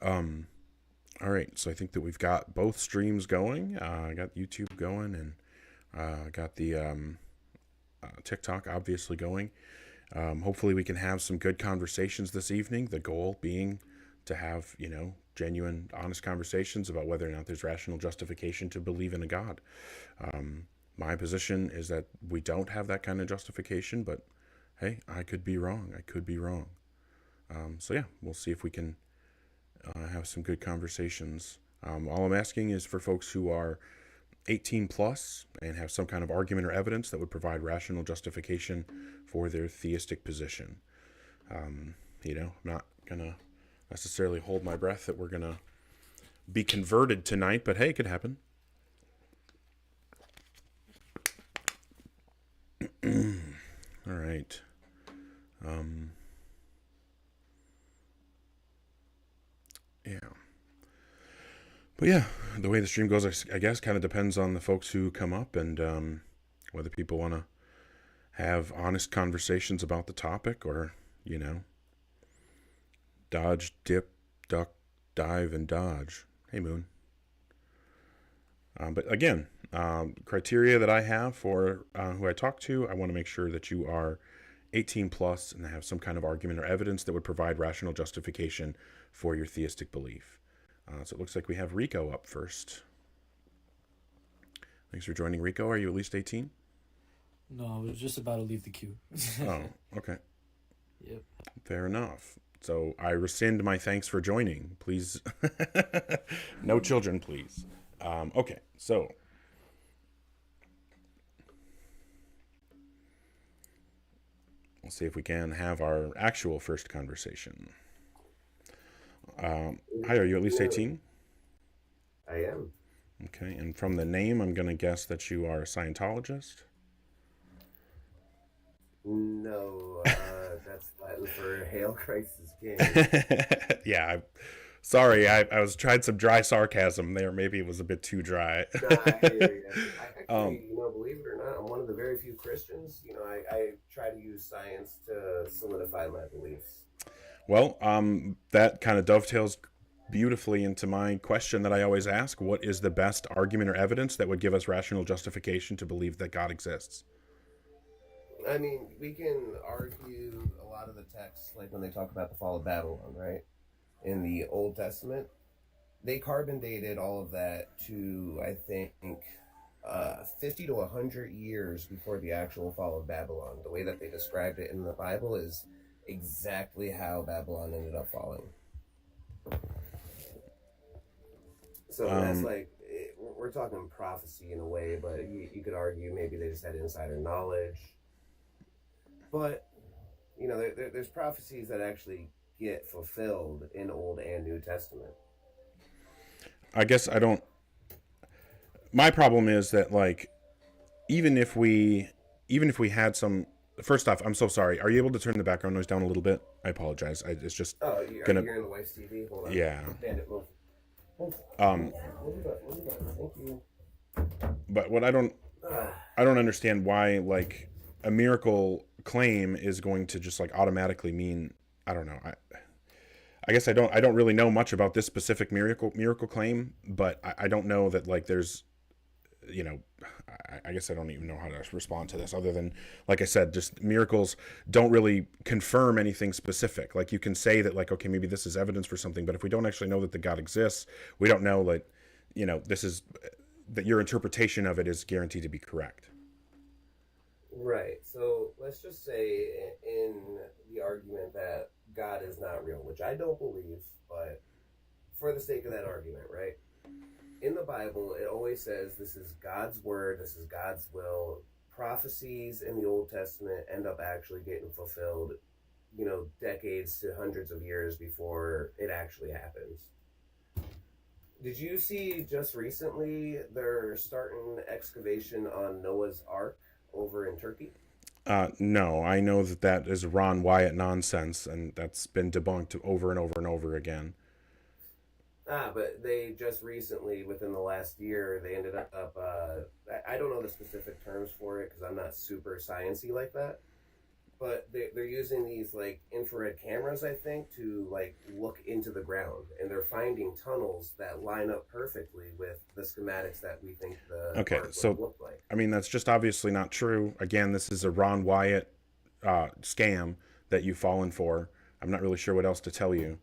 All right, so I think that we've got both streams going. I got YouTube going, and got the TikTok obviously going. Hopefully, we can have some good conversations this evening. The goal being to have, genuine, honest conversations about whether or not there's rational justification to believe in a God. My position is that we don't have that kind of justification, but hey, I could be wrong. I could be wrong. So yeah, we'll see if we can have some good conversations. All I'm asking is for folks who are 18 plus and have some kind of argument or evidence that would provide rational justification for their theistic position. I'm not gonna necessarily hold my breath that we're gonna be converted tonight, but hey, it could happen. All right. Um, yeah. But yeah, the way the stream goes, I guess, kind of depends on the folks who come up and whether people want to have honest conversations about the topic or, you know, dodge, dip, duck, dive, and dodge. Hey, Moon. But again, criteria that I have for who I talk to, I want to make sure that you are 18 plus and have some kind of argument or evidence that would provide rational justification for your theistic belief. So it looks like we have Rico up first. Thanks for joining, Rico. Are you at least 18? No, I was just about to leave the queue. Oh, okay. Yep. Fair enough. So I rescind my thanks for joining. Please, no children, please. Okay, so we'll see if we can have our actual first conversation. Hi, are you at least Yeah, 18? I am. Okay, and from the name, I'm going to guess that you are a Scientologist. No, that's Latin for Hail Christ is King. Yeah, sorry, I was tried some dry sarcasm there. Maybe it was a bit too dry. No, I hear you. I um, actually, believe it or not, I'm one of the very few Christians. I try to use science to solidify my beliefs. well, that kind of dovetails beautifully into my question that I always ask: what is the best argument or evidence that would give us rational justification to believe that God exists? I mean, we can argue a lot of the texts, like when they talk about the fall of Babylon, right? In the Old Testament, they carbon dated all of that to, I think, 50 to 100 years before the actual fall of Babylon. The way that they described it in the Bible is exactly how Babylon ended up falling. So that's Um, like, we're talking prophecy in a way, but you could argue maybe they just had insider knowledge. But, there's prophecies that actually get fulfilled in Old and New Testament. I guess I don't. My problem is that like even if we even if we had some. First off, I'm so sorry. Are you able to turn the background noise down a little bit? I apologize. It's just Oh, are you gonna. hearing the wife's TV? Hold on. Yeah. Bandit, move. Move. Um, Move. Move it. Move it. Thank you. but what I don't understand why like a miracle claim is going to just like automatically mean I don't know. I guess I don't really know much about this specific miracle claim, but I don't know that like there's you know I guess I don't even know how to respond to this other than like I said, just miracles don't really confirm anything specific. Like you can say that like okay maybe this is evidence for something, but if we don't actually know that the God exists, we don't know like this is that your interpretation of it is guaranteed to be correct. Right. So let's just say in the argument that God is not real, which I don't believe, but for the sake of that argument, right? In the Bible, it always says this is God's word, this is God's will. Prophecies in the Old Testament end up actually getting fulfilled, decades to hundreds of years before it actually happens. Did you see just recently they're starting excavation on Noah's Ark over in Turkey? No, I know that that is Ron Wyatt nonsense, and that's been debunked over and over and over again. But they just recently, within the last year, they ended up. I don't know the specific terms for it because I'm not super sciency like that. but they're using these like infrared cameras, I think, to like look into the ground, and they're finding tunnels that line up perfectly with the schematics that we think the Okay, arc would so look like. I mean that's just obviously not true. Again, this is a Ron Wyatt scam that you've fallen for. I'm not really sure what else to tell you.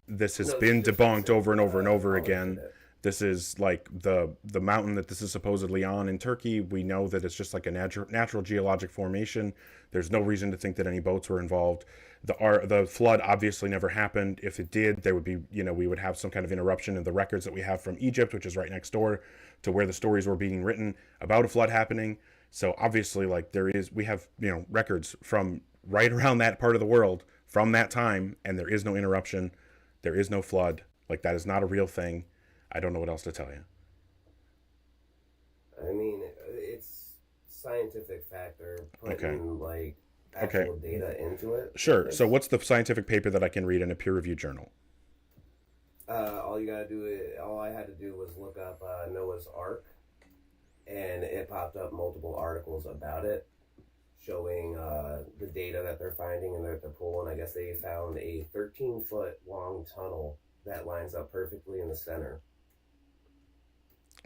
This has No, been just debunked over and over and over acknowledge again. it. This is like the mountain that this is supposedly on in Turkey. We know that it's just like a natural geologic formation. There's no reason to think that any boats were involved. The flood obviously never happened. If it did, there would be, we would have some kind of interruption in the records that we have from Egypt, which is right next door to where the stories were being written about a flood happening. So obviously, like we have records from right around that part of the world from that time, and there is no interruption. There is no flood. Like that is not a real thing. I don't know what else to tell you. I mean, it's scientific fact. They're putting like Okay. actual data into it. Sure. So what's the scientific paper that I can read in a peer-reviewed journal? All I had to do was look up Noah's Ark, and it popped up multiple articles about it, showing the data that they're finding and that they're pulling. I guess they found a 13-foot long tunnel that lines up perfectly in the center.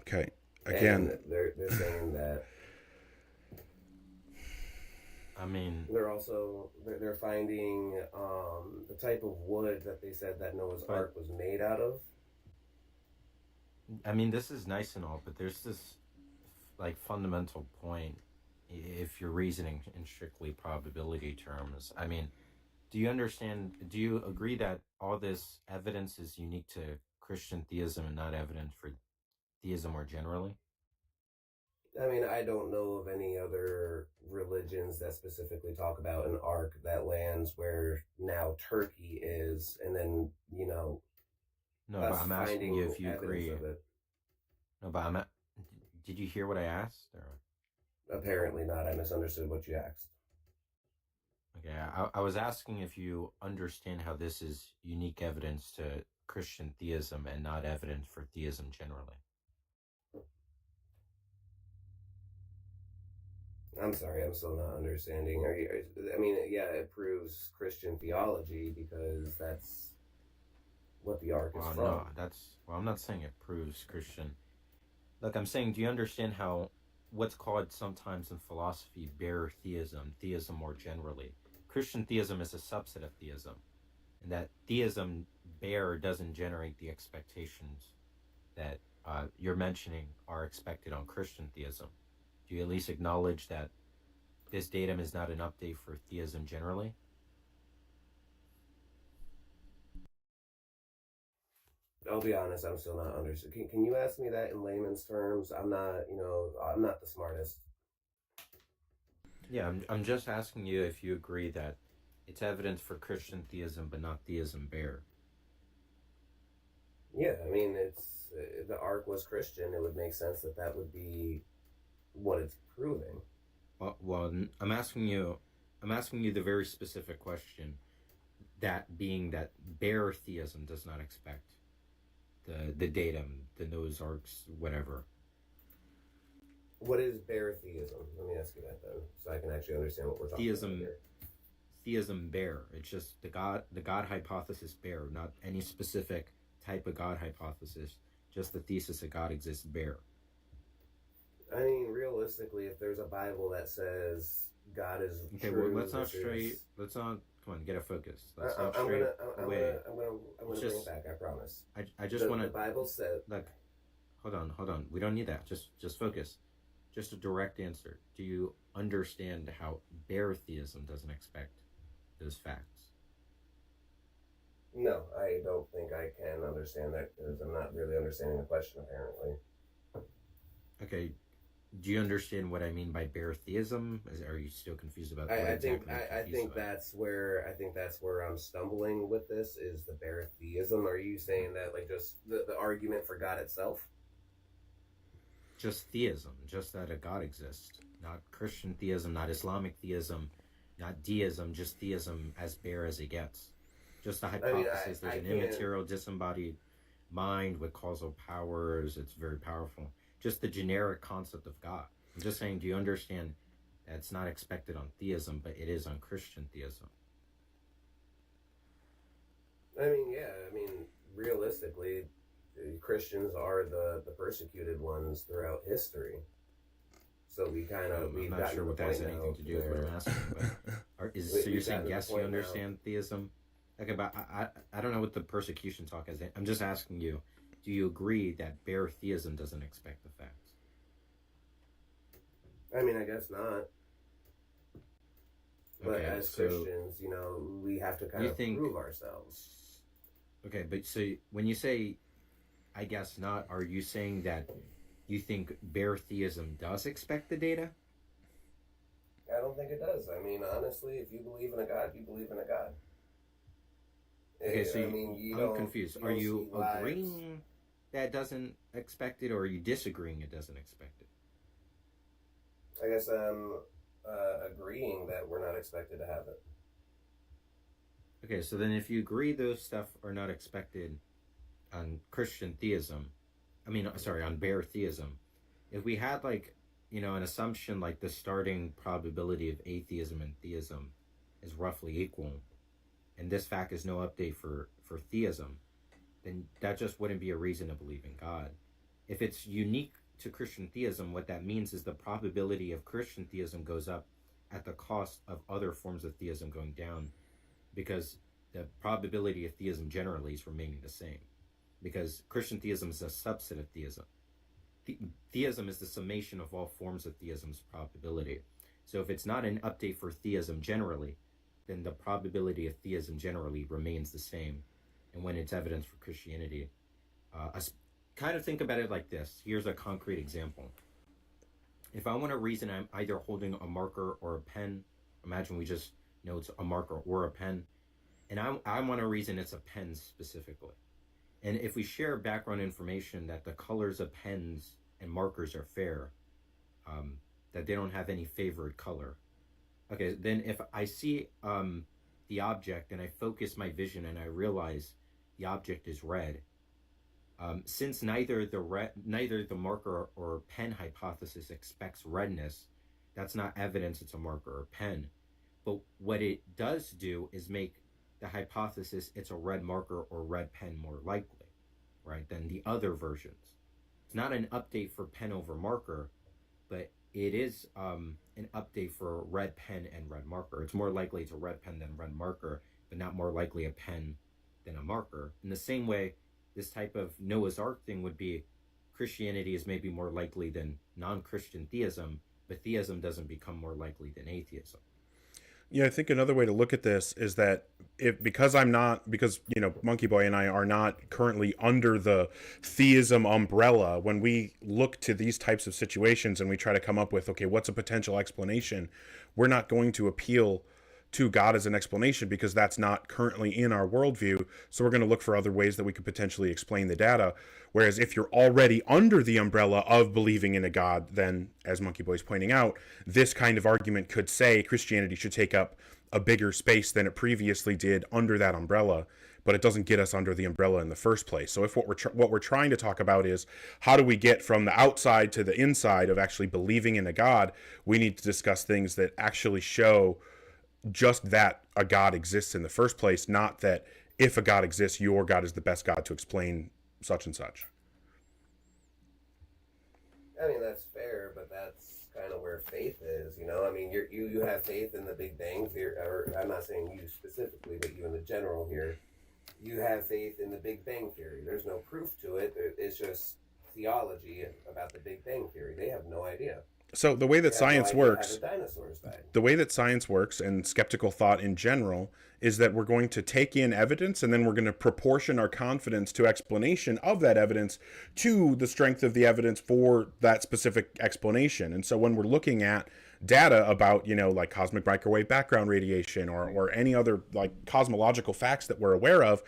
Okay. Again, and they're saying that. I mean, they're finding the type of wood that they said that Noah's Ark was made out of. I mean, this is nice and all, but there's this like fundamental point if you're reasoning in strictly probability terms. I mean, do you agree that all this evidence is unique to Christian theism and not evident for theism more generally? I mean, I don't know of any other religions that specifically talk about an ark that lands where now Turkey is, and then, No, but I'm asking you if you agree. No, but did you hear what I asked? Or? Apparently not. I misunderstood what you asked. Okay, I was asking if you understand how this is unique evidence to Christian theism and not evidence for theism generally. I'm sorry, I'm still not understanding. I mean, yeah, it proves Christian theology because that's what the ark is from. No, I'm not saying it proves Christian. Look, I'm saying, do you understand how what's called sometimes in philosophy bare theism more generally? Christian theism is a subset of theism, and that theism bare doesn't generate the expectations that you're mentioning are expected on Christian theism. Do you at least acknowledge that this datum is not an update for theism generally? I'll be honest, I'm still not understanding. Can you ask me that in layman's terms? I'm not the smartest. Yeah, I'm just asking you if you agree that it's evidence for Christian theism but not theism bare. Yeah, I mean, the ark was Christian. It would make sense that would be what it's proving. Well, I'm asking you the very specific question, that being that bare theism does not expect the datum, the Noah's Arks, whatever. What is bare theism? Let me ask you that then, so I can actually understand what we're talking about here. Theism bare. It's just the God hypothesis bare, not any specific type of God hypothesis. Just the thesis that God exists bare. I mean, realistically, if there's a Bible that says God is true, well, let's not. Come on, get a focus. I'm gonna bring it back. I promise. I just want to. The Bible said. Look, hold on. We don't need that. Just focus. Just a direct answer. Do you understand how bare theism doesn't expect those facts? No, I don't think I can understand that because I'm not really understanding the question. Apparently. Okay. Do you understand what I mean by bare theism? Are you still confused about that? I think that's where I'm stumbling with this is the bare theism. Are you saying that like just the argument for God itself? Just theism, just that a God exists. Not Christian theism, not Islamic theism, not deism, just theism as bare as it gets. Just the hypothesis there's an immaterial disembodied mind with causal powers. It's very powerful. Just the generic concept of God. I'm just saying, do you understand It's not expected on theism, but it is on Christian theism. I mean, yeah, I mean, realistically, Christians are the persecuted ones throughout history. So we kind of, I'm not sure what that has anything to do with what I'm asking. But so you're saying, yes, you understand theism? Okay, but I don't know what the persecution talk is. I'm just asking you, do you agree that bare theism doesn't expect the facts? I mean, I guess not. But Okay, as so Christians, you know, we have to kind of prove ourselves. Okay, but so when you say, I guess not, are you saying that you think bare theism does expect the data? I don't think it does. I mean, honestly, if you believe in a God, you believe in a God. Okay, so I mean, I'm confused. Are you agreeing that it doesn't expect it, or are you disagreeing it doesn't expect it? I guess I'm agreeing that we're not expected to have it. Okay, so then if you agree those stuff are not expected on Christian theism, on bare theism, if we had an assumption like the starting probability of atheism and theism is roughly equal, and this fact is no update for theism, then that just wouldn't be a reason to believe in God. If it's unique to Christian theism, what that means is the probability of Christian theism goes up at the cost of other forms of theism going down, because the probability of theism generally is remaining the same, because Christian theism is a subset of theism. Theism is the summation of all forms of theism's probability. So if it's not an update for theism generally, then the probability of theism generally remains the same. And when it's evidence for Christianity, kind of think about it like this. Here's a concrete example. If I want to reason I'm either holding a marker or a pen, imagine we just know it's a marker or a pen, and I want to reason it's a pen specifically. And if we share background information that the colors of pens and markers are fair, that they don't have any favored color, okay, then if I see the object and I focus my vision and I realize the object is red, since neither the marker or pen hypothesis expects redness, that's not evidence it's a marker or pen. But what it does do is make the hypothesis it's a red marker or red pen more likely, right, than the other versions. It's not an update for pen over marker, but it is an update for red pen and red marker. It's more likely it's a red pen than red marker, but not more likely a pen than a marker. In the same way, this type of Noah's Ark thing would be Christianity is maybe more likely than non-Christian theism, but theism doesn't become more likely than atheism. Yeah, I think another way to look at this is that because Monkey Boy and I are not currently under the theism umbrella, when we look to these types of situations and we try to come up with, okay, what's a potential explanation, we're not going to appeal to God as an explanation because that's not currently in our worldview. So we're going to look for other ways that we could potentially explain the data. Whereas if you're already under the umbrella of believing in a God, then, as Monkey Boy's pointing out, this kind of argument could say Christianity should take up a bigger space than it previously did under that umbrella, but it doesn't get us under the umbrella in the first place. So if what we're trying to talk about is how do we get from the outside to the inside of actually believing in a God, we need to discuss things that actually show just that a God exists in the first place, not that if a God exists, your God is the best God to explain such and such. I mean, that's fair, but that's kind of where faith is, you know? I mean, you have faith in the Big Bang Theory, or I'm not saying you specifically, but you in the general here. You have faith in the Big Bang Theory. There's no proof to it. It's just theology about the Big Bang Theory. They have no idea. So the way that science works, the way that science works and skeptical thought in general is that we're going to take in evidence and then we're going to proportion our confidence to explanation of that evidence to the strength of the evidence for that specific explanation. And so when we're looking at data about, like cosmic microwave background radiation or any other like cosmological facts that we're aware of,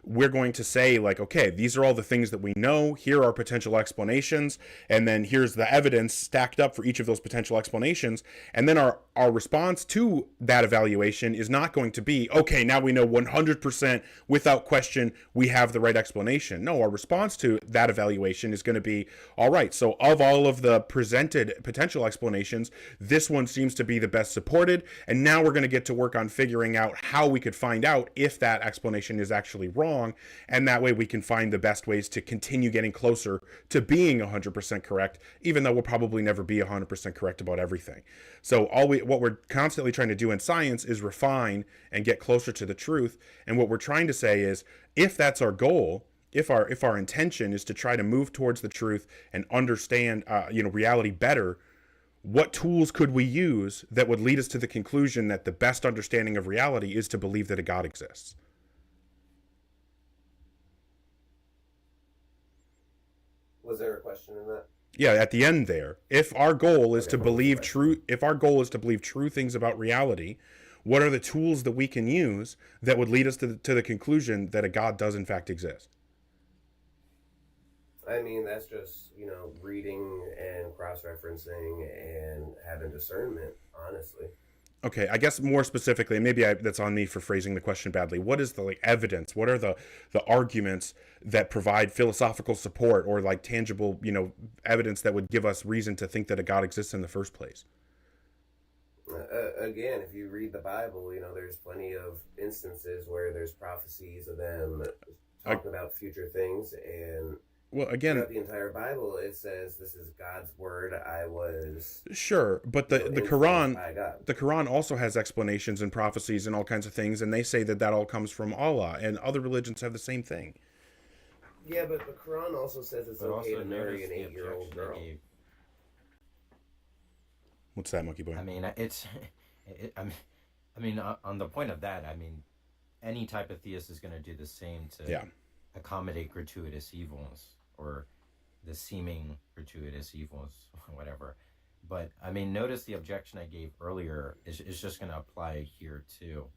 we're going to say, like, okay, these are all the things that we know. Here are potential explanations. And then here's the evidence stacked up for each of those potential explanations. And then our response to that evaluation is not going to be, okay, now we know 100% without question we have the right explanation. No, our response to that evaluation is going to be, all right, so of all of the presented potential explanations, this one seems to be the best supported. And now we're going to get to work on figuring out how we could find out if that explanation is actually wrong. And that way we can find the best ways to continue getting closer to being 100% correct, even though we'll probably never be 100% correct about everything. So what we're constantly trying to do in science is refine and get closer to the truth. And what we're trying to say is, if that's our goal, if our intention is to try to move towards the truth and understand reality better, what tools could we use that would lead us to the conclusion that the best understanding of reality is to believe that a God exists? Was there a question in that? Yeah, at the end there, if our goal is Okay, to what was the believe question? true, if our goal is to believe true things about reality, what are the tools that we can use that would lead us to the conclusion that a God does in fact exist? I mean, that's just, reading and cross-referencing and having discernment, honestly. Okay, I guess more specifically, and maybe that's on me for phrasing the question badly. What is the evidence? What are the arguments that provide philosophical support or tangible, evidence that would give us reason to think that a God exists in the first place? Again, if you read the Bible, there's plenty of instances where there's prophecies of them talking about future things, and Well, again, throughout the entire Bible, it says this is God's word. I was sure, but the influenced Quran by God. the Quran also has explanations and prophecies and all kinds of things, and they say that all comes from Allah, and other religions have the same thing. Yeah, but the Quran also says it's But okay also to marry an notice the 8-year-old objection I girl. gave. What's that, Monkey Boy? I mean, on the point of that, I mean, any type of theist is going to do the same to Yeah. accommodate gratuitous evils or the seeming gratuitous evils, whatever. But I mean, notice the objection I gave earlier is just going to apply here too,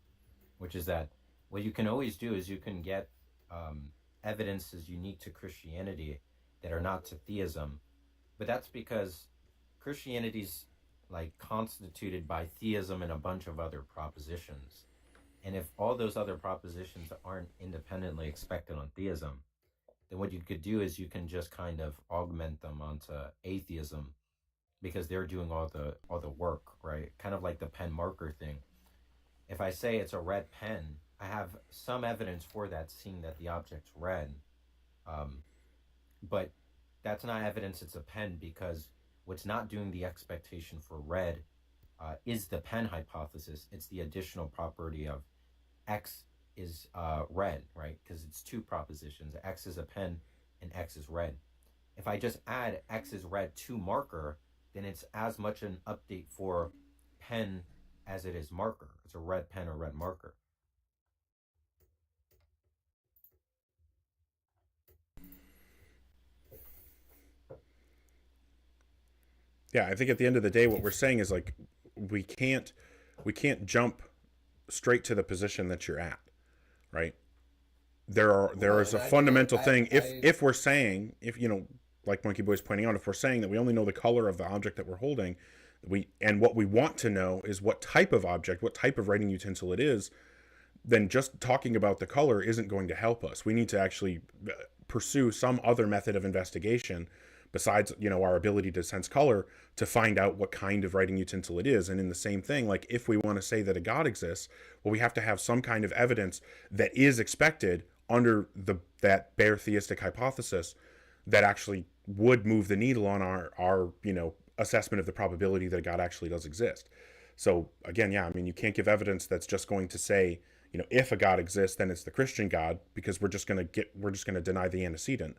which is that what you can always do is you can get evidences unique to Christianity that are not to theism, but that's because Christianity's constituted by theism and a bunch of other propositions. And if all those other propositions aren't independently expected on theism, then what you could do is you can just kind of augment them onto atheism because they're doing all the work, right? Kind of like the pen marker thing. If I say it's a red pen, I have some evidence for that, seeing that the object's red. But that's not evidence it's a pen, because what's not doing the expectation for red is the pen hypothesis. It's the additional property of X is red, right? Because it's two propositions. X is a pen and X is red. If I just add X is red to marker, then it's as much an update for pen as it is marker. It's a red pen or red marker. Yeah, I think at the end of the day, what we're saying is we can't jump straight to the position that you're at, right? There is a fundamental thing. If we're saying, like Monkey Boy's pointing out, if we're saying that we only know the color of the object that we're holding, and what we want to know is what type of object, what type of writing utensil it is, then just talking about the color isn't going to help us. We need to actually pursue some other method of investigation besides our ability to sense color to find out what kind of writing utensil it is. And in the same thing, if we want to say that a God exists, well, we have to have some kind of evidence that is expected under that bare theistic hypothesis that actually would move the needle on our assessment of the probability that a God actually does exist. So again, yeah, I mean, you can't give evidence that's just going to say, if a God exists, then it's the Christian God, because we're just going to deny the antecedent.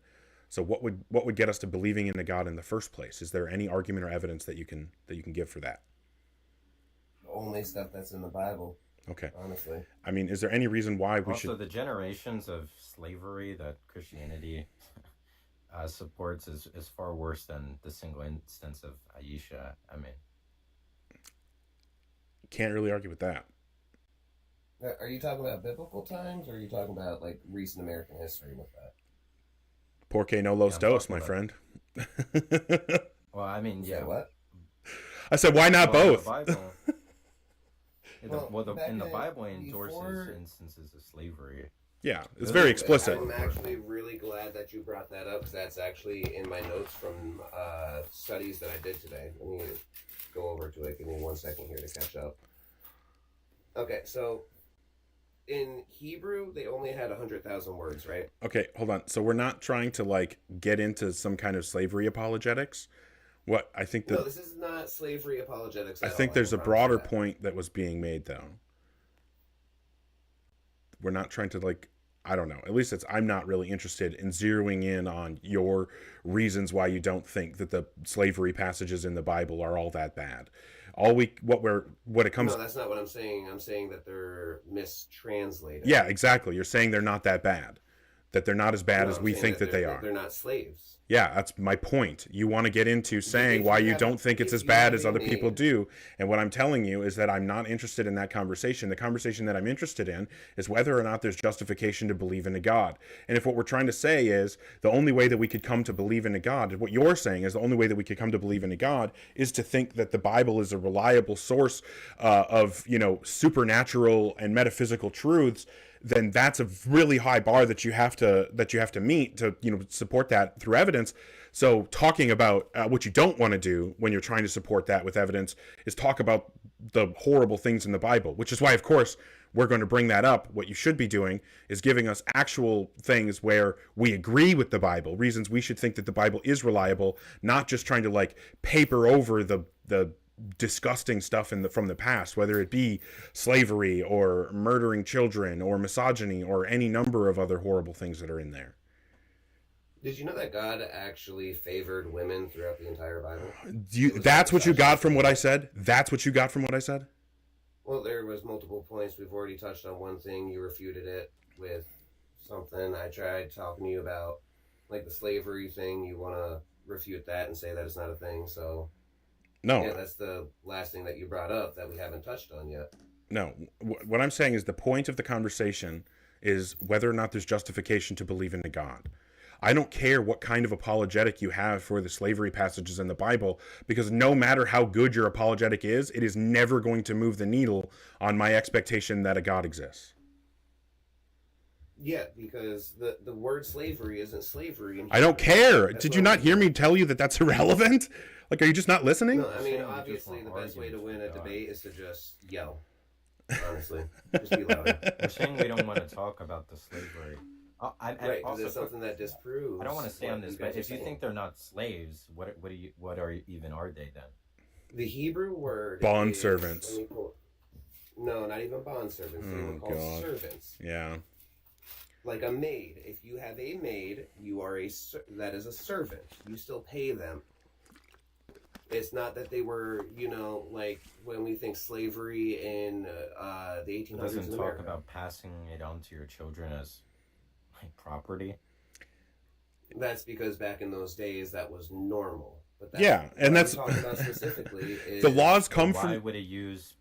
So what would get us to believing in a God in the first place? Is there any argument or evidence that you can give for that? Only stuff that's in the Bible. Okay. Honestly. I mean, is there any reason why we should... Also, the generations of slavery that Christianity supports is far worse than the single instance of Aisha. I mean... Can't really argue with that. Are you talking about biblical times, or are you talking about like recent American history with that? Porque no los Yeah, I'm dos, talking my about- friend. Well, I mean, Say yeah. what? I said, why not Well, both? The Bible, Well, back in the in- Bible endorses before- instances of slavery. Yeah, it's Really? very explicit. I'm actually really glad that you brought that up, because that's actually in my notes from studies that I did today. Let me go over to it. Give me 1 second here to catch up. Okay, so in Hebrew, they only had 100,000 words, right? Okay, hold on. So we're not trying to like get into some kind of slavery apologetics. What I think that No, this is not slavery apologetics. I at think all. there's a promise broader you that. point that was being made though. We're not trying to like I don't know. At least I'm not really interested in zeroing in on your reasons why you don't think that the slavery passages in the Bible are all that bad. What it comes No, that's not what I'm saying. I'm saying that they're mistranslated. Yeah, exactly. You're saying they're not that bad. That they're not as bad No, as I'm we saying think that they they're- are. They're not slaves. Yeah, that's my point. You want to get into saying If why you you have- don't think it's if as you bad have as a other people name- do. And what I'm telling you is that I'm not interested in that conversation. The conversation that I'm interested in is whether or not there's justification to believe in a God. And if what we're trying to say is the only way that we could come to believe in a God, what you're saying is the only way that we could come to believe in a God is to think that the Bible is a reliable source of, supernatural and metaphysical truths, then that's a really high bar that you have to meet to support that through evidence. So talking about what you don't want to do when you're trying to support that with evidence is talk about the horrible things in the Bible, which is why, of course, we're going to bring that up. What you should be doing is giving us actual things where we agree with the Bible, reasons we should think that the Bible is reliable, not just trying to like paper over the disgusting stuff from the past, whether it be slavery or murdering children or misogyny or any number of other horrible things that are in there. Did you know that God actually favored women throughout the entire Bible? That's what you got from what I said? That's what you got from what I said? Well, there was multiple points. We've already touched on one thing. You refuted it with something. I tried talking to you about like the slavery thing. You want to refute that and say that it's not a thing. So No. yeah, that's the last thing that you brought up that we haven't touched on yet. No. What I'm saying is the point of the conversation is whether or not there's justification to believe in a God. I don't care what kind of apologetic you have for the slavery passages in the Bible, because no matter how good your apologetic is, it is never going to move the needle on my expectation that a God exists. Yeah, because the word slavery isn't slavery. I don't care. That's Did what you I'm not saying. hear me tell you that that's irrelevant? Like, are you just not listening? No, I mean, Saying you obviously, just the want best way to arguments win a with God. debate is to just yell. Honestly, just be louder. We're saying we don't want to talk about the slavery. I Right, because also, it's something that disproves. I don't want to stay what on this, you but guys are if you saying. think they're not slaves, what are they then? The Hebrew word Bond is- servants. let me pull- No, not even bond servants. They Oh, were called God. servants. Yeah. Like a maid. If you have a maid, you are that is a servant. You still pay them. It's not that they were, like when we think slavery in the It 1800s doesn't in talk America. about passing it on to your children as like property. That's because back in those days that was normal. But that's, Yeah, and what that's- I'm talking about specifically is The laws come Why from... would it use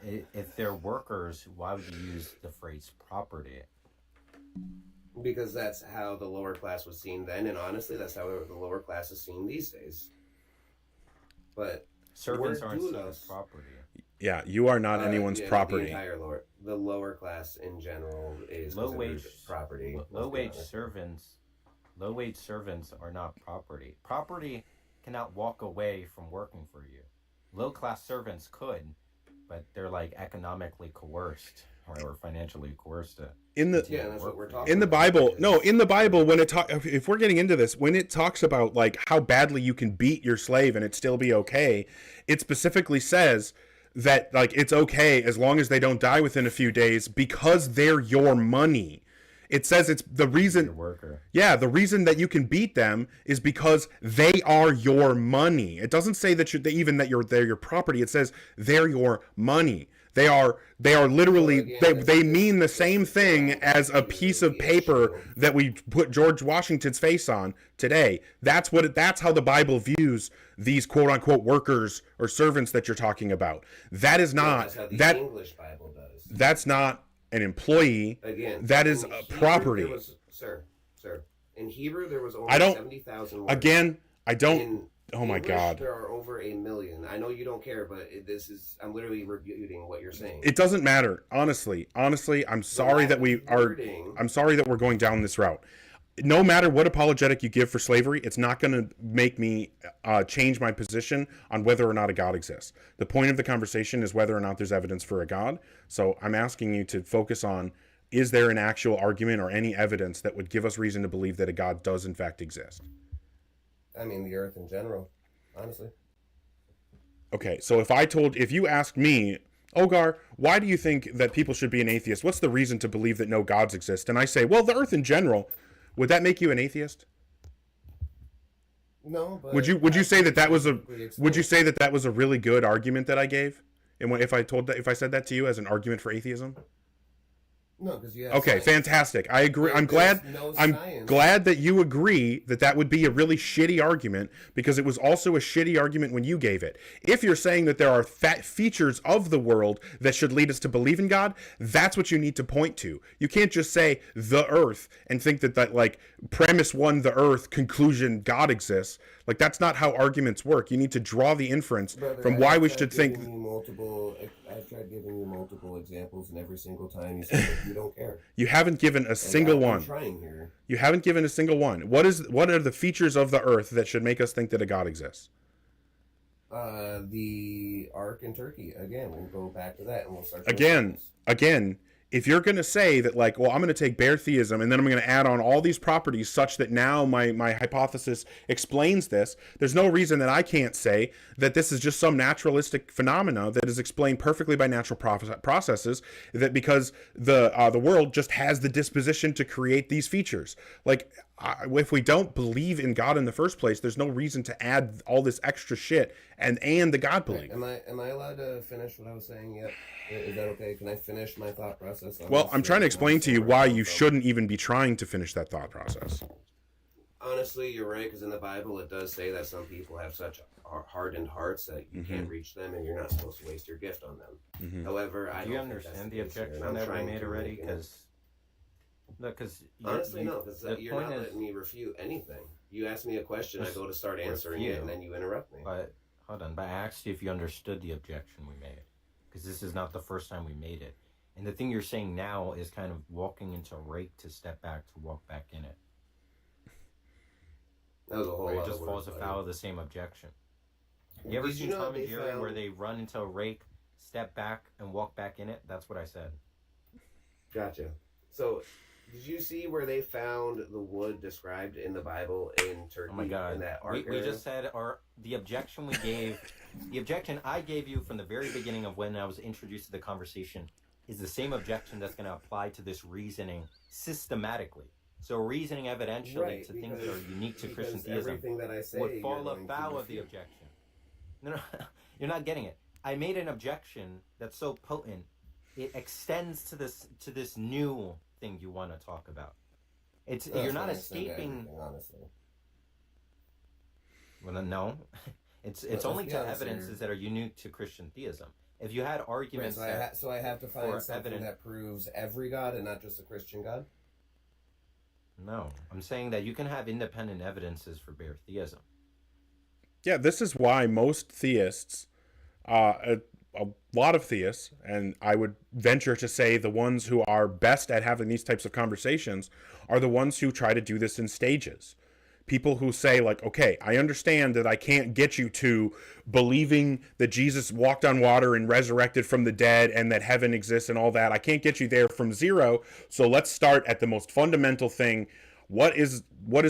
if they're workers? Why would you use the phrase property? because that's how the lower class was seen then, and honestly, that's how the lower class is seen these days. But Servants word aren't seen as doulos- property. Yeah, you are not uh, anyone's yeah, property. The lower class in general is Low considered wage property. Low wage let's be honest. servants are not property. Property cannot walk away from working for you. Low class servants could, but they're like economically coerced or financially coerced to In the Yeah, that's what we're talking in the about. Bible, no, in the Bible, when if we're getting into this, when it talks about like how badly you can beat your slave and it still be okay, it specifically says that like it's okay as long as they don't die within a few days because they're your money. It says it's the your reason. worker. Yeah, the reason that you can beat them is because they are your money. It doesn't say that they're your property. It says they're your money. They are literally Well, again, they it's- mean the same thing as a piece of paper that we put George Washington's face on today. That's how the Bible views these quote unquote workers or servants that you're talking about. That is not That's how the that English Bible does. That's not an employee. Again, That is in a Hebrew, property. there was, sir. In Hebrew, there was over I don't- 70,000 words. Again, I don't. In Oh my English, God. there are over 1 million. I know you don't care, but I'm literally refuting what you're saying. It doesn't matter. Honestly, I'm sorry that we are. I'm sorry that we're going down this route. No matter what apologetic you give for slavery, it's not going to make me change my position on whether or not a God exists. The point of the conversation is whether or not there's evidence for a God. So I'm asking you to focus on, is there an actual argument or any evidence that would give us reason to believe that a God does in fact exist? I mean, the earth in general, honestly. Okay, so if you asked me, Ogar, why do you think that people should be an atheist? What's the reason to believe that no gods exist? And I say, well, the earth in general, would that make you an atheist? No, but Would you say that was a really good argument that I gave? And if I said that to you as an argument for atheism? No, because you have Okay, science. fantastic. I agree. I'm glad. I'm glad that you agree that that would be a really shitty argument, because it was also a shitty argument when you gave it. If you're saying that there are features of the world that should lead us to believe in God, that's what you need to point to. You can't just say the earth and think that like premise one, the earth, conclusion, God exists. Like, that's not how arguments work. You need to draw the inference from why we should think. I've tried giving you multiple examples, and every single time you say that you don't care. You haven't given a single one. I'm trying here. You haven't given a single one. What are the features of the earth that should make us think that a God exists? The Ark in Turkey. Again, we'll go back to that, and we'll start. Again, if you're going to say that, like, well, I'm going to take bare theism and then I'm going to add on all these properties such that now my hypothesis explains this, there's no reason that I can't say that this is just some naturalistic phenomena that is explained perfectly by natural processes, that because the world just has the disposition to create these features. Like, if we don't believe in God in the first place, there's no reason to add all this extra shit and the God belief. Am I allowed to finish what I was saying yet? Is that okay? Can I finish my thought process? Well, I'm trying to explain to you why you shouldn't even be trying to finish that thought process. Honestly, you're right, because in the Bible it does say that some people have such hardened hearts that you can't reach them, and you're not supposed to waste your gift on them. However, Do you understand the objection that we made already? Because honestly, no, because you're point not is, letting me refute anything. You ask me a question, I go to start answering it, and then you interrupt me. But hold on, but I asked you if you understood the objection we made, because this is not the first time we made it. And the thing you're saying now is kind of walking into rake to step back to walk back in it. That was a whole lot It just of falls words, afoul of the same objection. You ever seen Tom and Jerry where they run into a rake, step back, and walk back in it? That's what I said. Gotcha. So, did you see where they found the wood described in the Bible in Turkey? Oh my God! In that Ark We area? just said the objection we gave, the objection I gave you from the very beginning of when I was introduced to the conversation, is the same objection that's going to apply to this reasoning systematically. So reasoning evidentially to things that are unique to Christian theism that I say would fall afoul of the objection. No, you're not getting it. I made an objection that's so potent, it extends to this new thing you want to talk about. You're not escaping. Honestly. Well, no, it's only to evidences that are unique to Christian theism. If you had arguments, so I have to find something evidence that proves every God and not just a Christian God. No, I'm saying that you can have independent evidences for bare theism. Yeah, this is why most theists, a lot of theists, and I would venture to say the ones who are best at having these types of conversations are the ones who try to do this in stages. People who say, like, okay, I understand that I can't get you to believing that Jesus walked on water and resurrected from the dead and that heaven exists and all that. I can't get you there from zero. So let's start at the most fundamental thing. What is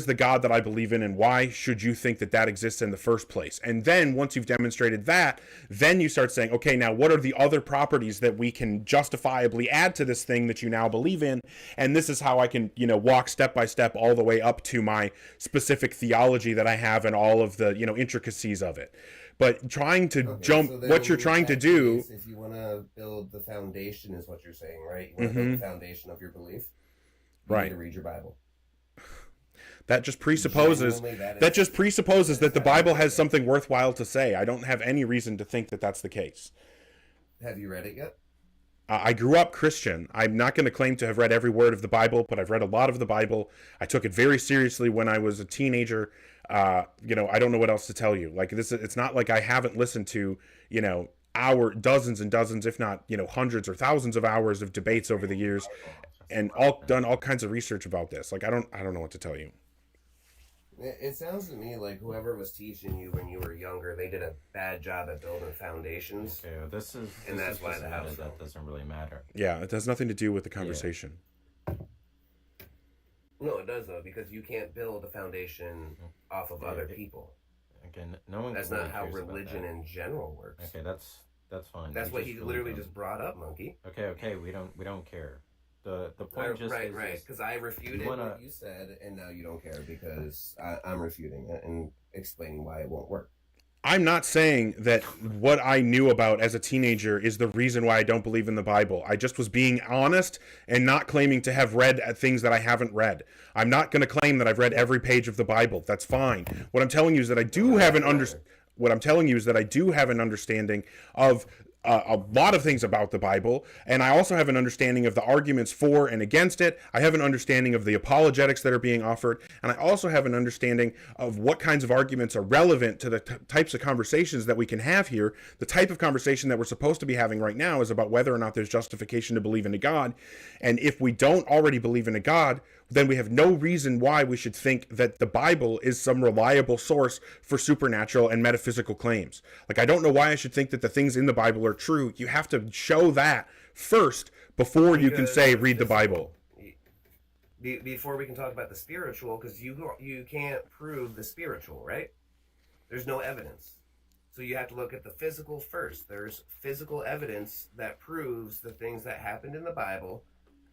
the God that I believe in, and why should you think that that exists in the first place? And then once you've demonstrated that, then you start saying, okay, now what are the other properties that we can justifiably add to this thing that you now believe in? And this is how I can, walk step by step all the way up to my specific theology that I have and all of the, intricacies of it. But trying to jump, so what you're trying to do... If you want to build the foundation is what you're saying, right? You want to build the foundation of your belief? You need to read your Bible. That just presupposes that the Bible has something worthwhile to say. I don't have any reason to think that that's the case. Have you read it yet? I grew up Christian. I'm not going to claim to have read every word of the Bible, but I've read a lot of the Bible. I took it very seriously when I was a teenager. I don't know what else to tell you. Like this, it's not like I haven't listened to, dozens and dozens, if not, hundreds or thousands of hours of debates over the years, and done all kinds of research about this. Like I don't know what to tell you. It sounds to me like whoever was teaching you when you were younger, they did a bad job at building foundations. Okay, well, this is why just the a house matter fell. that doesn't really matter. Yeah, it has nothing to do with the conversation. No, it does though, because you can't build a foundation off of other people. Again, no one. That's really not how cares about religion that. in general works. Okay, that's fine. That's We what just he really literally don't- just brought up, Monkey. Okay, we don't care. The point just right, is because I refuted you wanna- what you said, and now you don't care because I'm refuting it and explaining why it won't work. I'm not saying that what I knew about as a teenager is the reason why I don't believe in the Bible. I just was being honest and not claiming to have read things that I haven't read. I'm not going to claim that I've read every page of the Bible. That's fine. What I'm telling you is that I do have what I'm telling you is that I do have an understanding of a lot of things about the Bible, and I also have an understanding of the arguments for and against it. I have an understanding of the apologetics that are being offered, and I also have an understanding of what kinds of arguments are relevant to the types of conversations that we can have here. The type of conversation that we're supposed to be having right now is about whether or not there's justification to believe in a God, and if we don't already believe in a God, then we have no reason why we should think that the Bible is some reliable source for supernatural and metaphysical claims. Like, I don't know why I should think that the things in the Bible are true. You have to show that first before you can say, read the Bible. Before we can talk about the spiritual, because you can't prove the spiritual, right? There's no evidence. So you have to look at the physical first. There's physical evidence that proves the things that happened in the Bible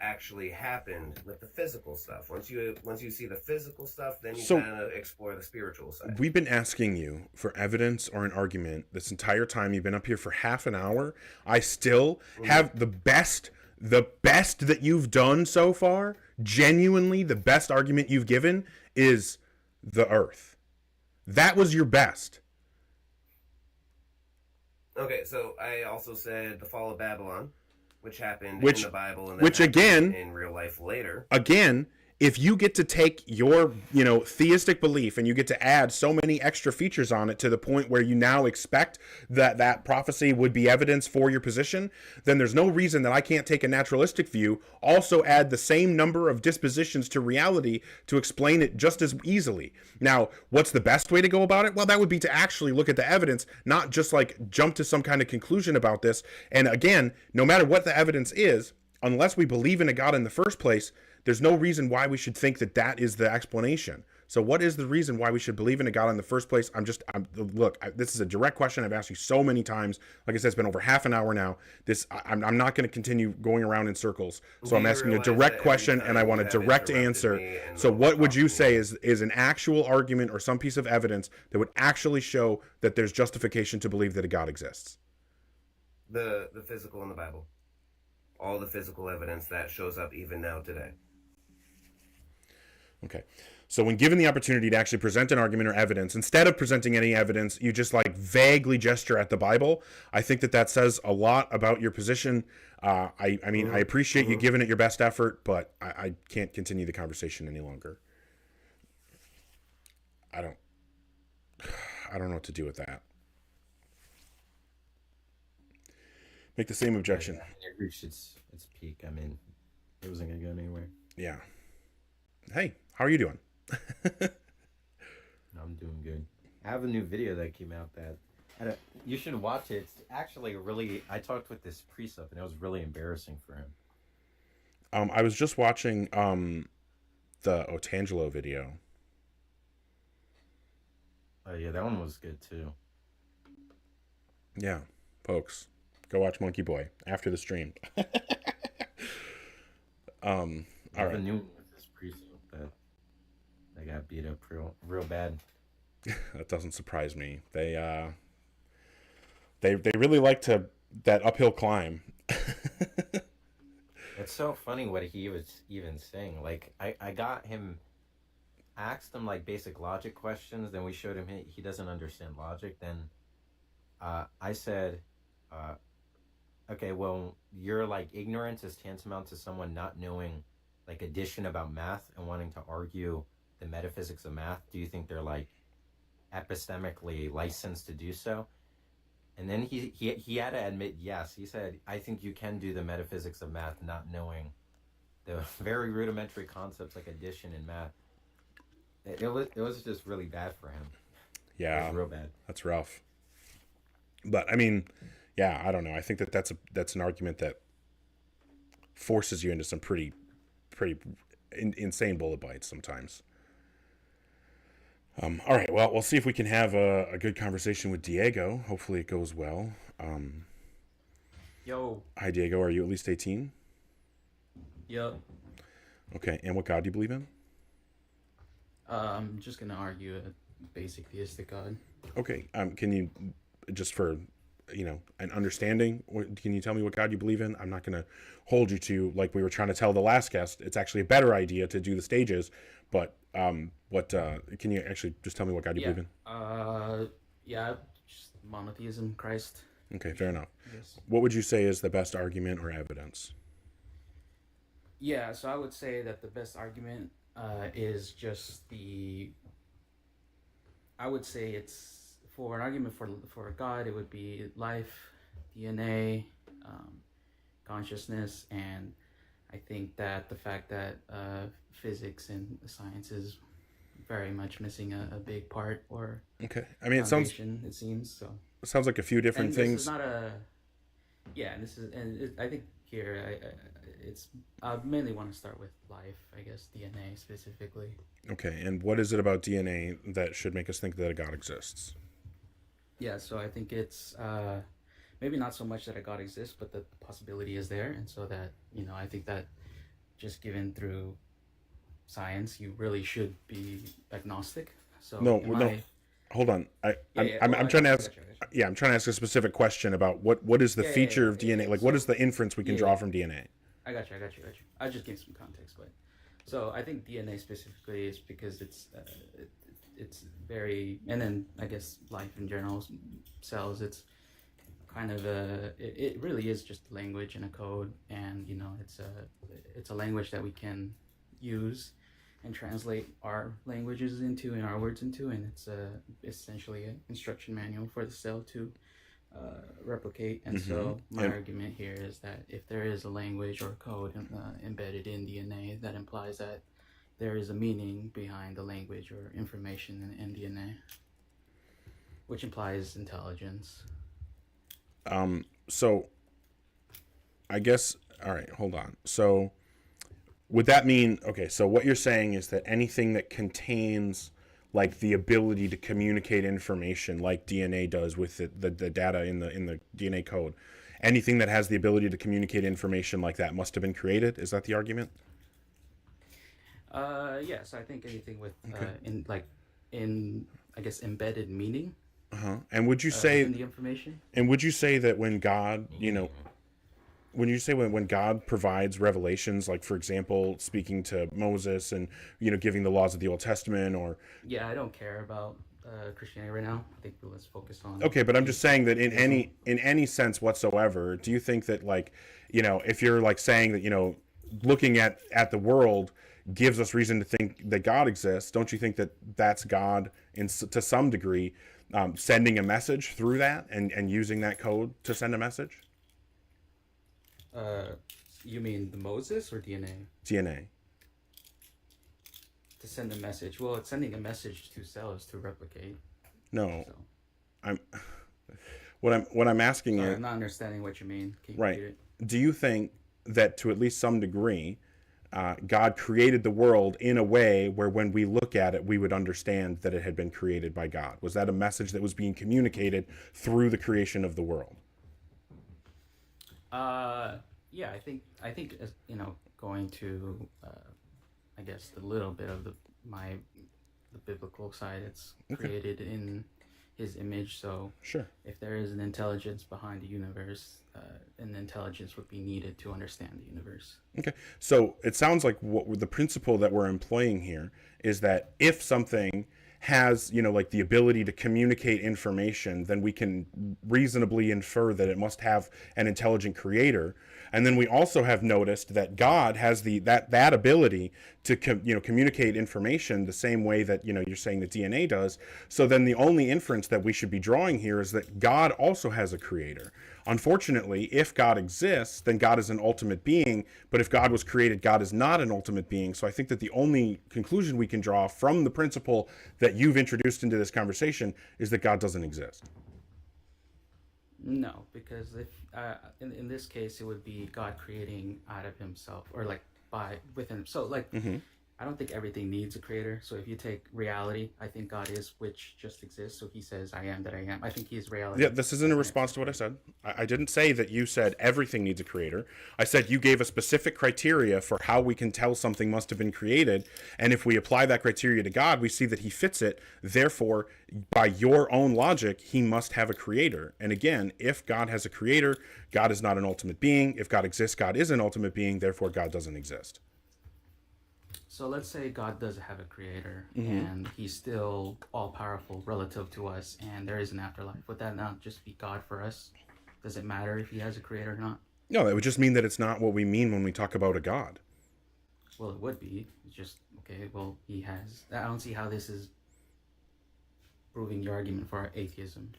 actually happened with the physical stuff. Once you see the physical stuff, then you kind of explore the spiritual side. We've been asking you for evidence or an argument this entire time. You've been up here for half an hour. I still have the best that you've done so far. Genuinely, the best argument you've given is the earth. That was your best. Okay, so I also said the fall of Babylon, which happened in the Bible, and which again in real life later. Again, if you get to take your, theistic belief and you get to add so many extra features on it to the point where you now expect that prophecy would be evidence for your position, then there's no reason that I can't take a naturalistic view, also add the same number of dispositions to reality to explain it just as easily. Now, what's the best way to go about it? Well, that would be to actually look at the evidence, not just like jump to some kind of conclusion about this. And again, no matter what the evidence is, unless we believe in a God in the first place, there's no reason why we should think that is the explanation. So what is the reason why we should believe in a God in the first place? This is a direct question I've asked you so many times. Like I said, it's been over half an hour now. I'm not going to continue going around in circles. So I'm asking a direct question, and I want a direct answer. So what would you say is an actual argument or some piece of evidence that would actually show that there's justification to believe that a God exists? The physical in the Bible. All the physical evidence that shows up even now today. Okay. So when given the opportunity to actually present an argument or evidence, instead of presenting any evidence, you just like vaguely gesture at the Bible. I think that says a lot about your position. I appreciate you giving it your best effort, but I can't continue the conversation any longer. I don't know what to do with that. Make the same objection. It reached its peak. I mean, it wasn't going to go anywhere. Yeah. Hey, how are you doing? I'm doing good. I have a new video that came out that you should watch it. It's actually really. I talked with this priest and it was really embarrassing for him. I was just watching the Otangelo video. Oh yeah, that one was good too. Yeah, folks, go watch Monkey Boy after the stream. All right. I knew with this priest that they got beat up real bad. That doesn't surprise me. They really like that uphill climb. It's so funny what he was even saying. Like I got him, asked him like basic logic questions. Then we showed him he doesn't understand logic. Then I said, Okay, well, your like ignorance is tantamount to someone not knowing like addition about math and wanting to argue the metaphysics of math. Do you think they're like epistemically licensed to do so? And then he had to admit, yes, he said, I think you can do the metaphysics of math not knowing the very rudimentary concepts like addition in math. It was just really bad for him. It Yeah, was real bad. that's rough. But I mean, yeah, I don't know. I think that that's an argument that forces you into some pretty insane bullet bites sometimes. All right, well, we'll see if we can have a good conversation with Diego. Hopefully, it goes well. Yo, Hi, Diego. Are you at least 18? yep. Okay, and what God do you believe in? I'm just gonna argue a basic theistic God. Okay, can you, just for, an understanding, can you tell me what God you believe in? I'm not going to hold you to, like we were trying to tell the last guest, it's actually a better idea to do the stages, but can you actually just tell me what God you Yeah. believe Yeah, just monotheism, Christ. in? Okay, fair enough. Yes. What would you say is the best argument or evidence? Yeah, so I would say that the best argument is just I would say it's for an argument for God, it would be life, DNA, consciousness, and I think that the fact that physics and science is very much missing a big part or Okay, I mean, it sounds foundation, it seems so. like a few different And things. this is not a yeah, and I think here I mainly want to start with life, I guess DNA specifically. Okay, and what is it about DNA that should make us think that a God exists? Yeah, so I think it's maybe not so much that a God exists, but the possibility is there, and so that I think that just given through science, you really should be agnostic. So No, am no. I- Hold on. Yeah, yeah, I'm well, trying to I ask. got you. Yeah, I'm trying to ask a specific question about what is the Yeah, feature yeah, of yeah, DNA? yeah. Like, what So- is the inference we can yeah, draw yeah. from DNA? I got you. I just gave some context, but so I think DNA specifically is because it's very, and then I guess life in general, cells. It's kind of it really is just language and a code, and it's a language that we can use and translate our languages into and our words into, and it's essentially an instruction manual for the cell to replicate. And so my And- argument here is that if there is a language or code embedded in DNA, that implies that there is a meaning behind the language or information in DNA, which implies intelligence. So, I guess. All right, hold on. So, would that mean? Okay, so what you're saying is that anything that contains like the ability to communicate information, like DNA does with the data in the DNA code, anything that has the ability to communicate information like that must have been created. Is that the argument? Yes, I think anything with Okay. in I guess embedded meaning And would you say? in the information. And would you say that when God, when you say when God provides revelations, like for example, speaking to Moses and giving the laws of the Old Testament, or Yeah, I don't care about Christianity right now. I think let's focus on. okay, but I'm just saying that in any sense whatsoever, do you think that like if you're like saying that looking at the world gives us reason to think that God exists, don't you think that that's God to some degree sending a message through that and using that code to send a message? You mean the Moses or DNA DNA. to send a message? Well, it's sending a message to cells to replicate. No, So I'm what I'm asking sorry, you. I'm not understanding what you mean. Can you Right. repeat it? Do you think that to at least some degree, God created the world in a way where when we look at it, we would understand that it had been created by God? Was that a message that was being communicated through the creation of the world? Yeah, I think going to I guess a little bit of the biblical side. It's created in His image, so Sure. if there is an intelligence behind the universe, an intelligence would be needed to understand the universe. Okay. So it sounds like the principle that we're employing here is that if something has, like the ability to communicate information, then we can reasonably infer that it must have an intelligent creator. And then we also have noticed that God has that ability to communicate information the same way that you're saying the DNA does. So then the only inference that we should be drawing here is that God also has a creator. Unfortunately, if God exists, then God is an ultimate being. But if God was created, God is not an ultimate being. So I think that the only conclusion we can draw from the principle that you've introduced into this conversation is that God doesn't exist. No, because if in this case it would be God creating out of himself, or like within. So like I don't think everything needs a creator. So if you take reality, I think God is, which just exists. So he says, I am that I am. I think he is reality. Yeah, this isn't a response to what I said. I didn't say that you said everything needs a creator. I said you gave a specific criteria for how we can tell something must have been created. And if we apply that criteria to God, we see that he fits it. Therefore, by your own logic, he must have a creator. And again, if God has a creator, God is not an ultimate being. If God exists, God is an ultimate being. Therefore, God doesn't exist. So let's say God does have a creator, and he's still all-powerful relative to us, and there is an afterlife. Would that not just be God for us? Does it matter if he has a creator or not? No, it would just mean that it's not what we mean when we talk about a God. Well, it would be. It's just, okay, well, he has. I don't see how this is proving your argument for our atheism.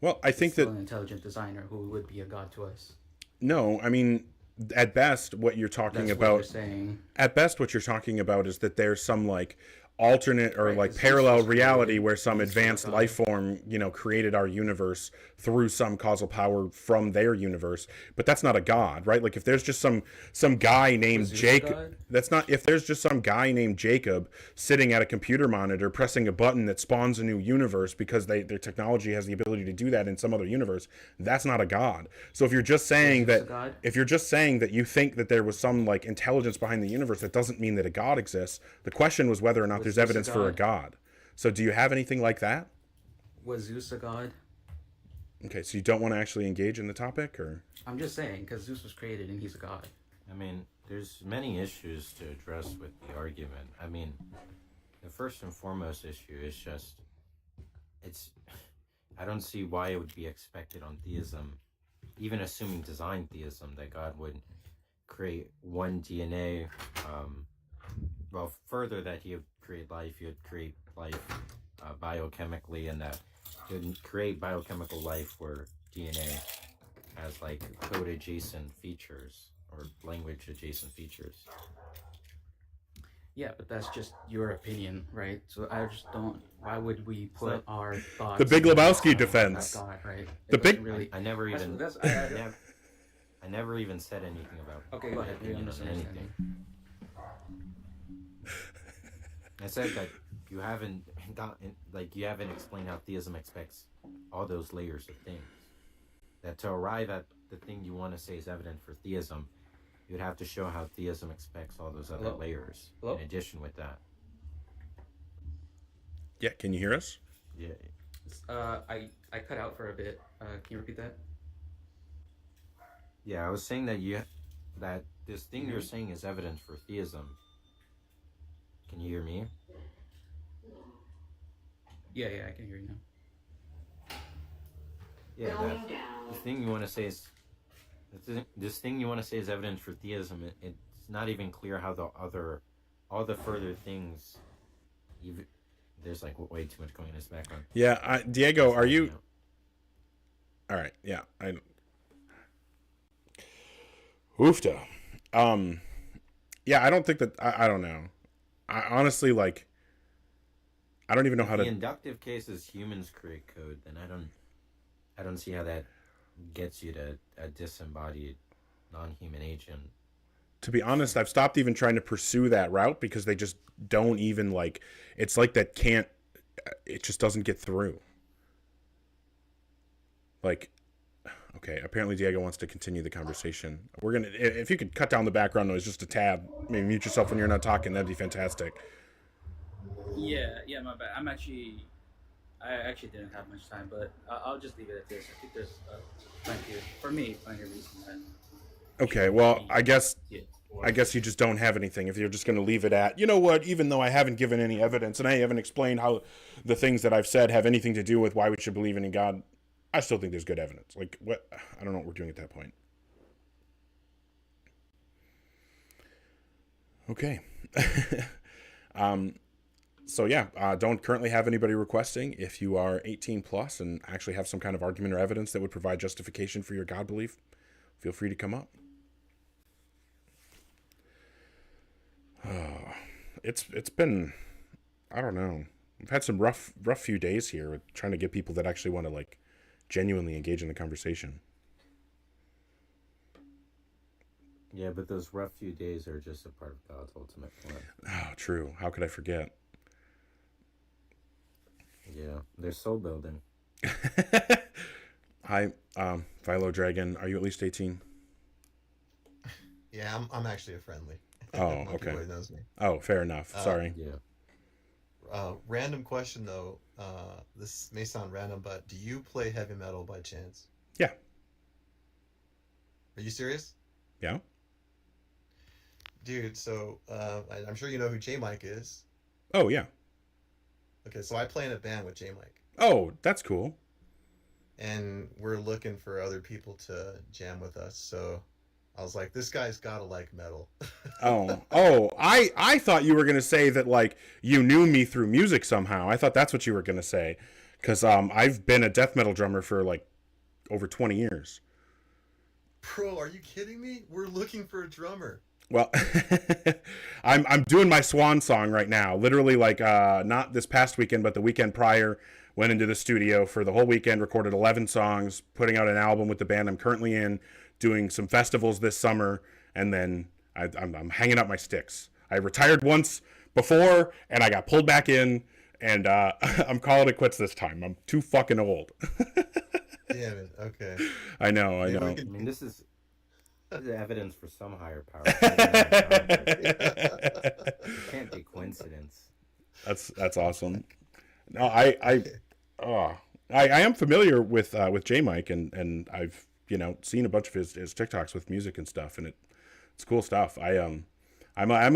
Well, I think that an intelligent designer who would be a God to us. No, I mean, at best, what you're talking That's about. What you're saying. At best, what you're talking about is that there's some like alternate or Right, like 'cause parallel Zeus was reality created, where some Zeus was advanced God. life form, created our universe through some causal power from their universe. But that's not a god, right? Like if there's just some guy named Zeus a Jacob, god? that's not. If there's just some guy named Jacob sitting at a computer monitor pressing a button that spawns a new universe because their technology has the ability to do that in some other universe, that's not a god. So if you're just saying Zeus a that, god? if you're just saying that you think that there was some like intelligence behind the universe, that doesn't mean that a god exists. The question was whether or not Was there's Zeus a evidence for a god. So do you have anything like that? Was Zeus a god? Okay, so you don't want to actually engage in the topic, or? I'm just saying, because Zeus was created and he's a god. I mean, there's many issues to address with the argument. I mean, the first and foremost issue is just, I don't see why it would be expected on theism, even assuming design theism, that God would create one DNA, well, further that he would create life, he would create life biochemically, and that he would create biochemical life where DNA has like code adjacent features or language adjacent features. Yeah, but that's just your opinion, right? So I just don't. Why would we put our thoughts? The Big on Lebowski God, defense. God, right? The It big- doesn't really. I never even That's- I never even said anything about Okay, go ahead. my You're opinion on anything. misunderstanding. I said that you haven't explained how theism expects all those layers of things. That to arrive at the thing you want to say is evident for theism, you would have to show how theism expects all those other Hello? layers. Hello? In addition with that. Yeah, can you hear us? Yeah. I cut out for a bit. Can you repeat that? Yeah, I was saying that this thing you're saying is evident for theism. Can you hear me? Yeah, I can hear you now. Yeah, that the thing you want to say is this thing you want to say is evidence for theism. It's not even clear how all the further things. Even there's like way too much going in this background. Yeah, Diego, are you? All right. Yeah, Oofta. Yeah, I don't think that. I don't know. I honestly like. I don't even know how the to. inductive case is humans create code, then I don't see how that gets you to a disembodied non-human agent. To be honest, I've stopped even trying to pursue that route because they just don't even like. It's like that can't. It just doesn't get through. Like, okay. Apparently, Diego wants to continue the conversation. We're gonna. If you could cut down the background noise just a tad, maybe mute yourself when you're not talking. That'd be fantastic. Yeah, my bad. I actually didn't have much time, but I'll just leave it at this. I think there's plenty of reasons. Okay, well, I guess Yeah. you just don't have anything if you're just going to leave it at, you know what, even though I haven't given any evidence and I haven't explained how the things that I've said have anything to do with why we should believe in God, I still think there's good evidence. Like, what? I don't know what we're doing at that point. Okay. So yeah, don't currently have anybody requesting. If you are 18 plus and actually have some kind of argument or evidence that would provide justification for your God belief, feel free to come up. It's been, I don't know. I've had some rough few days here with trying to get people that actually want to like genuinely engage in the conversation. Yeah, but those rough few days are just a part of God's ultimate plan. Oh, true. How could I forget? Yeah, they're soul building. Hi, Philo Dragon. Are you at least 18? Yeah, I'm actually a friendly. Oh, Monkey okay. Boy knows me. Oh, fair enough. Sorry. Yeah. Random question though. This may sound random, but do you play heavy metal by chance? Yeah. Are you serious? Yeah. Dude, so I'm sure you know who J Mike is. Oh, yeah. Okay, so I play in a band with J Mike, Oh, that's cool. and we're looking for other people to jam with us. So I was like, this guy's gotta like metal. Oh, I thought you were gonna say that like you knew me through music somehow. I thought that's what you were gonna say, because I've been a death metal drummer for like over 20 years. Bro, are you kidding me? We're looking for a drummer. Well, I'm doing my swan song right now. Literally, like not this past weekend, but the weekend prior, went into the studio for the whole weekend, recorded 11 songs, putting out an album with the band I'm currently in, doing some festivals this summer, and then I'm hanging up my sticks. I retired once before, and I got pulled back in, and I'm calling it quits this time. I'm too fucking old. Damn it. Okay. I know. Maybe we I could- mean, this is evidence for some higher power. It can't be coincidence. That's awesome. No, I am familiar with J Mike, and I've seen a bunch of his TikToks with music and stuff, and it's cool stuff. I'm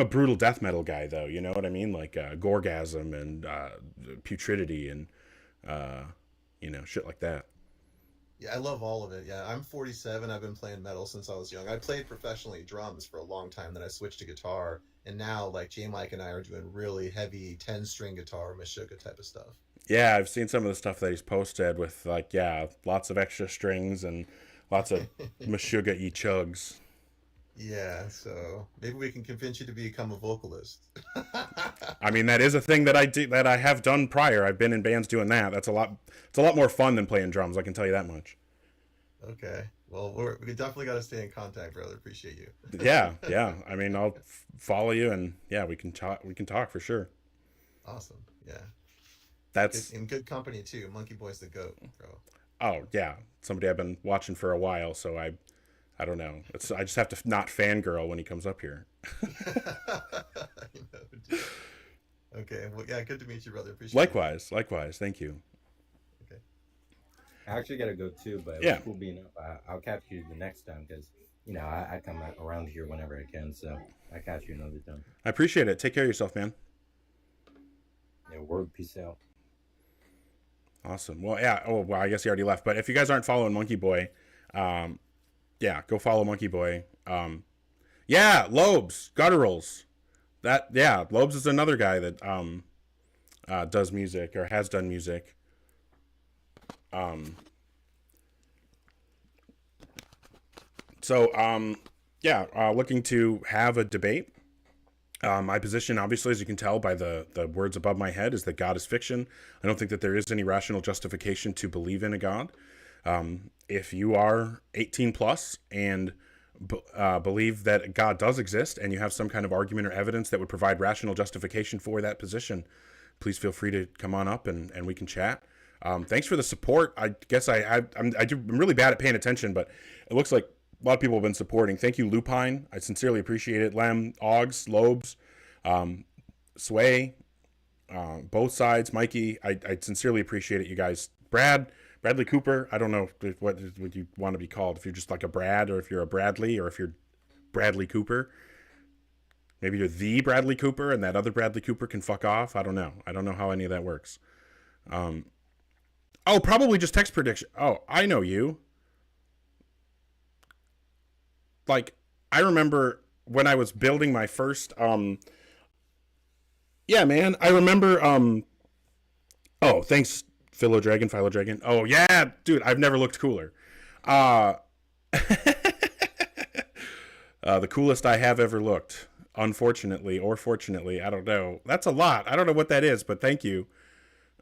a brutal death metal guy though, you know what I mean, like Gorgasm and Putridity and shit like that. Yeah, I love all of it. Yeah, I'm 47. I've been playing metal since I was young. I played professionally drums for a long time, then I switched to guitar, and now like J Mike and I are doing really heavy 10-string guitar, Meshuggah type of stuff. Yeah, I've seen some of the stuff that he's posted with like lots of extra strings and lots of Meshuggah-y chugs. Yeah, so maybe we can convince you to become a vocalist. I mean, that is a thing that I have done prior. I've been in bands doing that. It's a lot more fun than playing drums, I can tell you that much. Okay. Well, we definitely got to stay in contact, brother. Appreciate you. Yeah. I mean, I'll follow you, and yeah, we can talk for sure. Awesome. Yeah. That's In good company too. Monkey Boy's the goat, bro. oh yeah, somebody I've been watching for a while, so I don't know. I just have to not fangirl when he comes up here. I know, dude. Okay. Well, yeah. Good to meet you, brother. Appreciate Likewise. Thank you. it. Okay. I actually gotta go too, but it Yeah. was cool being up. I'll catch you the next time because I come around here whenever I can, so I catch you another time. I appreciate it. Take care of yourself, man. Yeah, word, peace out. Awesome. Well, yeah. Oh, well, I guess he already left. But if you guys aren't following Monkey Boy, yeah, go follow Monkey Boy. Yeah, Lobes, Gutturals. Lobes is another guy that does music or has done music. Looking to have a debate. My position, obviously, as you can tell by the words above my head, is that God is fiction. I don't think that there is any rational justification to believe in a God. If you are 18 plus and believe that God does exist and you have some kind of argument or evidence that would provide rational justification for that position, please feel free to come on up and we can chat. Thanks for the support. I guess I'm really bad at paying attention, but it looks like a lot of people have been supporting. Thank you, Lupine. I sincerely appreciate it. Lem, Oggs, Lobes, Sway, both sides, Mikey. I sincerely appreciate it, you guys. Brad Bradley Cooper. I don't know what would you want to be called, if you're just like a Brad, or if you're a Bradley, or if you're Bradley Cooper. Maybe you're the Bradley Cooper and that other Bradley Cooper can fuck off. I don't know. I don't know how any of that works. Oh, probably just text prediction. Oh, I know you. Like, I remember when I was building my first, yeah, man, I remember, oh, thanks, Philo Dragon. Oh, yeah, dude, I've never looked cooler. The coolest I have ever looked, unfortunately, or fortunately, I don't know. That's a lot. I don't know what that is, but thank you.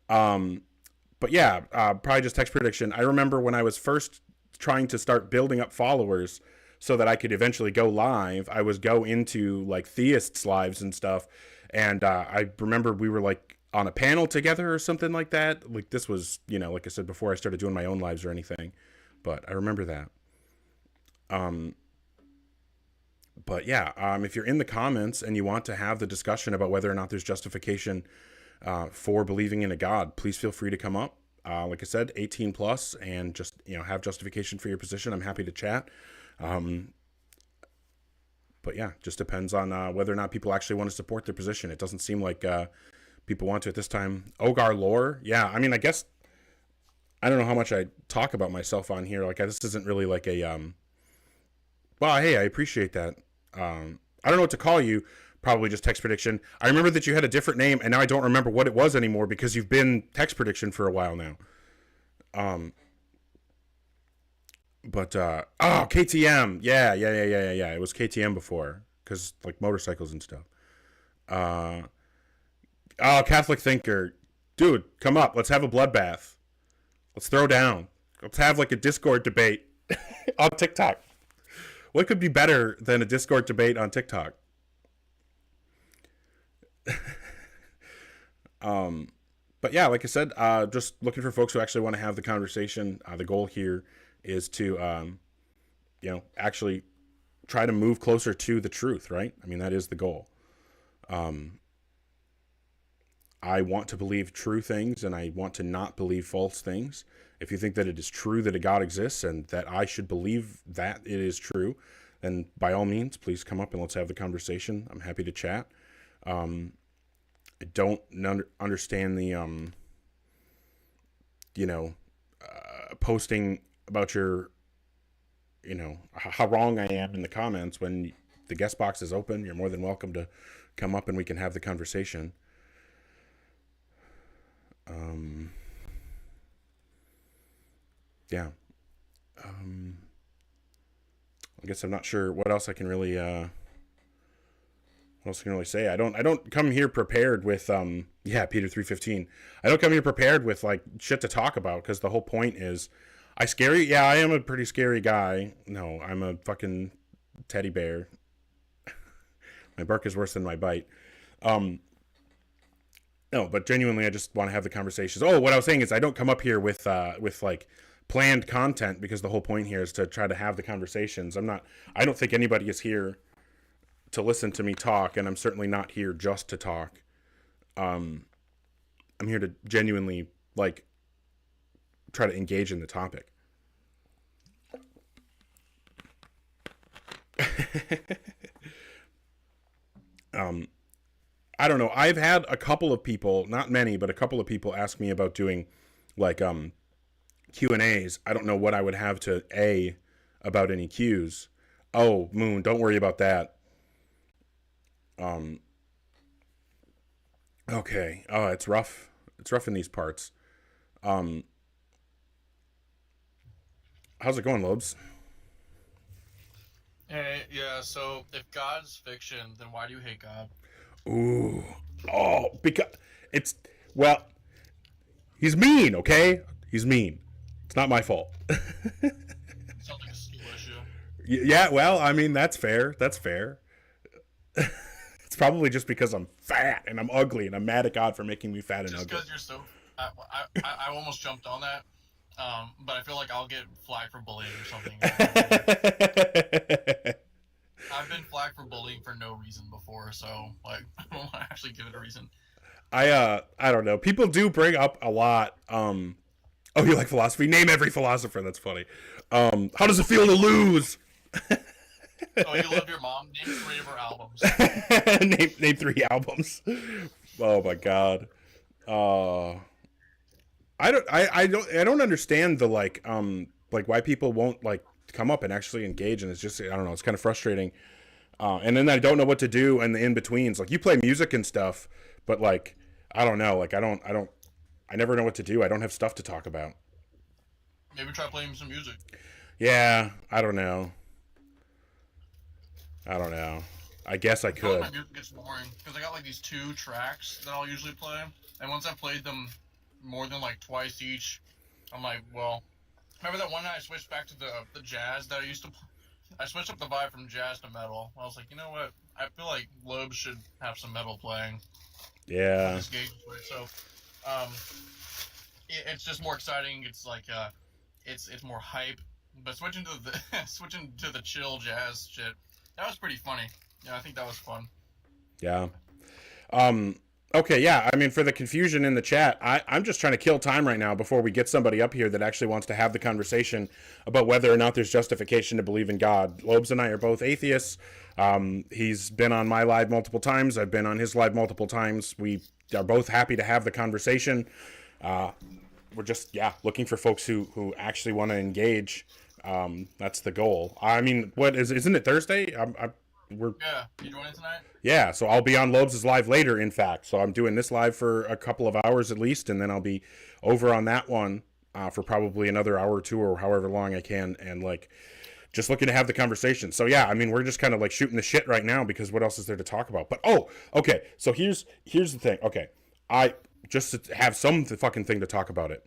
But yeah, probably just text prediction. I remember when I was first trying to start building up followers so that I could eventually go live, I was go into like theists lives and stuff. And I remember we were like on a panel together or something like that. Like this was, you know, like I said, before I started doing my own lives or anything, but I remember that. But yeah, if you're in the comments and you want to have the discussion about whether or not there's justification for believing in a God, please feel free to come up. Like I said, 18 plus, and just, you know, have justification for your position. I'm happy to chat. But yeah, just depends on whether or not people actually want to support their position. It doesn't seem like people want to at this time. Ogar lore, yeah. I mean, I guess I don't know how much I talk about myself on here. Like, this isn't really like a well, hey, I appreciate that. I don't know what to call you. Probably just text prediction. I remember that you had a different name, and now I don't remember what it was anymore because you've been text prediction for a while now. But oh, KTM. Yeah. It was KTM before, because like motorcycles and stuff. Oh, Catholic Thinker. Dude, come up. Let's have a bloodbath. Let's throw down. Let's have like a Discord debate on TikTok. What could be better than a Discord debate on TikTok? But yeah, like I said, just looking for folks who actually want to have the conversation. The goal here is to, you know, actually try to move closer to the truth, right? I mean, that is the goal. I want to believe true things, and I want to not believe false things. If you think that it is true that a God exists and that I should believe that it is true, then by all means, please come up and let's have the conversation. I'm happy to chat. I don't understand the, you know, posting about your, you know, how wrong I am in the comments. When the guest box is open, you're more than welcome to come up and we can have the conversation. Yeah. I guess I'm not sure what else I can really, say. I don't come here prepared with, yeah, Peter 3:15. I don't come here prepared with like shit to talk about, because the whole point is, I scary? Yeah, I am a pretty scary guy. No, I'm a fucking teddy bear. My bark is worse than my bite. No, but genuinely, I just want to have the conversations. Oh, what I was saying is, I don't come up here with like planned content, because the whole point here is to try to have the conversations. I don't think anybody is here to listen to me talk, and I'm certainly not here just to talk. I'm here to genuinely like try to engage in the topic. I don't know. I've had a couple of people, not many, but a couple of people ask me about doing like Q&As. I don't know what I would have to about any Qs. Oh, Moon, don't worry about that. Okay. Oh, it's rough. It's rough in these parts. How's it going, Lobes? Hey, yeah, so if God's fiction, then why do you hate God? Ooh. Oh, because well, he's mean, okay? He's mean. It's not my fault. Sounds like a skill issue. Yeah, well, I mean, that's fair. That's fair. It's probably just because I'm fat and I'm ugly and I'm mad at God for making me fat and Just ugly. because you're so... I almost jumped on that, but I feel like I'll get flagged for bullying or something. I've been flagged for bullying for no reason before, so, like, I don't want to actually give it a reason. I don't know. People do bring up a lot, Oh, you like philosophy? Name every philosopher. That's funny. How does it feel to lose? Oh, you love your mom. Name 3 of her albums. name 3 albums. Oh my god. I don't understand the like why people won't like come up and actually engage, and it's just, I don't know, it's kind of frustrating. And then I don't know what to do in the in-betweens. Like, you play music and stuff, but like, I don't know, like I never know what to do. I don't have stuff to talk about. Maybe try playing some music. Yeah, I don't know. I guess I I feel like could. my music gets boring because I got like these 2 tracks that I'll usually play, and once I've played them more than like twice each, I'm like, well, remember that one night I switched back to the jazz that I used to play? I switched up the vibe from jazz to metal. I was like, you know what? I feel like Loeb should have some metal playing. Yeah. This game. So, it's just more exciting. It's like, it's more hype. But switching to the chill jazz shit, that was pretty funny. Yeah, I think that was fun. Yeah. Okay, yeah. I mean, for the confusion in the chat, I'm just trying to kill time right now before we get somebody up here that actually wants to have the conversation about whether or not there's justification to believe in God. Lobes and I are both atheists. He's been on my live multiple times. I've been on his live multiple times. We are both happy to have the conversation. We're just, looking for folks who actually want to engage. That's the goal. I mean, isn't it Thursday? Yeah, you joining tonight? Yeah, so I'll be on Lobes' live later, in fact. So I'm doing this live for a couple of hours at least, and then I'll be over on that one for probably another hour or 2 or however long I can, and like just looking to have the conversation. So yeah, I mean, we're just kind of like shooting the shit right now because what else is there to talk about? But okay. So here's the thing. Okay, I just to have some fucking thing to talk about it.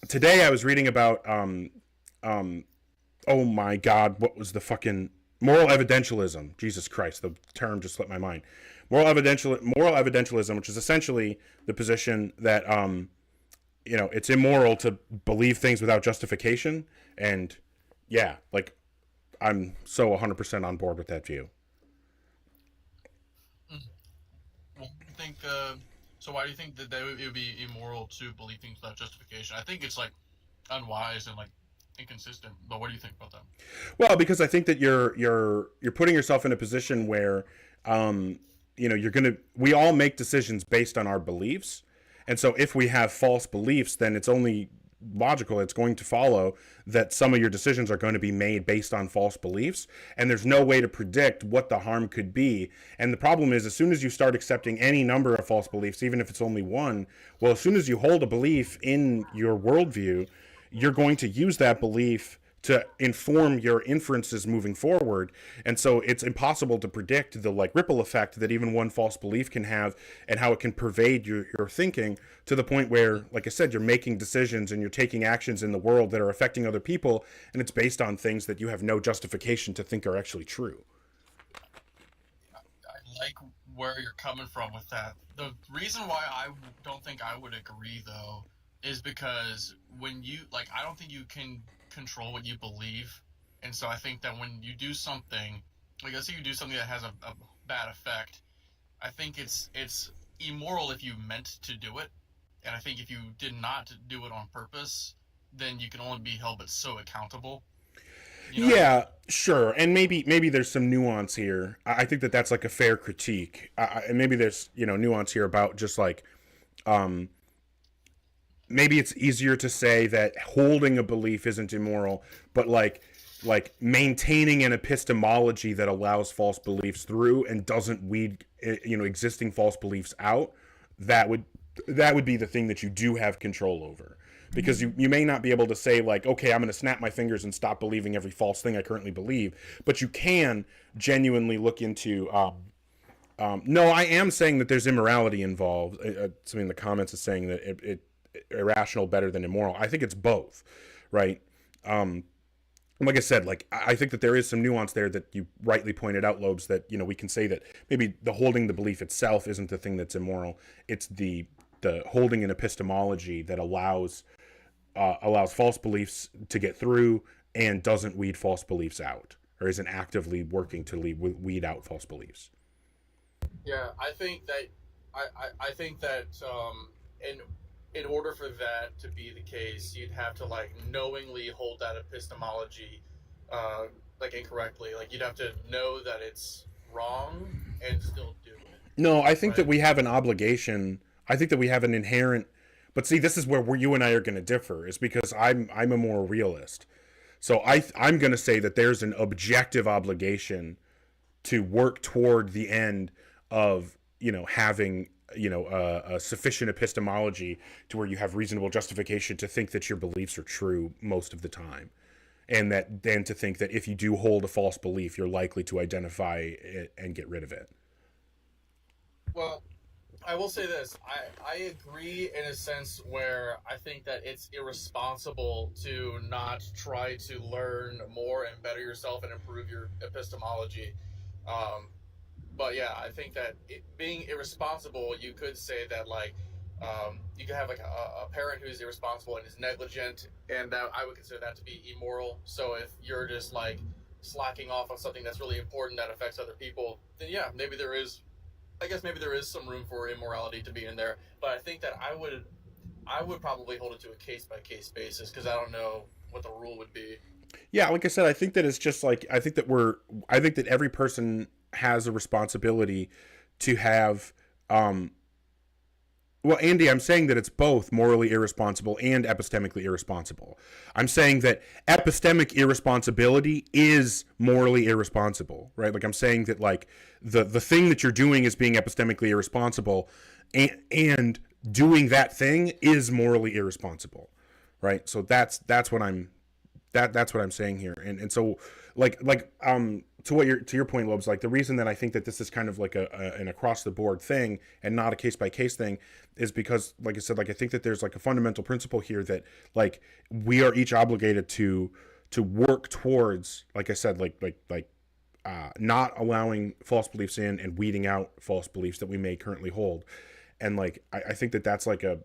Today I was reading about oh my god, what was the fucking moral evidentialism? Jesus Christ, the term just slipped my mind. Moral evidentialism, which is essentially the position that it's immoral to believe things without justification. And yeah, like I'm so 100% on board with that view. Well, you think so why do you think that it would be immoral to believe things without justification? I think it's like unwise and like inconsistent, but what do you think about that? Well, because I think that you're putting yourself in a position where we all make decisions based on our beliefs, and so if we have false beliefs, then it's only logical, it's going to follow that some of your decisions are going to be made based on false beliefs, and there's no way to predict what the harm could be. And the problem is, as soon as you start accepting any number of false beliefs, even if it's only one, well, as soon as you hold a belief in your worldview, you're going to use that belief to inform your inferences moving forward. And so it's impossible to predict the like ripple effect that even one false belief can have and how it can pervade your thinking to the point where, like I said, you're making decisions and you're taking actions in the world that are affecting other people, and it's based on things that you have no justification to think are actually true. I like where you're coming from with that. The reason why I don't think I would agree, though, is because when you, like, I don't think you can control what you believe. And so I think that when you do something, like, let's say you do something that has a bad effect, I think it's immoral if you meant to do it. And I think if you did not do it on purpose, then you can only be held but so accountable. You know? Yeah, sure. And maybe there's some nuance here. I think that that's like a fair critique. And maybe there's, nuance here about just like, maybe it's easier to say that holding a belief isn't immoral, but like maintaining an epistemology that allows false beliefs through and doesn't weed, existing false beliefs out, that would be the thing that you do have control over. Because you may not be able to say like, okay, I'm going to snap my fingers and stop believing every false thing I currently believe, but you can genuinely look into, no, I am saying that there's immorality involved. Something in the comments is saying that it irrational better than immoral. I think it's both, right? Like I said, like I think that there is some nuance there that you rightly pointed out, Lobes, that we can say that maybe the holding the belief itself isn't the thing that's immoral. It's the holding an epistemology that allows false beliefs to get through and doesn't weed false beliefs out, or isn't actively working to weed out false beliefs. Yeah, I think that I think that in in order for that to be the case, you'd have to like knowingly hold that epistemology uh, like incorrectly. Like you'd have to know that it's wrong and still do it. No, I think that Right. we have an obligation. I think that we have an inherent. But see, this is where you and I are going to differ. Is because I'm a moral realist. So I'm going to say that there's an objective obligation to work toward the end of having a sufficient epistemology to where you have reasonable justification to think that your beliefs are true most of the time, and that then to think that if you do hold a false belief, you're likely to identify it and get rid of it. Well, I will say this. I agree in a sense where I think that it's irresponsible to not try to learn more and better yourself and improve your epistemology. Um, but yeah, I think that being irresponsible, you could say that like you could have like a parent who's irresponsible and is negligent, and that I would consider that to be immoral. So if you're just like slacking off on something that's really important that affects other people, then yeah, maybe there is. I guess maybe there is some room for immorality to be in there, but I think that I would probably hold it to a case by case basis because I don't know what the rule would be. Yeah, like I said, I think that it's just like I think that every person has a responsibility to have well, Andy, I'm saying that it's both morally irresponsible and epistemically irresponsible. I'm saying that epistemic irresponsibility is morally irresponsible, right? Like I'm saying that like the thing that you're doing is being epistemically irresponsible, and doing that thing is morally irresponsible, right? So that's what that's what I'm saying here. And so to your point, Lobes, like the reason that I think that this is kind of like an across the board thing and not a case by case thing is because, like I said, like I think that there's like a fundamental principle here that like we are each obligated to work towards, like I said, not allowing false beliefs in and weeding out false beliefs that we may currently hold. And like I think that that's like a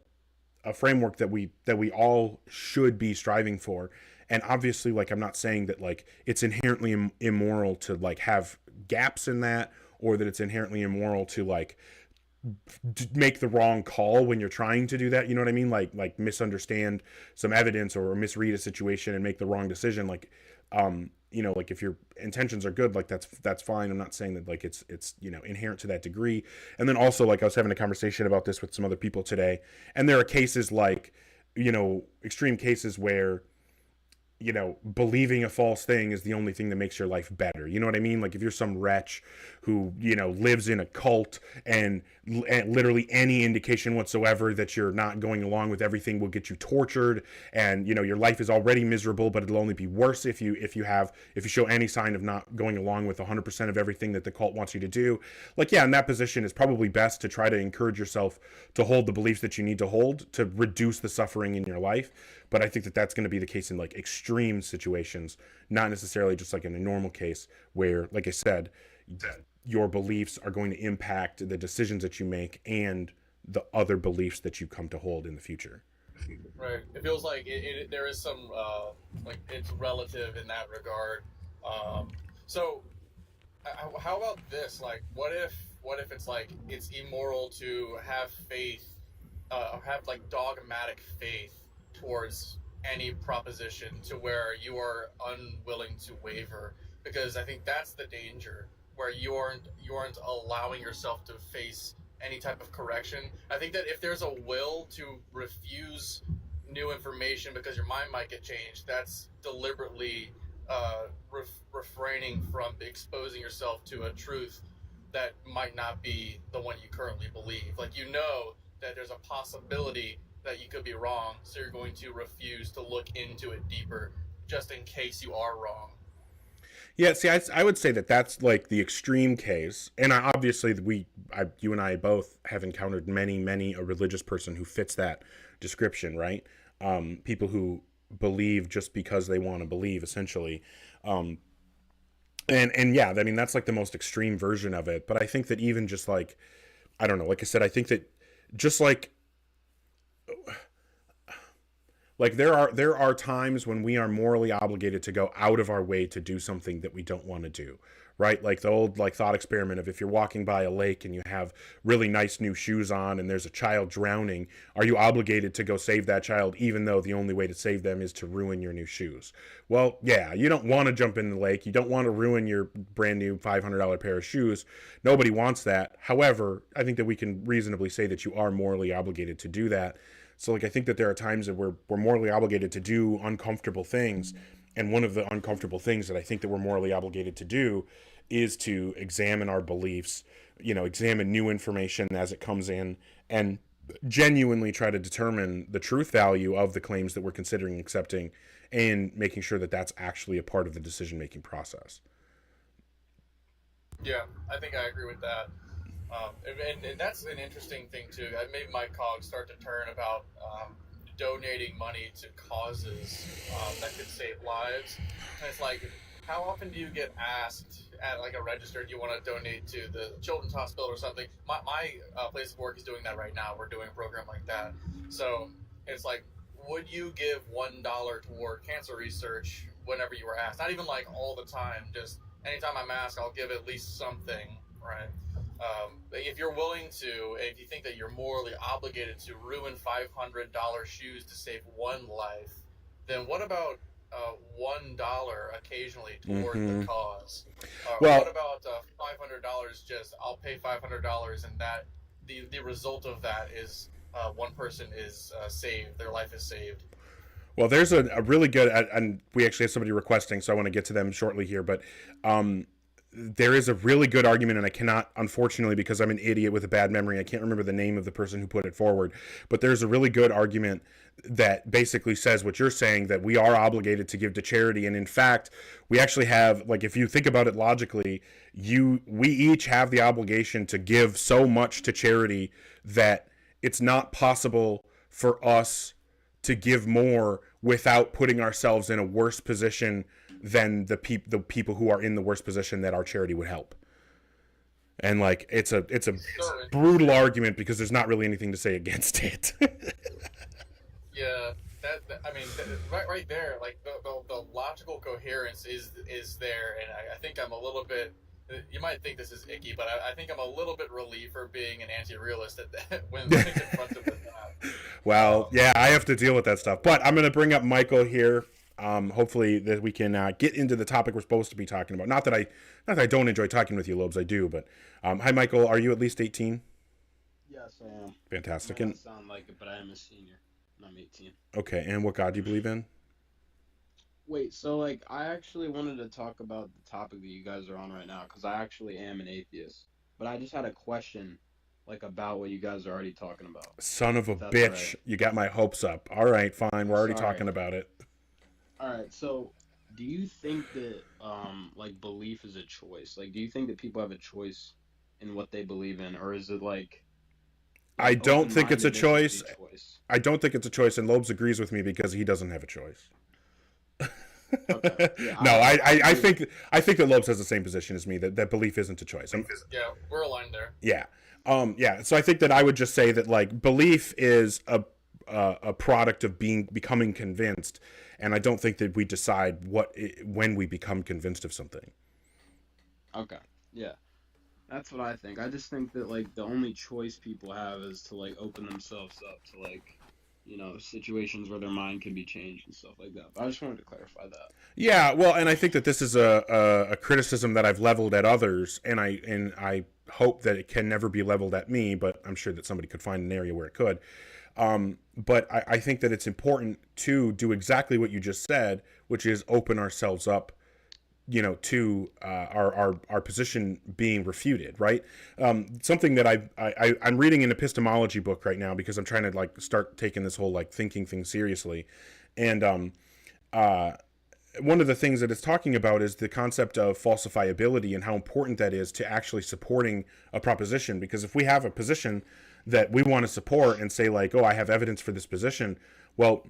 framework that we all should be striving for. And obviously, like I'm not saying that like it's inherently immoral to like have gaps in that, or that it's inherently immoral to like make the wrong call when you're trying to do that. You know what I mean? Like misunderstand some evidence or misread a situation and make the wrong decision. Like like if your intentions are good, like that's fine. I'm not saying that like it's inherent to that degree. And then also, like I was having a conversation about this with some other people today, and there are cases like extreme cases where believing a false thing is the only thing that makes your life better. You know what I mean? Like if you're some wretch who, lives in a cult and literally any indication whatsoever that you're not going along with everything will get you tortured, and, your life is already miserable, but it'll only be worse if you show any sign of not going along with 100% of everything that the cult wants you to do. Like, yeah, in that position, it's probably best to try to encourage yourself to hold the beliefs that you need to hold to reduce the suffering in your life. But I think that that's going to be the case in like extreme situations, not necessarily just like in a normal case where, like I said, your beliefs are going to impact the decisions that you make and the other beliefs that you come to hold in the future. Right. It feels like there is some like it's relative in that regard. So how about this? Like, what if it's like it's immoral to have faith, have like dogmatic faith towards any proposition to where you are unwilling to waver, because I think that's the danger where you aren't allowing yourself to face any type of correction. I think that if there's a will to refuse new information because your mind might get changed, that's deliberately refraining from exposing yourself to a truth that might not be the one you currently believe. Like that there's a possibility that you could be wrong, so you're going to refuse to look into it deeper just in case you are wrong. Yeah, see, I would say that that's like the extreme case, and obviously you and I both have encountered many a religious person who fits that description, right? People who believe just because they want to believe, essentially, and yeah, I mean that's like the most extreme version of it. But I think that even just like, I don't know, like I said, I think that just like there are times when we are morally obligated to go out of our way to do something that we don't want to do, right? Like the old like thought experiment of if you're walking by a lake and you have really nice new shoes on and there's a child drowning, are you obligated to go save that child even though the only way to save them is to ruin your new shoes? Well, yeah, you don't want to jump in the lake. You don't want to ruin your brand new $500 pair of shoes. Nobody wants that. However, I think that we can reasonably say that you are morally obligated to do that. So like I think that there are times that we're morally obligated to do uncomfortable things. And one of the uncomfortable things that I think that we're morally obligated to do is to examine our beliefs, examine new information as it comes in, and genuinely try to determine the truth value of the claims that we're considering accepting, and making sure that that's actually a part of the decision-making process. Yeah, I think I agree with that. And that's an interesting thing too. I made my cogs start to turn about donating money to causes that could save lives. And it's like, how often do you get asked at like a register, do you want to donate to the Children's Hospital or something? My place of work is doing that right now. We're doing a program like that. So it's like, would you give $1 toward cancer research whenever you were asked? Not even like all the time, just anytime I'm asked, I'll give at least something, right? If you're willing to, if you think that you're morally obligated to ruin $500 shoes to save one life, then what about $1 occasionally toward the cause? Well, what about $500? Just I'll pay $500, and that the result of that is one person is saved, their life is saved. Well, there's a really good, and we actually have somebody requesting, so I want to get to them shortly here, but there is a really good argument, and I cannot, unfortunately, because I'm an idiot with a bad memory, I can't remember the name of the person who put it forward, but there's a really good argument that basically says what you're saying, that we are obligated to give to charity. And in fact, we actually have, like, if you think about it logically, we each have the obligation to give so much to charity that it's not possible for us to give more without putting ourselves in a worse position than the people who are in the worst position that our charity would help. And like, it's a brutal argument because there's not really anything to say against it. Yeah, I mean, right there, like the logical coherence is there, and I think I'm a little bit. You might think this is icky, but I think I'm a little bit relieved for being an anti-realist when it's confronted with that. Well, yeah, I have to deal with that stuff. But I'm going to bring up Michael here. Hopefully that we can get into the topic we're supposed to be talking about. Not that I don't enjoy talking with you, Lobes. I do. But hi, Michael. Are you at least 18? Yes, I am. Fantastic. I don't sound like it, but I am a senior. And I'm 18. Okay. And what God do you believe in? Wait, so like I actually wanted to talk about the topic that you guys are on right now because I actually am an atheist. But I just had a question like about what you guys are already talking about. Son of a That's bitch. right. You got my hopes up. All right, fine. We're already Sorry. talking about it. All right, so do you think that like belief is a choice? Like do you think that people have a choice in what they believe in, or is it like I don't think it's a open-mindedness is choice. I don't think it's a choice, and Lobes agrees with me because he doesn't have a choice. Okay. Yeah, No, I think that Lobes has the same position as me, that belief isn't a choice. Yeah, we're aligned there. Yeah. Yeah. So I think that I would just say that like belief is a product of becoming convinced, and I don't think that we decide when we become convinced of something. Okay. Yeah. That's what I think. I just think that like the only choice people have is to like open themselves up to like, situations where their mind can be changed and stuff like that. But I just wanted to clarify that. Yeah, well, and I think that this is a criticism that I've leveled at others, and I hope that it can never be leveled at me, but I'm sure that somebody could find an area where it could. But I think that it's important to do exactly what you just said, which is open ourselves up, to our position being refuted, right? Something that I'm reading an epistemology book right now because I'm trying to like start taking this whole like thinking thing seriously, and one of the things that it's talking about is the concept of falsifiability and how important that is to actually supporting a proposition. Because if we have a position that we want to support and say like, oh, I have evidence for this position, well,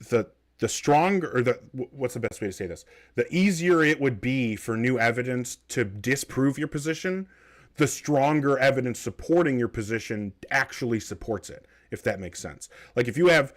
the stronger, or what's the best way to say this? The easier it would be for new evidence to disprove your position, the stronger evidence supporting your position actually supports it, if that makes sense. Like if you have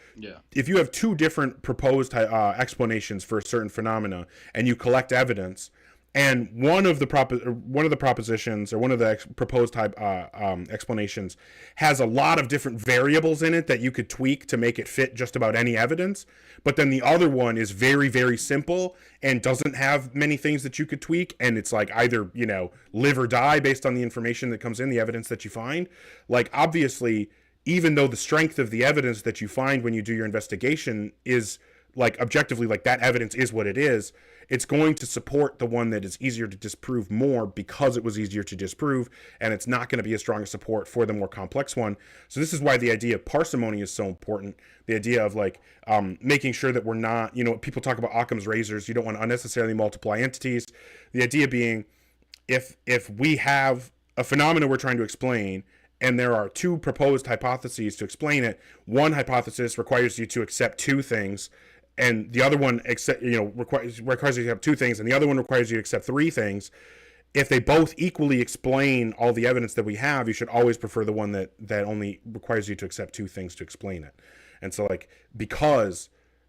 two different proposed explanations for a certain phenomena and you collect evidence And one of the propositions, or one of the proposed explanations, has a lot of different variables in it that you could tweak to make it fit just about any evidence. But then the other one is very, very simple and doesn't have many things that you could tweak. And it's like either, live or die based on the information that comes in, the evidence that you find. Like, obviously, even though the strength of the evidence that you find when you do your investigation is, like, objectively, like, that evidence is what it is, it's going to support the one that is easier to disprove more because it was easier to disprove, and it's not going to be as strong a support for the more complex one. So this is why the idea of parsimony is so important. The idea of, like, making sure that we're not, people talk about Occam's razors. You don't want to unnecessarily multiply entities. The idea being, if we have a phenomenon we're trying to explain, and there are two proposed hypotheses to explain it, one hypothesis requires you to accept two things, and the other one requires you to have two things, and the other one requires you to accept three things. If they both equally explain all the evidence that we have, you should always prefer the one that only requires you to accept two things to explain it. And so, like, because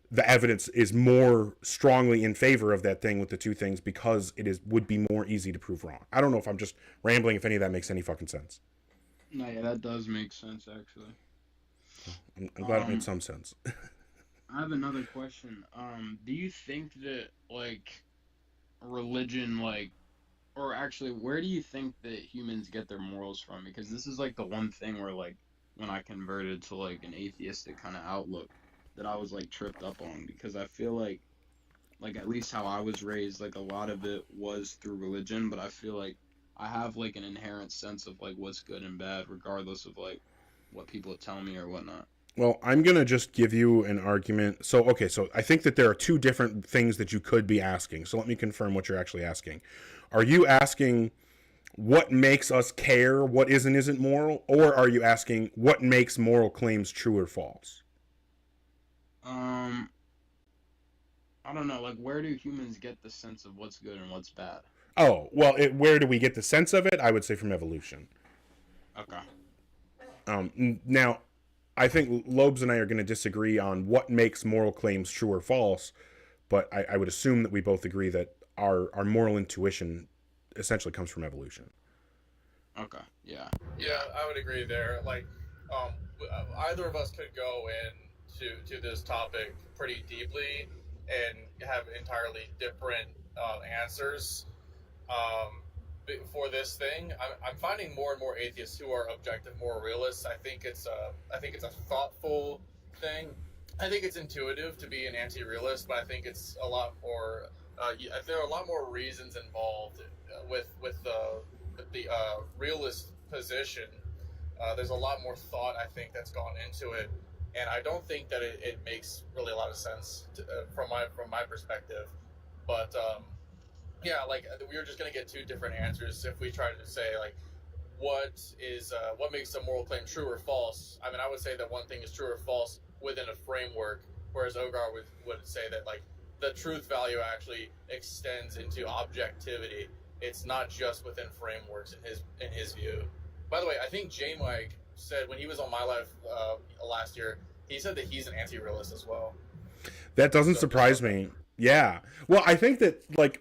the evidence is more strongly in favor of that thing with the two things, because would be more easy to prove wrong. I don't know if I'm just rambling, if any of that makes any fucking sense. No, yeah, that does make sense, actually. I'm glad it made some sense. I have another question. Do you think that, like, religion, like, or actually, where do you think that humans get their morals from? Because this is, like, the one thing where, like, when I converted to, like, an atheistic kind of outlook, that I was, like, tripped up on. Because I feel like, at least how I was raised, like, a lot of it was through religion, but I feel like I have, like, an inherent sense of, like, what's good and bad, regardless of, like, what people tell me or whatnot. Well, I'm going to just give you an argument. So I think that there are two different things that you could be asking. So let me confirm what you're actually asking. Are you asking what makes us care, what is and isn't moral? Or are you asking what makes moral claims true or false? I don't know. Like, where do humans get the sense of what's good and what's bad? Oh, well, where do we get the sense of it? I would say from evolution. Okay. Now, I think Lobes and I are going to disagree on what makes moral claims true or false, but I would assume that we both agree that our moral intuition essentially comes from evolution. Okay, yeah. Yeah, I would agree there. Like, either of us could go into this topic pretty deeply and have entirely different answers. For this thing, I'm finding more and more atheists who are objective moral realists. I think it's a thoughtful thing. I think it's intuitive to be an anti-realist, but I think it's a lot more. There are a lot more reasons involved with the realist position. There's a lot more thought, I think, that's gone into it, and I don't think that it makes really a lot of sense from my perspective. But yeah, like, we were just gonna get two different answers if we tried to say, like, what makes a moral claim true or false. I mean, I would say that one thing is true or false within a framework, whereas Ogar would say that, like, the truth value actually extends into objectivity. It's not just within frameworks in his view. By the way, I think J Mike said when he was on My Life last year, he said that he's an anti-realist as well. That doesn't surprise me. Yeah. Well, I think that, like,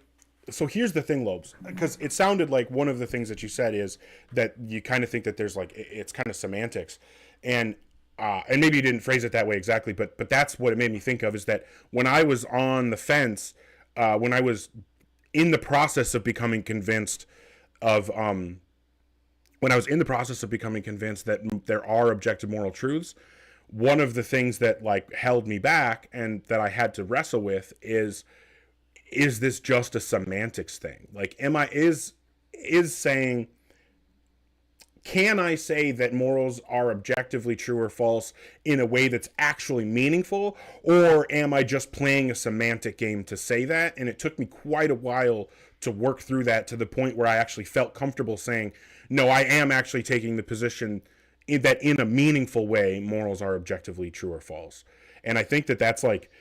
so here's the thing, Lobes, because it sounded like one of the things that you said is that you kind of think that there's, like, it's kind of semantics, and maybe you didn't phrase it that way exactly, but that's what it made me think of, is that when I was on the fence, when I was in the process of becoming convinced that there are objective moral truths, one of the things that, like, held me back and that I had to wrestle with is this just a semantics thing? Like, is saying, can I say that morals are objectively true or false in a way that's actually meaningful, or am I just playing a semantic game to say that? And it took me quite a while to work through that, to the point where I actually felt comfortable saying, no, I am actually taking the position that in a meaningful way, morals are objectively true or false. And I think that that's, like,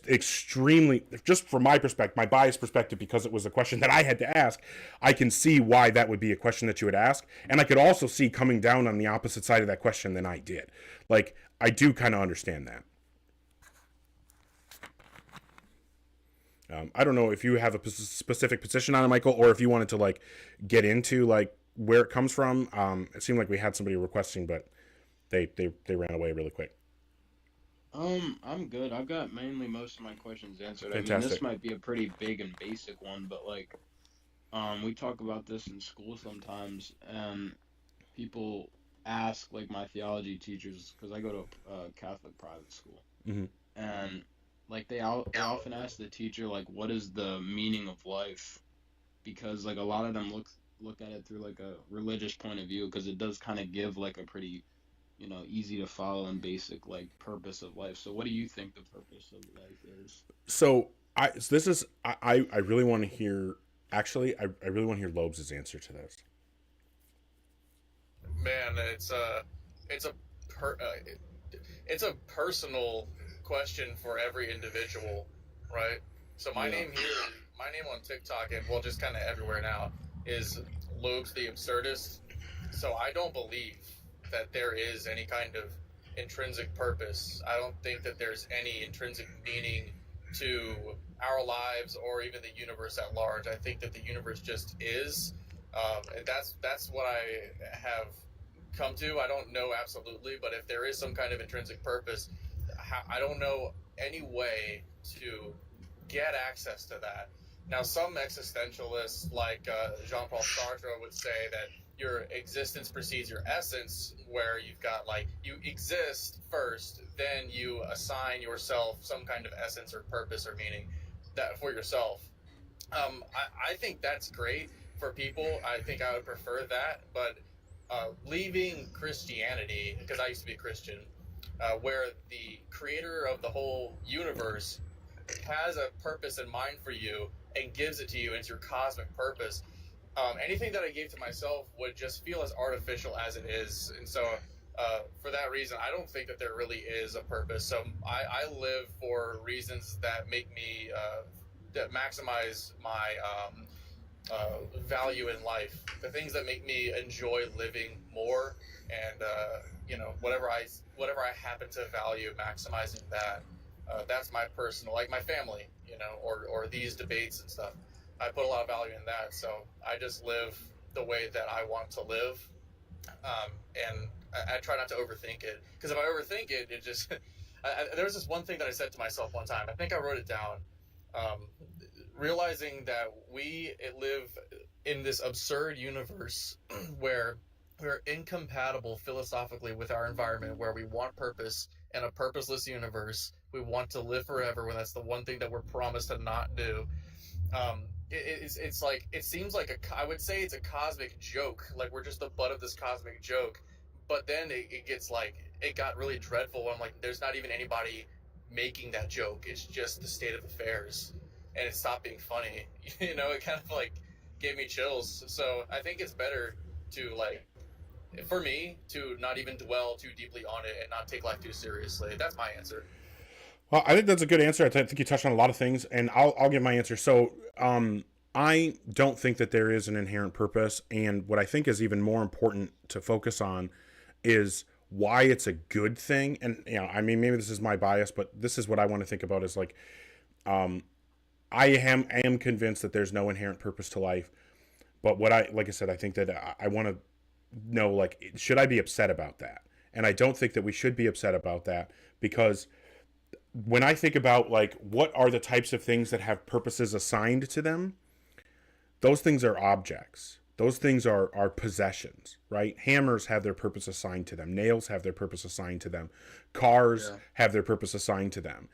extremely, just from my perspective, my biased perspective, because it was a question that I had to ask, I can see why that would be a question that you would ask. And I could also see coming down on the opposite side of that question than I did. Like, I do kind of understand that. I don't know if you have a specific position on it, Michael, or if you wanted to like get into like where it comes from. It seemed like we had somebody requesting, but they ran away really quick. I'm good. I've got mainly most of my questions answered. I mean, Fantastic. this might be a pretty big and basic one, but like, we talk about this in school sometimes, and people ask like my theology teachers, because I go to a Catholic private school, Hmm. and like they often ask the teacher like, what is the meaning of life? Because like a lot of them look at it through like a religious point of view, because it does kind of give like a pretty, easy to follow and basic like purpose of life. So what do you think the purpose of life is? So this is I really want to hear. Actually, I really want to hear Lobes' answer to this. Man, it's a per, it's a personal question for every individual, right? So my Yeah. name here, my name on TikTok, and well, just kind of everywhere now, is Lobes the Absurdist. So I don't believe that there is any kind of intrinsic purpose. I don't think that there's any intrinsic meaning to our lives or even the universe at large. I think that the universe just is, and that's what I have come to. I don't know absolutely, but if there is some kind of intrinsic purpose, I don't know any way to get access to that. Now, some existentialists like Jean-Paul Sartre would say that your existence precedes your essence, where you've got like you exist first, then you assign yourself some kind of essence or purpose or meaning that for yourself. I think that's great for people. I think I would prefer that, but leaving Christianity, because I used to be a Christian, where the creator of the whole universe has a purpose in mind for you and gives it to you, and it's your cosmic purpose. Anything that I gave to myself would just feel as artificial as it is. And so for that reason, I don't think that there really is a purpose. So I live for reasons that make me, that maximize my value in life, the things that make me enjoy living more, and whatever I happen to value, maximizing that. That's my personal, like my family, or these debates and stuff. I put a lot of value in that, so I just live the way that I want to live, and I try not to overthink it, because if I overthink it, it just there was this one thing that I said to myself one time. I think I wrote it down. Realizing that we live in this absurd universe where we're incompatible philosophically with our environment, where we want purpose in a purposeless universe. We want to live forever when that's the one thing that we're promised to not do. It's like, it seems like I would say it's a cosmic joke. Like, we're just the butt of this cosmic joke. But then it gets like, it got really dreadful. I'm like, there's not even anybody making that joke. It's just the state of affairs. And it stopped being funny. It kind of like gave me chills. So I think it's better to, like, for me, to not even dwell too deeply on it and not take life too seriously. That's my answer. Well, I think that's a good answer. I think you touched on a lot of things, and I'll give my answer. So, I don't think that there is an inherent purpose, and what I think is even more important to focus on is why it's a good thing. And I mean, maybe this is my bias, but this is what I want to think about. Is like, I am convinced that there's no inherent purpose to life. But like I said, I think that I want to know, like, should I be upset about that? And I don't think that we should be upset about that, because when I think about, like, what are the types of things that have purposes assigned to them, those things are objects. Those things are possessions, right? Hammers have their purpose assigned to them. Nails have their purpose assigned to them. Cars have their purpose assigned to them.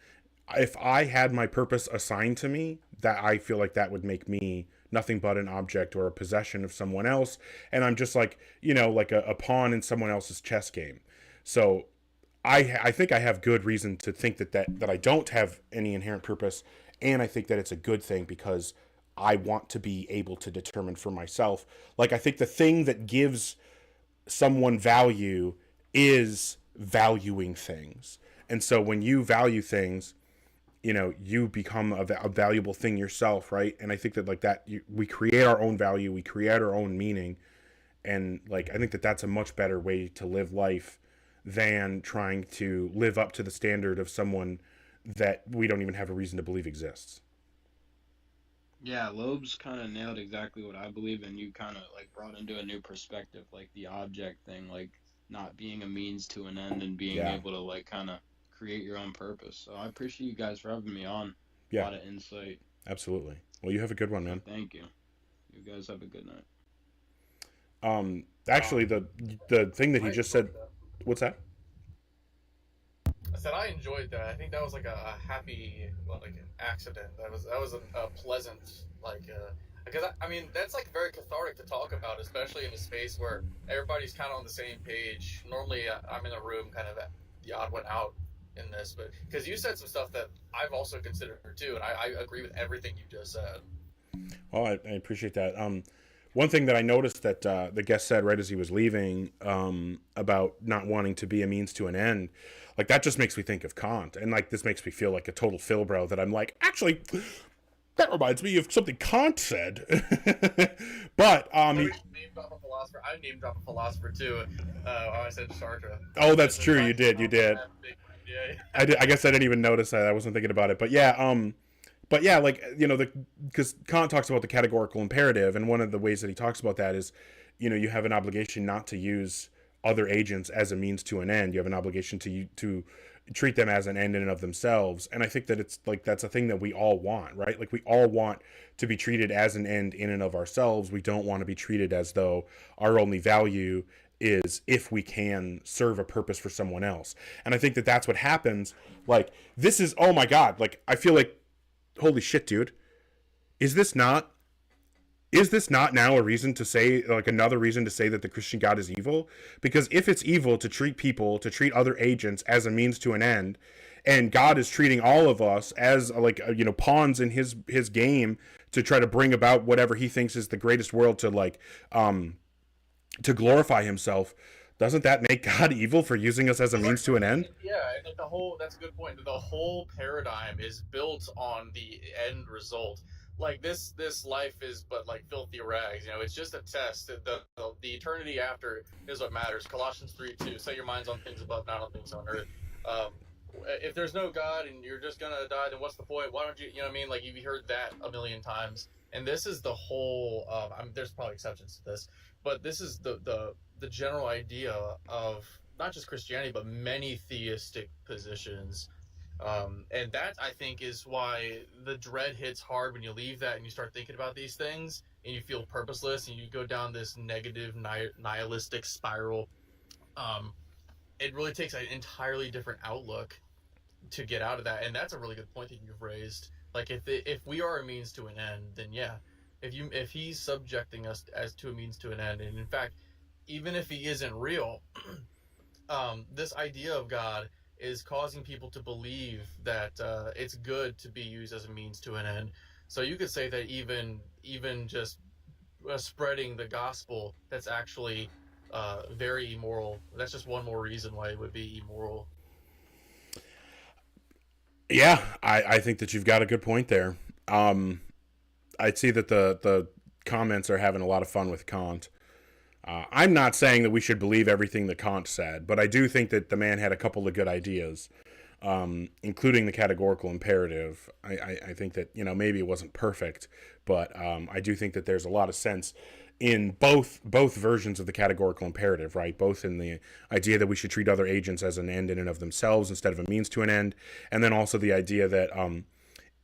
If I had my purpose assigned to me, that I feel like that would make me nothing but an object or a possession of someone else. And I'm just like, like a pawn in someone else's chess game. So I think I have good reason to think that I don't have any inherent purpose. And I think that it's a good thing, because I want to be able to determine for myself. Like, I think the thing that gives someone value is valuing things. And so when you value things, you become a valuable thing yourself, right? And I think that, like, that we create our own value, we create our own meaning. And, like, I think that that's a much better way to live life than trying to live up to the standard of someone that we don't even have a reason to believe exists. Yeah, Loeb's kind of nailed exactly what I believe, and you kind of like brought into a new perspective, like the object thing, like not being a means to an end and being Yeah. able to like kind of create your own purpose. So I appreciate you guys for having me on. A Yeah, lot of insight. absolutely. Well, you have a good one, man. Thank you. You guys have a good night. Actually, the thing that he I just said. enjoyed that. What's that? I said I enjoyed that. I think that was like a happy like an accident. That was a pleasant like because I mean that's like very cathartic to talk about, especially in a space where everybody's kind of on the same page. Normally I'm in a room kind of the odd one out in this, but because you said some stuff that I've also considered too, and I agree with everything you just said. Well, I appreciate that. One thing that I noticed that the guest said right as he was leaving about not wanting to be a means to an end, like that just makes me think of Kant, and like this makes me feel like a total Philbro that I'm like, actually, that reminds me of something Kant said. But Name drop a philosopher. I name drop a philosopher too. I said Sartre. oh, that's true. You did. Yeah. I guess I didn't even notice that. I wasn't thinking about it. But yeah, like, you know, because Kant talks about the categorical imperative, and one of the ways that he talks about that is, you know, you have an obligation not to use other agents as a means to an end. You have an obligation to treat them as an end in and of themselves. And I think that it's like that's a thing that we all want, right? Like we all want to be treated as an end in and of ourselves. We don't want to be treated as though our only value is if we can serve a purpose for someone else. And I think that that's what happens. Like this is, oh my God, like I feel like, holy shit, dude, is this not now a reason to say, like another reason to say that the Christian God is evil? Because if it's evil to treat people, to treat other agents as a means to an end, and God is treating all of us as like, you know, pawns in his game to try to bring about whatever he thinks is the greatest world to like, to glorify himself, doesn't that make God evil for using us as a means to an end? Yeah, and like that's a good point. The whole paradigm is built on the end result. Like this life is but like filthy rags. You know, it's just a test. The eternity after is what matters. Colossians 3:2. Set your minds on things above, not on things on earth. If there's no God and you're just gonna die, then what's the point? Why don't you? You know what I mean? Like you've heard that a million times. And this is the whole. There's probably exceptions to this, but this is the general idea of not just Christianity but many theistic positions. And that I think is why the dread hits hard when you leave that and you start thinking about these things and you feel purposeless and you go down this negative nihilistic spiral. It really takes an entirely different outlook to get out of that, and that's a really good point that you've raised. Like if we are a means to an end, then yeah, if he's subjecting us as to a means to an end, and in fact, even if he isn't real, this idea of God is causing people to believe that it's good to be used as a means to an end. So you could say that even just spreading the gospel, that's actually very immoral. That's just one more reason why it would be immoral. Yeah, I think that you've got a good point there. I see that the comments are having a lot of fun with Kant. I'm not saying that we should believe everything that Kant said, but I do think that the man had a couple of good ideas, including the categorical imperative. I think that, you know, maybe it wasn't perfect, but I do think that there's a lot of sense in both versions of the categorical imperative, right? Both in the idea that we should treat other agents as an end in and of themselves instead of a means to an end, and then also the idea that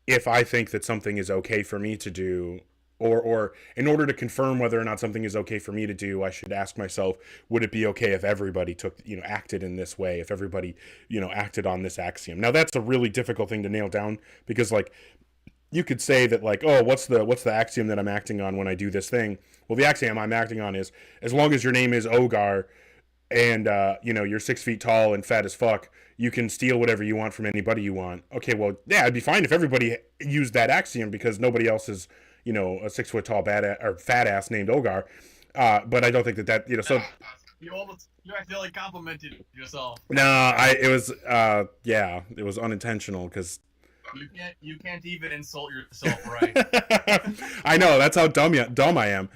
if I think that something is okay for me to do, or in order to confirm whether or not something is okay for me to do, I should ask myself, would it be okay if everybody acted in this way, if everybody, acted on this axiom? Now that's a really difficult thing to nail down, because like you could say that like, oh, what's the axiom that I'm acting on when I do this thing? Well, the axiom I'm acting on is, as long as your name is Ogar and you're 6 feet tall and fat as fuck, you can steal whatever you want from anybody you want. Okay, well, yeah, it'd be fine if everybody used that axiom, because nobody else is a 6 foot tall fat ass named Ogar. But I don't think that so. You accidentally complimented yourself. No, it was unintentional, because you can't even insult yourself, right? I know, that's how dumb I am.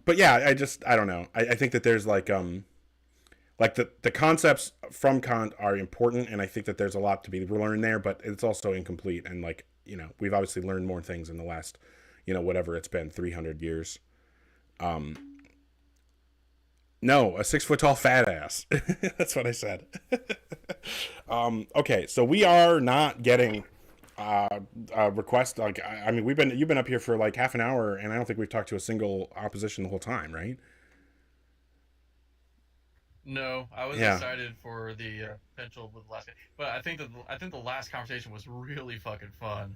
But yeah, I don't know. I think that there's like the concepts from Kant are important, and I think that there's a lot to be learned there, but it's also incomplete. And we've obviously learned more things in the last whatever it's been, 300 years. No, a 6 foot tall fat ass. That's what I said. Okay, so we are not getting request. Like, I mean, you've been up here for like half an hour, and I don't think we've talked to a single opposition the whole time, right? No, I was excited for the potential with the last, but I think the last conversation was really fucking fun.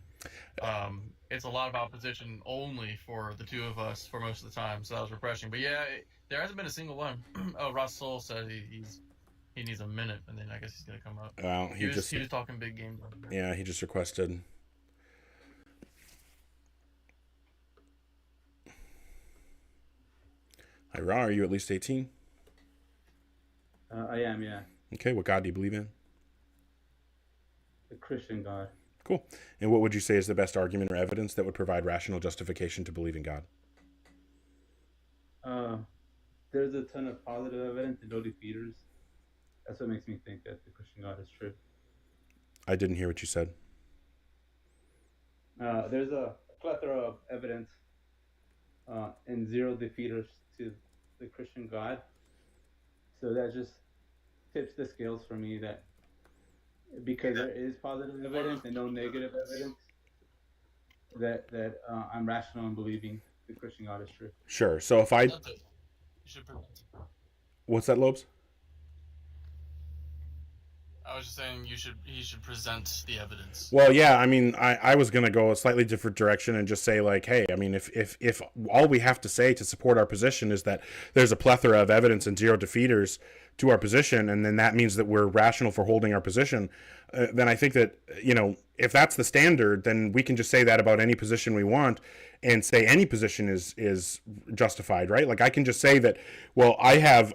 It's a lot of opposition only for the two of us for most of the time, so that was refreshing. But yeah, there hasn't been a single one. Oh, Ross Soul said he needs a minute, and then I guess he's gonna come up. Well, he was talking big game. Yeah, he just requested. Hi, Ra, are you at least 18? I am, yeah. Okay, what God do you believe in? The Christian God. Cool. And what would you say is the best argument or evidence that would provide rational justification to believe in God? There's a ton of positive evidence and no defeaters. That's what makes me think that the Christian God is true. I didn't hear what you said. There's a plethora of evidence and zero defeaters to the Christian God. So that just tips the scales for me that because there is positive evidence and no negative evidence, that I'm rational in believing the Christian God is true. Sure. So if I... What's that, Lobes? I was just saying he should present the evidence. Well, yeah, I mean, I was going to go a slightly different direction and just say, like, hey, I mean, if all we have to say to support our position is that there's a plethora of evidence and zero defeaters to our position, and then that means that we're rational for holding our position, then I think that, if that's the standard, then we can just say that about any position we want and say any position is justified, right? Like, I can just say that, well, I have...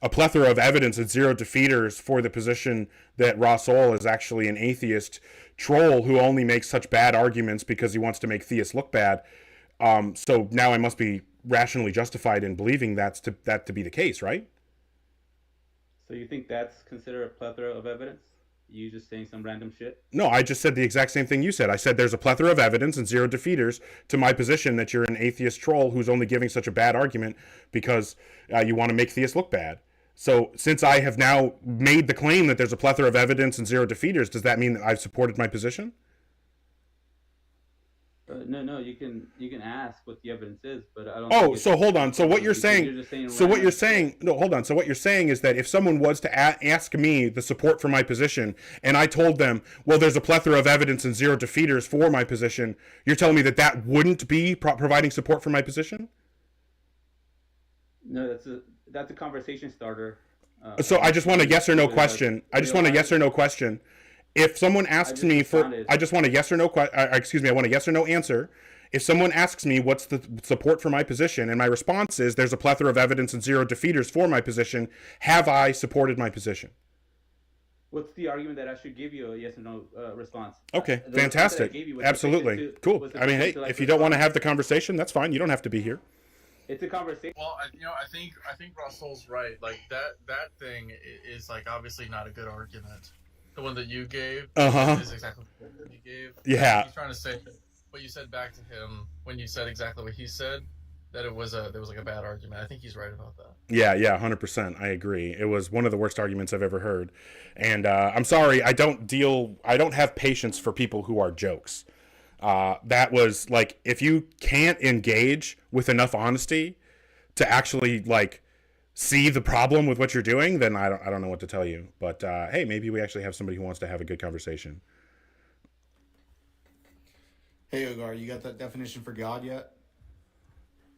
a plethora of evidence and zero defeaters for the position that Rasul is actually an atheist troll who only makes such bad arguments because he wants to make theists look bad. So now I must be rationally justified in believing that to be the case, right? So you think that's considered a plethora of evidence? You just saying some random shit? No, I just said the exact same thing you said. I said there's a plethora of evidence and zero defeaters to my position that you're an atheist troll who's only giving such a bad argument because you want to make theists look bad. So since I have now made the claim that there's a plethora of evidence and zero defeaters, does that mean that I've supported my position? No. You can ask what the evidence is, but I don't. Oh, so hold on. So what you're saying? So what you're saying? No, hold on. So what you're saying is that if someone was to ask me the support for my position, and I told them, well, there's a plethora of evidence and zero defeaters for my position, you're telling me that wouldn't be providing support for my position? No, that's a conversation starter. So I just want a yes or no question. I just want a yes or no question. If someone asks me I just want a yes or no I want a yes or no answer. If someone asks me what's the support for my position, and my response is there's a plethora of evidence and zero defeaters for my position, have I supported my position? What's the argument that I should give you a yes or no response? Okay, fantastic. Absolutely. Cool. I mean, hey, if you don't want to have the conversation, that's fine. You don't have to be here. It's a conversation. Well, I think Russell's right. Like that thing is like obviously not a good argument. The one that you gave is exactly what he gave. Yeah. He's trying to say what you said back to him when you said exactly what he said. That there was like a bad argument. I think he's right about that. Yeah, 100%. I agree. It was one of the worst arguments I've ever heard. And I'm sorry, I don't have patience for people who are jokes. That was like, if you can't engage with enough honesty to actually like see the problem with what you're doing, then I don't know what to tell you. But hey, maybe we actually have somebody who wants to have a good conversation. Hey, Ogar, you got that definition for God yet?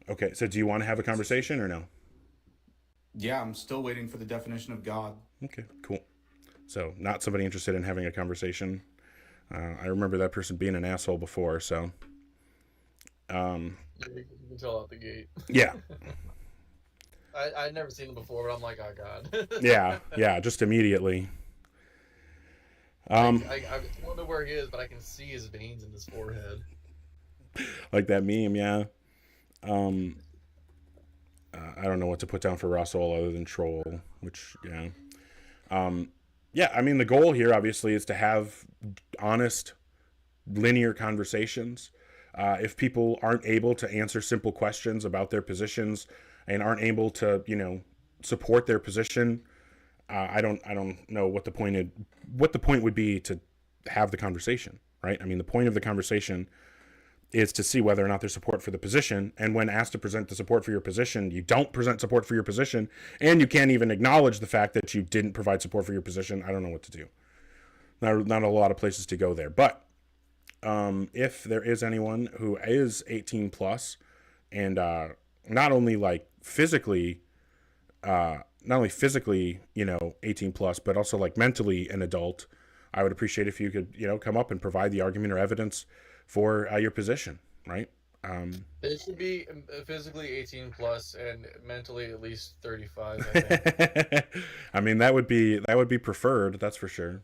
Okay, so do you want to have a conversation or no? Yeah, I'm still waiting for the definition of God. Okay, cool. So not somebody interested in having a conversation. I remember that person being an asshole before, so... You can tell out the gate. Yeah. I'd never seen him before, but I'm like, oh, God. yeah, just immediately. I don't know where he is, but I can see his veins in his forehead. Like that meme, yeah. I don't know what to put down for Russell other than troll, which, yeah. Yeah, I mean, the goal here, obviously, is to have honest, linear conversations. If people aren't able to answer simple questions about their positions and aren't able to, support their position, I don't know what the point would be to have the conversation, right? I mean, the point of the conversation is to see whether or not there's support for the position. And when asked to present the support for your position, you don't present support for your position, and you can't even acknowledge the fact that you didn't provide support for your position. I don't know what to do. Not a lot of places to go there. But if there is anyone who is 18 plus and not only physically, 18 plus, but also mentally an adult, I would appreciate if you could, come up and provide the argument or evidence for your position, right? They should be physically 18 plus and mentally at least 35, I think. I mean, that would be preferred, that's for sure.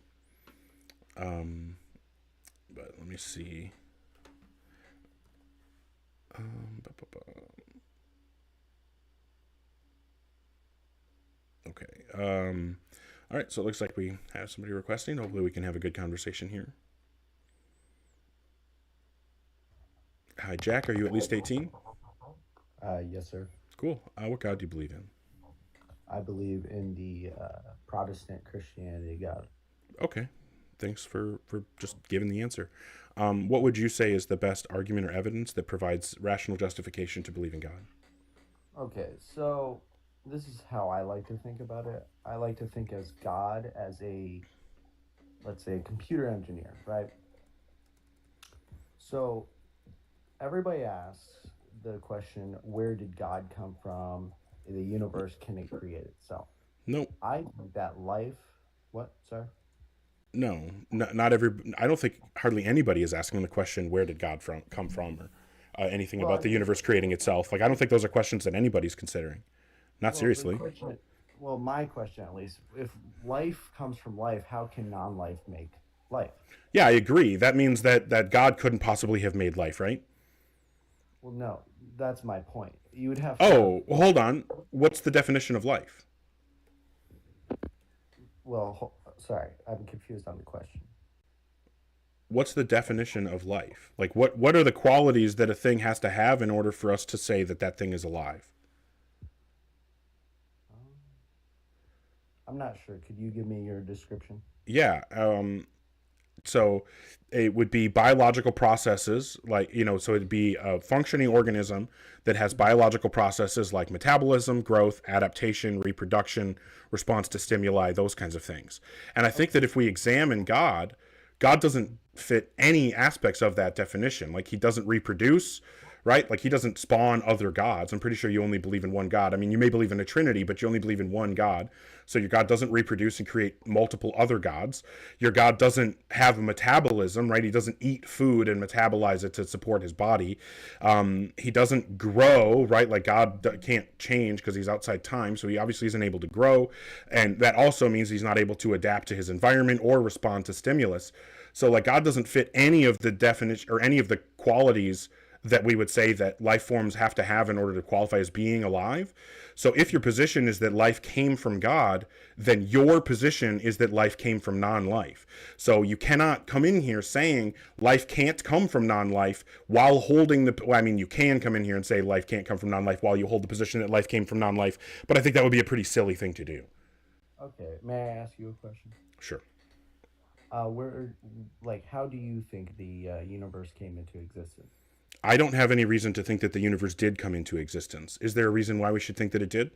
But let me see. Okay. All right, so it looks like we have somebody requesting. Hopefully we can have a good conversation here. Hi, Jack. Are you at least 18? Yes, sir. Cool. What God do you believe in? I believe in the Protestant Christianity God. Okay. Thanks for just giving the answer. What would you say is the best argument or evidence that provides rational justification to believe in God? Okay, so this is how I like to think about it. I like to think as God as let's say, a computer engineer, right? So everybody asks the question, where did God come from? The universe, can it create itself? No. I think that life... What, sir? No, not every. I don't think hardly anybody is asking the question, where did God come from, or anything about the universe creating itself. I don't think those are questions that anybody's considering. Not seriously. My question, at least, if life comes from life, how can non-life make life? Yeah, I agree. That means that God couldn't possibly have made life, right? Well, no, that's my point. You would have. Well, hold on. What's the definition of life? Well, sorry, I'm confused on the question. What's the definition of life? What are the qualities that a thing has to have in order for us to say that thing is alive? I'm not sure. Could you give me your description? Yeah. So it would be biological processes, so it'd be a functioning organism that has biological processes like metabolism, growth, adaptation, reproduction, response to stimuli, those kinds of things. And I think that if we examine God doesn't fit any aspects of that definition. He doesn't reproduce, right? He doesn't spawn other gods. I'm pretty sure you only believe in one God. I mean, you may believe in a Trinity, but you only believe in one God. So your God doesn't reproduce and create multiple other gods. Your God doesn't have a metabolism, right? He doesn't eat food and metabolize it to support his body. He doesn't grow, right? God can't change because he's outside time. So he obviously isn't able to grow. And that also means he's not able to adapt to his environment or respond to stimulus. So God doesn't fit any of the definition or any of the qualities that we would say that life forms have to have in order to qualify as being alive. So if your position is that life came from God, then your position is that life came from non-life. So you cannot come in here saying life can't come from non-life while holding you can come in here and say life can't come from non-life while you hold the position that life came from non-life, but I think that would be a pretty silly thing to do. Okay, may I ask you a question? Sure. How do you think the universe came into existence? I don't have any reason to think that the universe did come into existence. Is there a reason why we should think that it did?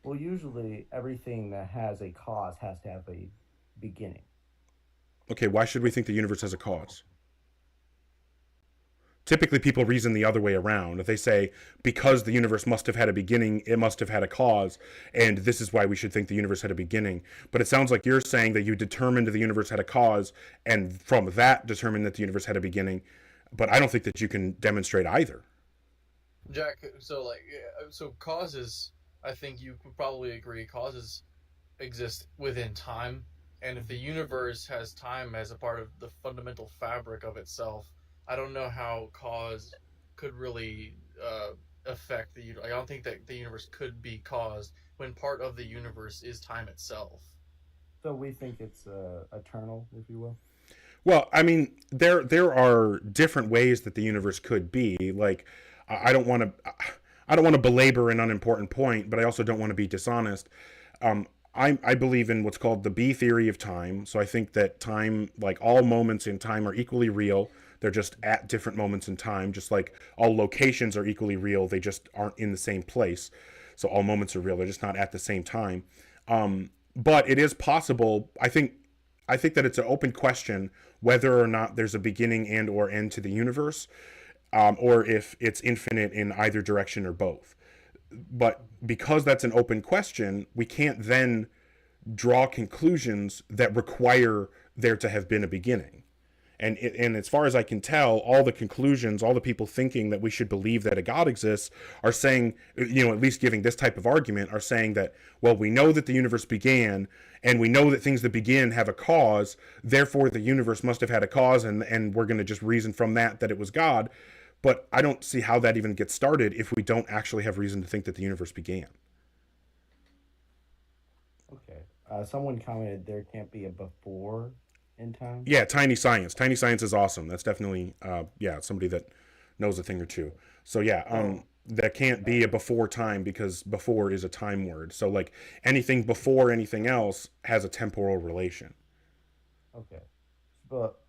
Well, usually everything that has a cause has to have a beginning. Okay, why should we think the universe has a cause? Typically, people reason the other way around. If they say, because the universe must have had a beginning, it must have had a cause, and this is why we should think the universe had a beginning. But it sounds like you're saying that you determined the universe had a cause, and from that determined that the universe had a beginning. But I don't think that you can demonstrate either. Jack, so causes, I think you could probably agree, causes exist within time, and if the universe has time as a part of the fundamental fabric of itself, I don't know how cause could really affect the universe. I don't think that the universe could be caused when part of the universe is time itself. So we think it's eternal, if you will? Well, I mean, there are different ways that the universe could be. Like, I don't want to, I don't want to belabor an unimportant point, but I also don't want to be dishonest. I believe in what's called the B theory of time. So I think that time, like all moments in time, are equally real. They're just at different moments in time, just like all locations are equally real. They just aren't in the same place. So all moments are real. They're just not at the same time. But it is possible. I think that it's an open question whether or not there's a beginning and or end to the universe, or if it's infinite in either direction or both. But because that's an open question, we can't then draw conclusions that require there to have been a beginning. And as far as I can tell, all the conclusions, all the people thinking that we should believe that a God exists are saying, at least giving this type of argument, are saying that, well, we know that the universe began, and we know that things that begin have a cause, therefore the universe must have had a cause, and we're going to just reason from that it was God. But I don't see how that even gets started if we don't actually have reason to think that the universe began. Okay. Someone commented there can't be a before in time. Yeah, Tiny Science. Tiny Science is awesome. That's definitely, somebody that knows a thing or two. So yeah, there can't be a before time because before is a time word. So like anything before anything else has a temporal relation. Okay. But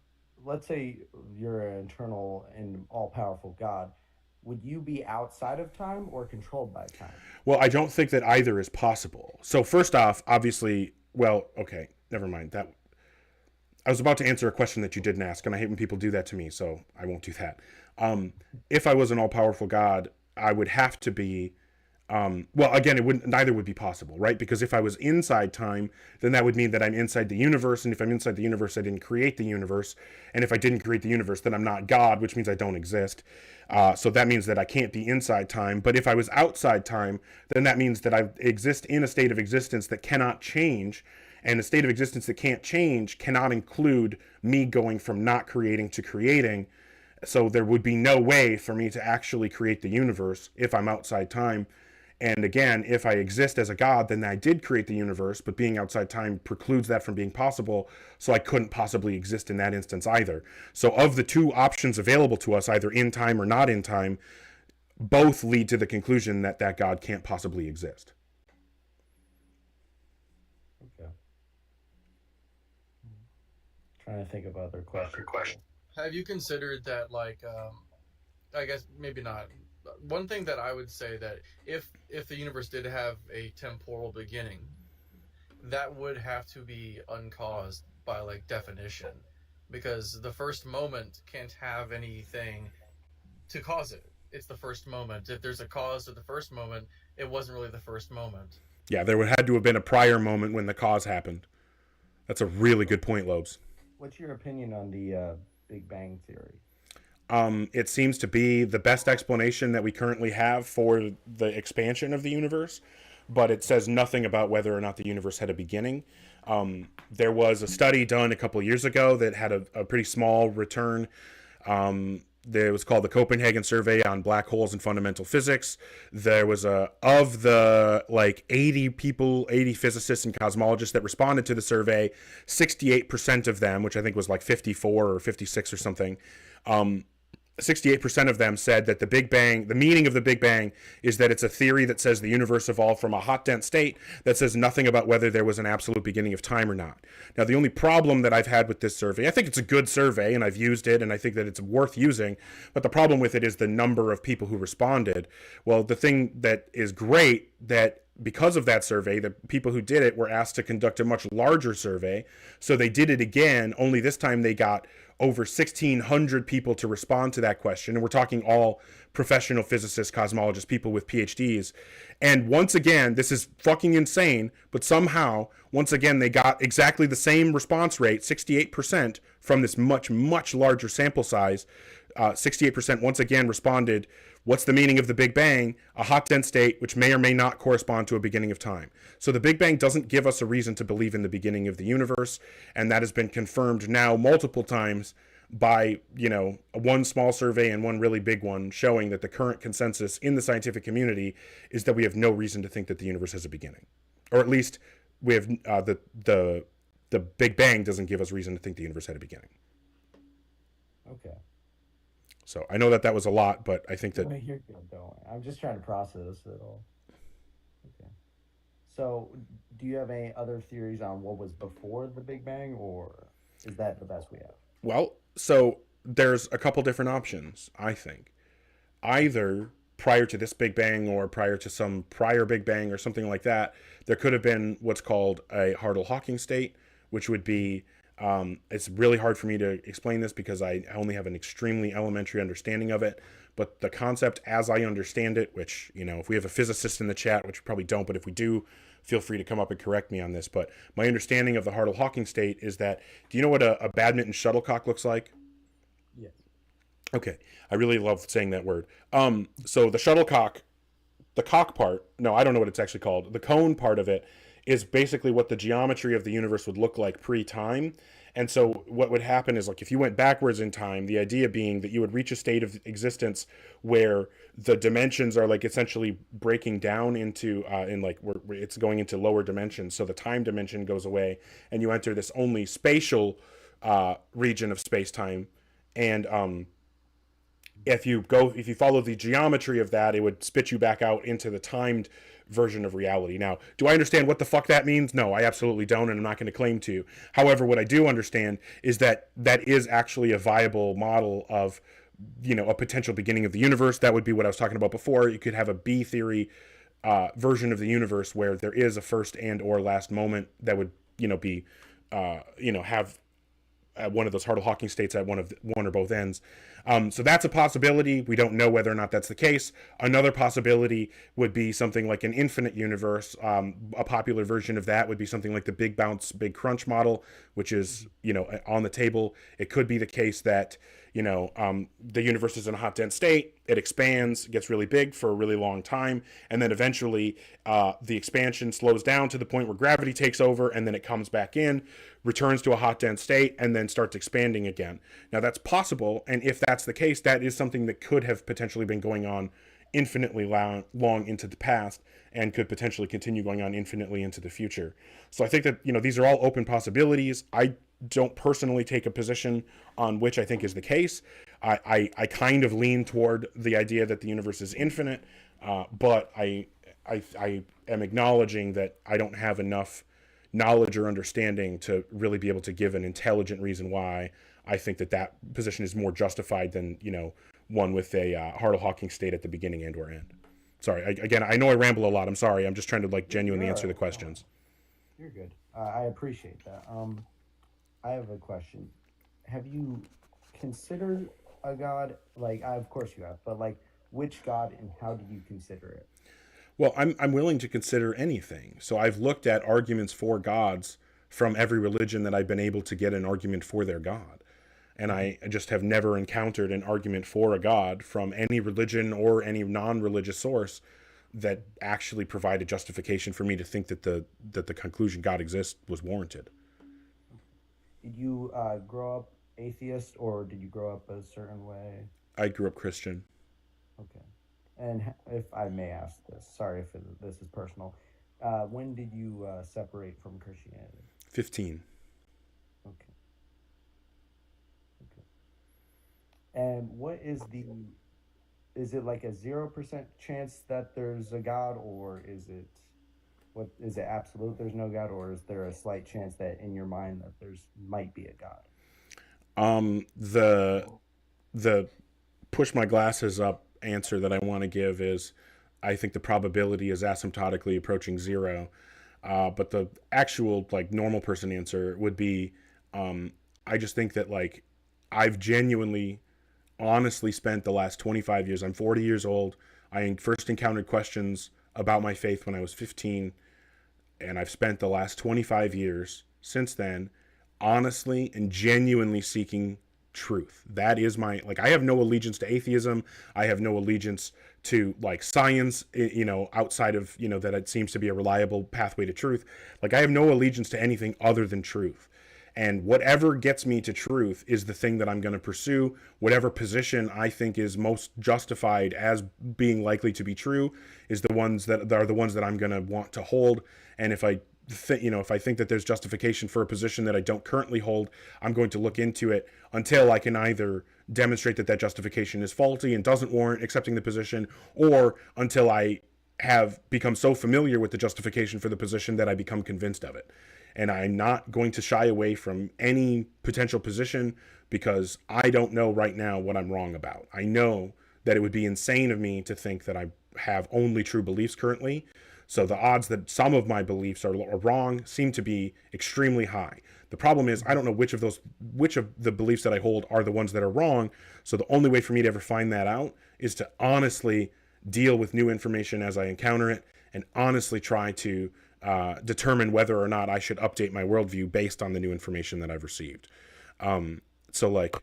let's say you're an eternal and all-powerful God. Would you be outside of time or controlled by time? Well, I don't think that either is possible. So first off, obviously, well, okay, never mind. That I was about to answer a question that you didn't ask, and I hate when people do that to me, so I won't do that. If I was an all-powerful God, I would have to be. Well, again, neither would be possible, right? Because if I was inside time, then that would mean that I'm inside the universe, and if I'm inside the universe, I didn't create the universe, and if I didn't create the universe, then I'm not God, which means I don't exist. So that means that I can't be inside time. But if I was outside time, then that means that I exist in a state of existence that cannot change, and a state of existence that can't change cannot include me going from not creating to creating. So there would be no way for me to actually create the universe if I'm outside time. And again, if I exist as a God, then I did create the universe, but being outside time precludes that from being possible, so I couldn't possibly exist in that instance either. So of the two options available to us, either in time or not in time, both lead to the conclusion that that God can't possibly exist. Okay. Trying to think of other questions. Have you considered that, like, I guess maybe not. One thing that I would say that if the universe did have a temporal beginning, that would have to be uncaused by like definition, because the first moment can't have anything to cause it. It's the first moment. If there's a cause to the first moment, it wasn't really the first moment. Yeah, there would had to have been a prior moment when the cause happened. That's a really good point, Lobes. What's your opinion on the Big Bang Theory? It seems to be the best explanation that we currently have for the expansion of the universe, but it says nothing about whether or not the universe had a beginning. There was a study done a couple of years ago that had a pretty small return. It was called the Copenhagen Survey on Black Holes and Fundamental Physics. There was of the like 80 people, 80 physicists and cosmologists that responded to the survey, 68% of them, which I think was like 54 or 56 or something, 68% of them said that the Big Bang, the meaning of the Big Bang is that it's a theory that says the universe evolved from a hot, dense state that says nothing about whether there was an absolute beginning of time or not. Now, the only problem that I've had with this survey, I think it's a good survey and I've used it and I think that it's worth using, but the problem with it is the number of people who responded. Well, the thing that is great that because of that survey, the people who did it were asked to conduct a much larger survey. So they did it again, only this time they got over 1,600 people to respond to that question. And we're talking all professional physicists, cosmologists, people with PhDs. And once again, this is fucking insane, but somehow, once again, they got exactly the same response rate, 68%, from this much, much larger sample size. 68% once again responded, what's the meaning of the Big Bang? A hot, dense state, which may or may not correspond to a beginning of time. So the Big Bang doesn't give us a reason to believe in the beginning of the universe, and that has been confirmed now multiple times by, one small survey and one really big one, showing that the current consensus in the scientific community is that we have no reason to think that the universe has a beginning. Or at least we have the Big Bang doesn't give us reason to think the universe had a beginning. Okay. So I know that was a lot, but I think that Wait, you're good. Don't worry. I'm just trying to process it all. Okay. So, do you have any other theories on what was before the Big Bang, or is that the best we have? well, so there's a couple different options. I think either prior to this Big Bang or prior to some prior Big Bang or something like that, there could have been what's called a Hartle-Hawking state, which would be it's really hard for me to explain this because I only have an extremely elementary understanding of it. But the concept, as I understand it, which, if we have a physicist in the chat, which we probably don't, but if we do, feel free to come up and correct me on this. But my understanding of the Hartle-Hawking state is that, do you know what a badminton shuttlecock looks like? Yes. Okay, I really love saying that word. So the shuttlecock, the cock part, no, I don't know what it's actually called. The cone part of it is basically what the geometry of the universe would look like pre-time. And so what would happen is, like, if you went backwards in time, the idea being that you would reach a state of existence where the dimensions are like essentially breaking down into where it's going into lower dimensions. So the time dimension goes away and you enter this only spatial region of space-time. And if you follow the geometry of that, it would spit you back out into the timed version of reality. Now, do I understand what the fuck that means? No, I absolutely don't, and I'm not going to claim to. However, what I do understand is that that is actually a viable model of, a potential beginning of the universe. That would be what I was talking about before. You could have a B theory version of the universe where there is a first and or last moment that would, be, have one of those Hartle-Hawking states at one or both ends. So that's a possibility. We don't know whether or not that's the case. Another possibility would be something like an infinite universe. A popular version of that would be something like the Big Bounce, Big Crunch model, which is, on the table. It could be the case that, the universe is in a hot, dense state. It expands, gets really big for a really long time. And then eventually the expansion slows down to the point where gravity takes over, and then it comes back in, returns to a hot, dense state, and then starts expanding again. Now, that's possible. And if that's the case, that is something that could have potentially been going on infinitely long into the past and could potentially continue going on infinitely into the future. So I think that, these are all open possibilities. I don't personally take a position on which I think is the case. I kind of lean toward the idea that the universe is infinite, but I am acknowledging that I don't have enough knowledge or understanding to really be able to give an intelligent reason why I think that position is more justified than, one with a Hartle-Hawking state at the beginning and or end. Sorry, again, I know I ramble a lot. I'm sorry. I'm just trying to genuinely answer the questions. You're good. I appreciate that. I have a question. Have you considered a god? Of course you have, but which god and how do you consider it? Well, I'm willing to consider anything. So I've looked at arguments for gods from every religion that I've been able to get an argument for their god. And I just have never encountered an argument for a god from any religion or any non-religious source that actually provided justification for me to think that the conclusion God exists was warranted. Did you grow up atheist, or did you grow up a certain way? I grew up Christian. Okay. And if I may ask this, sorry if this is personal, when did you separate from Christianity? 15. Okay. And what is it like a 0% chance that there's a God, or is it absolute there's no God, or is there a slight chance that in your mind that might be a God? The push my glasses up answer that I want to give is I think the probability is asymptotically approaching 0. But the actual normal person answer would be I just think that I've genuinely honestly spent the last 25 years, I'm 40 years old. I first encountered questions about my faith when I was 15, and I've spent the last 25 years since then honestly and genuinely seeking truth. That is my, I have no allegiance to atheism. I have no allegiance to science, outside of, that it seems to be a reliable pathway to truth. I have no allegiance to anything other than truth. And whatever gets me to truth is the thing that I'm going to pursue. Whatever position I think is most justified as being likely to be true is the ones that are the ones that I'm going to want to hold. And if I if I think that there's justification for a position that I don't currently hold, I'm going to look into it until I can either demonstrate that that justification is faulty and doesn't warrant accepting the position, or until I have become so familiar with the justification for the position that I become convinced of it. And I'm not going to shy away from any potential position because I don't know right now what I'm wrong about. I know that it would be insane of me to think that I have only true beliefs currently. So the odds that some of my beliefs are wrong seem to be extremely high. The problem is I don't know which of the beliefs that I hold are the ones that are wrong. So the only way for me to ever find that out is to honestly deal with new information as I encounter it, and honestly try to determine whether or not I should update my worldview based on the new information that I've received. So like,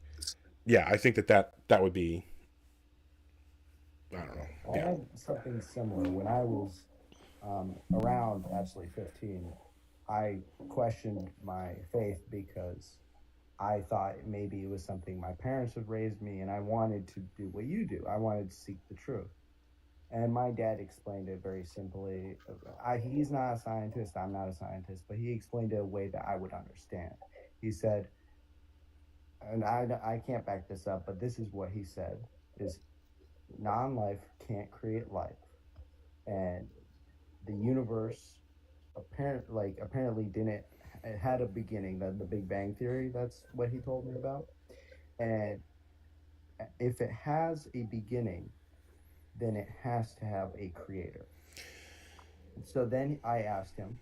yeah, I think that would be, I don't know. I had something similar when I was around actually 15. I questioned my faith because I thought maybe it was something my parents had raised me, and I wanted to do what you do. I wanted to seek the truth. And my dad explained it very simply. He's not a scientist, I'm not a scientist, but he explained it a way that I would understand. He said, and I can't back this up, but this is what he said, is non-life can't create life. And the universe apparently didn't, it had a beginning, the Big Bang Theory, that's what he told me about. And if it has a beginning, then it has to have a creator. So then I asked him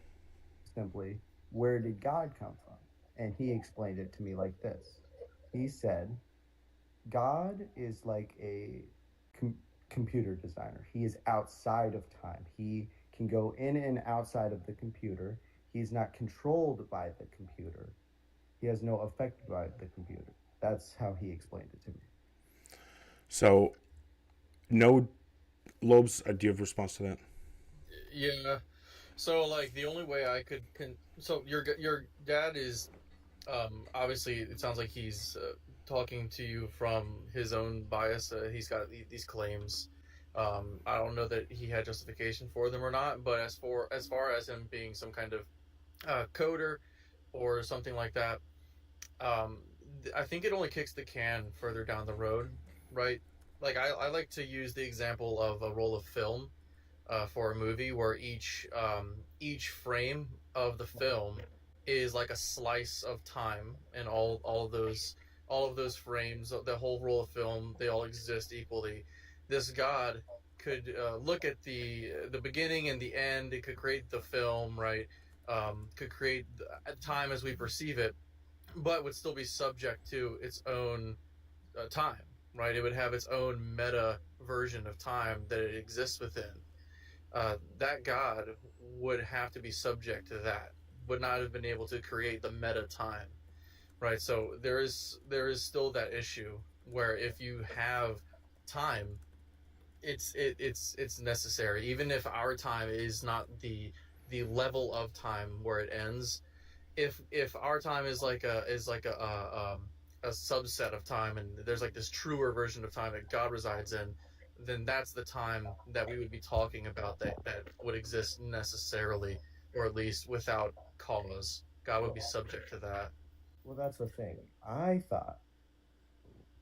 simply, where did God come from? And he explained it to me like this. He said, God is like a computer designer. He is outside of time. He can go in and outside of the computer. He's not controlled by the computer. He has no effect by the computer. That's how he explained it to me. So, no, Lobes, do you have a response to that? Yeah. So like the only way I could so your dad is obviously it sounds like he's talking to you from his own bias. He's got these claims. I don't know that he had justification for them or not, but as far as him being some kind of coder or something like that, I think it only kicks the can further down the road, right? Like I like to use the example of a roll of film for a movie where each frame of the film is like a slice of time, and all of those frames, the whole roll of film, they all exist equally. This God could look at the beginning and the end. It could create the film, right? Could create time as we perceive it, but would still be subject to its own time, right? It would have its own meta version of time that it exists within. That God would have to be subject to that, would not have been able to create the meta time, right? So there is still that issue where if you have time, it's necessary, even if our time is not the level of time where it ends. If our time is like a subset of time, and there's like this truer version of time that God resides in, then that's the time that we would be talking about that would exist necessarily, or at least without cause. God would be subject to that. Well, that's the thing. I thought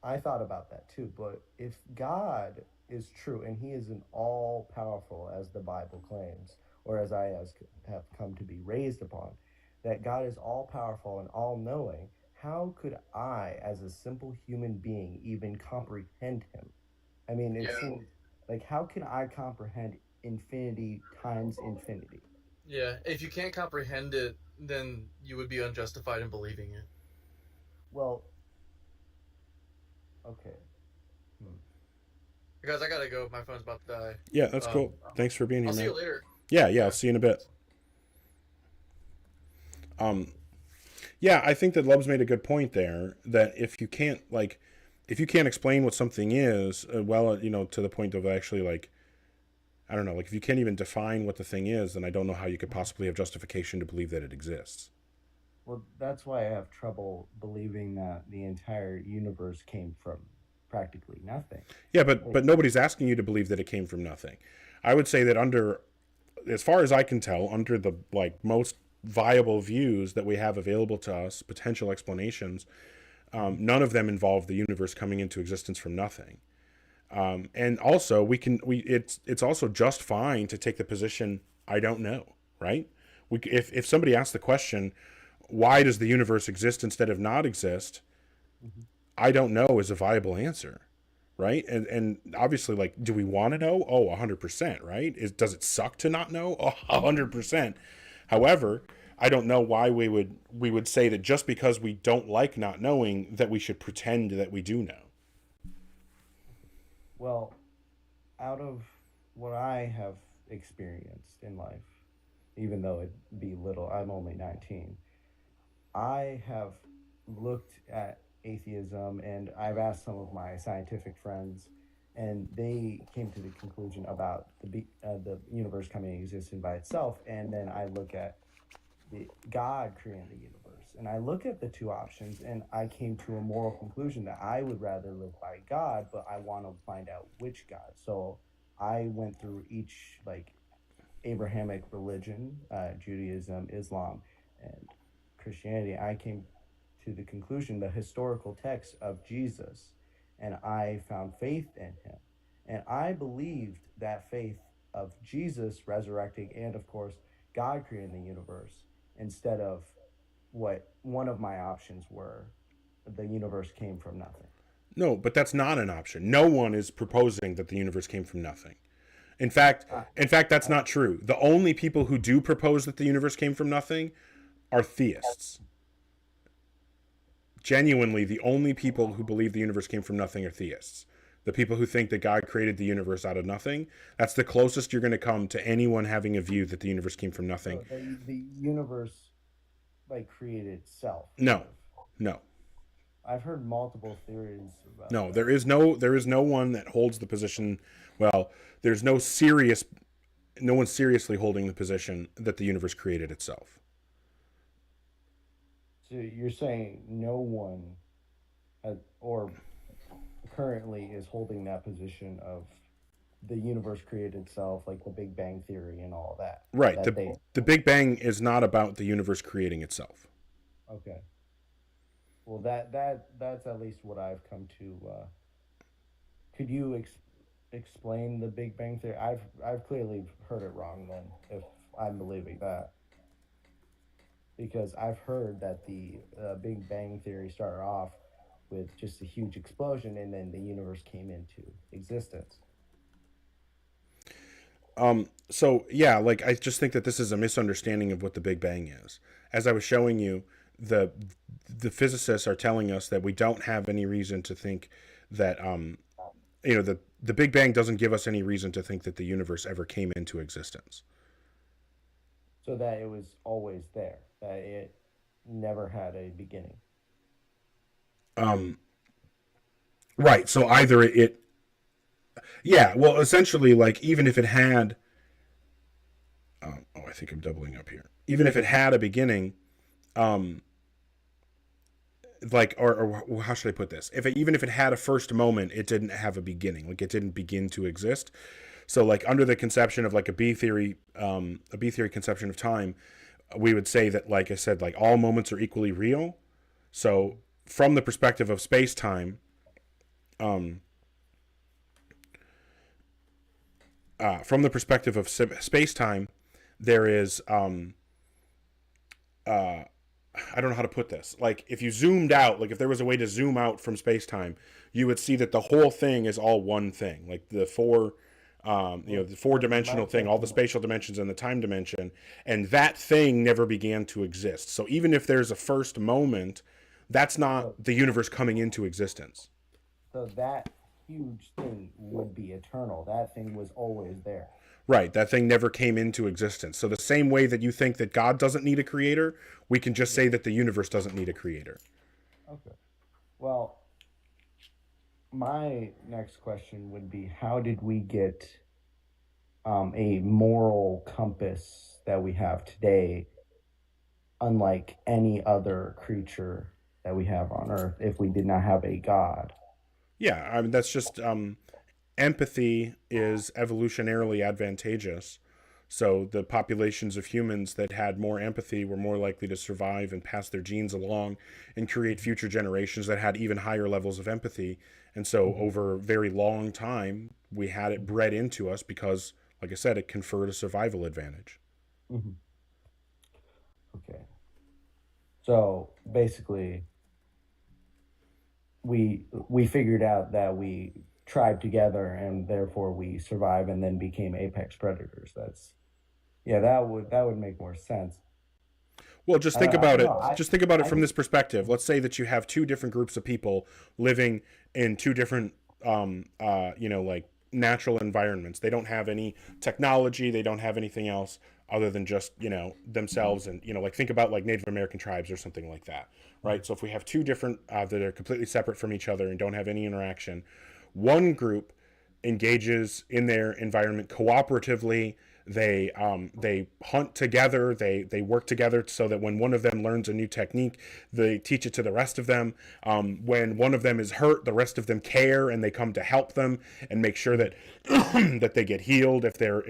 about that too, but if God is true and he is an all-powerful, as the Bible claims, or as I have come to be raised upon, that God is all-powerful and all-knowing, how could I, as a simple human being, even comprehend him? I mean, it seems like, how can I comprehend infinity times infinity? Yeah, if you can't comprehend it, then you would be unjustified in believing it. Well, okay. Guys, I gotta go. My phone's about to die. Yeah, that's cool. Thanks for being here, I'll man. see you later. Yeah, I'll see you in a bit. Yeah, I think that Lubs made a good point there, that if you can't explain what something is, to the point of actually, I don't know, if you can't even define what the thing is, then I don't know how you could possibly have justification to believe that it exists. Well, that's why I have trouble believing that the entire universe came from practically nothing. Yeah, but nobody's asking you to believe that it came from nothing. I would say that as far as I can tell, under the most viable views that we have available to us, potential explanations, none of them involve the universe coming into existence from nothing. And also it's also just fine to take the position, I don't know, right? If somebody asks the question, why does the universe exist instead of not exist? I don't know is a viable answer, right? And obviously, like, do we want to know? Oh, 100%, right? Does it suck to not know? Oh, 100%. However, I don't know why we would say that just because we don't like not knowing that we should pretend that we do know. Well, out of what I have experienced in life, even though it be little, I'm only 19, I have looked at atheism and I've asked some of my scientific friends, and they came to the conclusion about the universe coming into existence by itself. And then I look at the God creating the universe, and I look at the two options, and I came to a moral conclusion that I would rather live by God, but I want to find out which God. So I went through each, like, Abrahamic religion, Judaism, Islam, and Christianity. I came to the conclusion, the historical text of Jesus, and I found faith in him. And I believed that faith of Jesus resurrecting and, of course, God creating the universe, instead of what one of my options were, the universe came from nothing. No, but that's not an option. No one is proposing that the universe came from nothing. In fact, that's not true. The only people who do propose that the universe came from nothing are theists. Genuinely, the only people who believe the universe came from nothing are theists. The people who think that God created the universe out of nothing, that's the closest you're going to come to anyone having a view that the universe came from nothing. So the universe, like, created itself. No. I've heard multiple theories about No, that. there is no one that holds the position. Well, there's no one seriously holding the position that the universe created itself. So you're saying no one or currently is holding that position of the universe created itself, like the Big Bang Theory and all that. Right. The Big Bang is not about the universe creating itself. Okay. Well, that's at least what I've come to. Could you explain the Big Bang Theory? I've clearly heard it wrong then, if I'm believing that. Because I've heard that the Big Bang Theory started off with just a huge explosion, and then the universe came into existence. So yeah, like, I just think that this is a misunderstanding of what the Big Bang is. As I was showing you, the physicists are telling us that we don't have any reason to think that the Big Bang doesn't give us any reason to think that the universe ever came into existence. So that it was always there, that it never had a beginning. Right. So either well, essentially, like, even if it had, I think I'm doubling up here. Even if it had a beginning, like, or how should I put this? Even if it had a first moment, it didn't have a beginning. Like, it didn't begin to exist. So, like, under the conception of, like, a B theory conception of time, we would say that, like I said, like, all moments are equally real. So from the perspective of space-time, there is, I don't know how to put this. Like, if you zoomed out, like, if there was a way to zoom out from space-time, you would see that the whole thing is all one thing. Like, the the four-dimensional thing, all the spatial dimensions and the time dimension, and that thing never began to exist. So even if there's a first moment, that's not the universe coming into existence. So that huge thing would be eternal. That thing was always there. Right, that thing never came into existence. So the same way that you think that God doesn't need a creator, we can just say that the universe doesn't need a creator. Okay. Well, my next question would be, how did we get a moral compass that we have today, unlike any other creature that we have on Earth, if we did not have a God? Yeah, I mean, that's just empathy is evolutionarily advantageous So the populations of humans that had more empathy were more likely to survive and pass their genes along and create future generations that had even higher levels of empathy. And so over a very long time, we had it bred into us because, like I said, it conferred a survival advantage. Mm-hmm. Okay. So basically, we figured out that we tribe together and therefore we survive and then became apex predators. That would make more sense. Well, just think about it. Just think about it from I- this perspective. Let's say that you have two different groups of people living in two different, like natural environments. They don't have any technology. They don't have anything else other than just, themselves. And, like think about like Native American tribes or something like that, right? So if we have two different that are completely separate from each other and don't have any interaction, one group engages in their environment cooperatively. They hunt together. They work together so that when one of them learns a new technique, they teach it to the rest of them. When one of them is hurt, the rest of them care and they come to help them and make sure that that they get healed if they're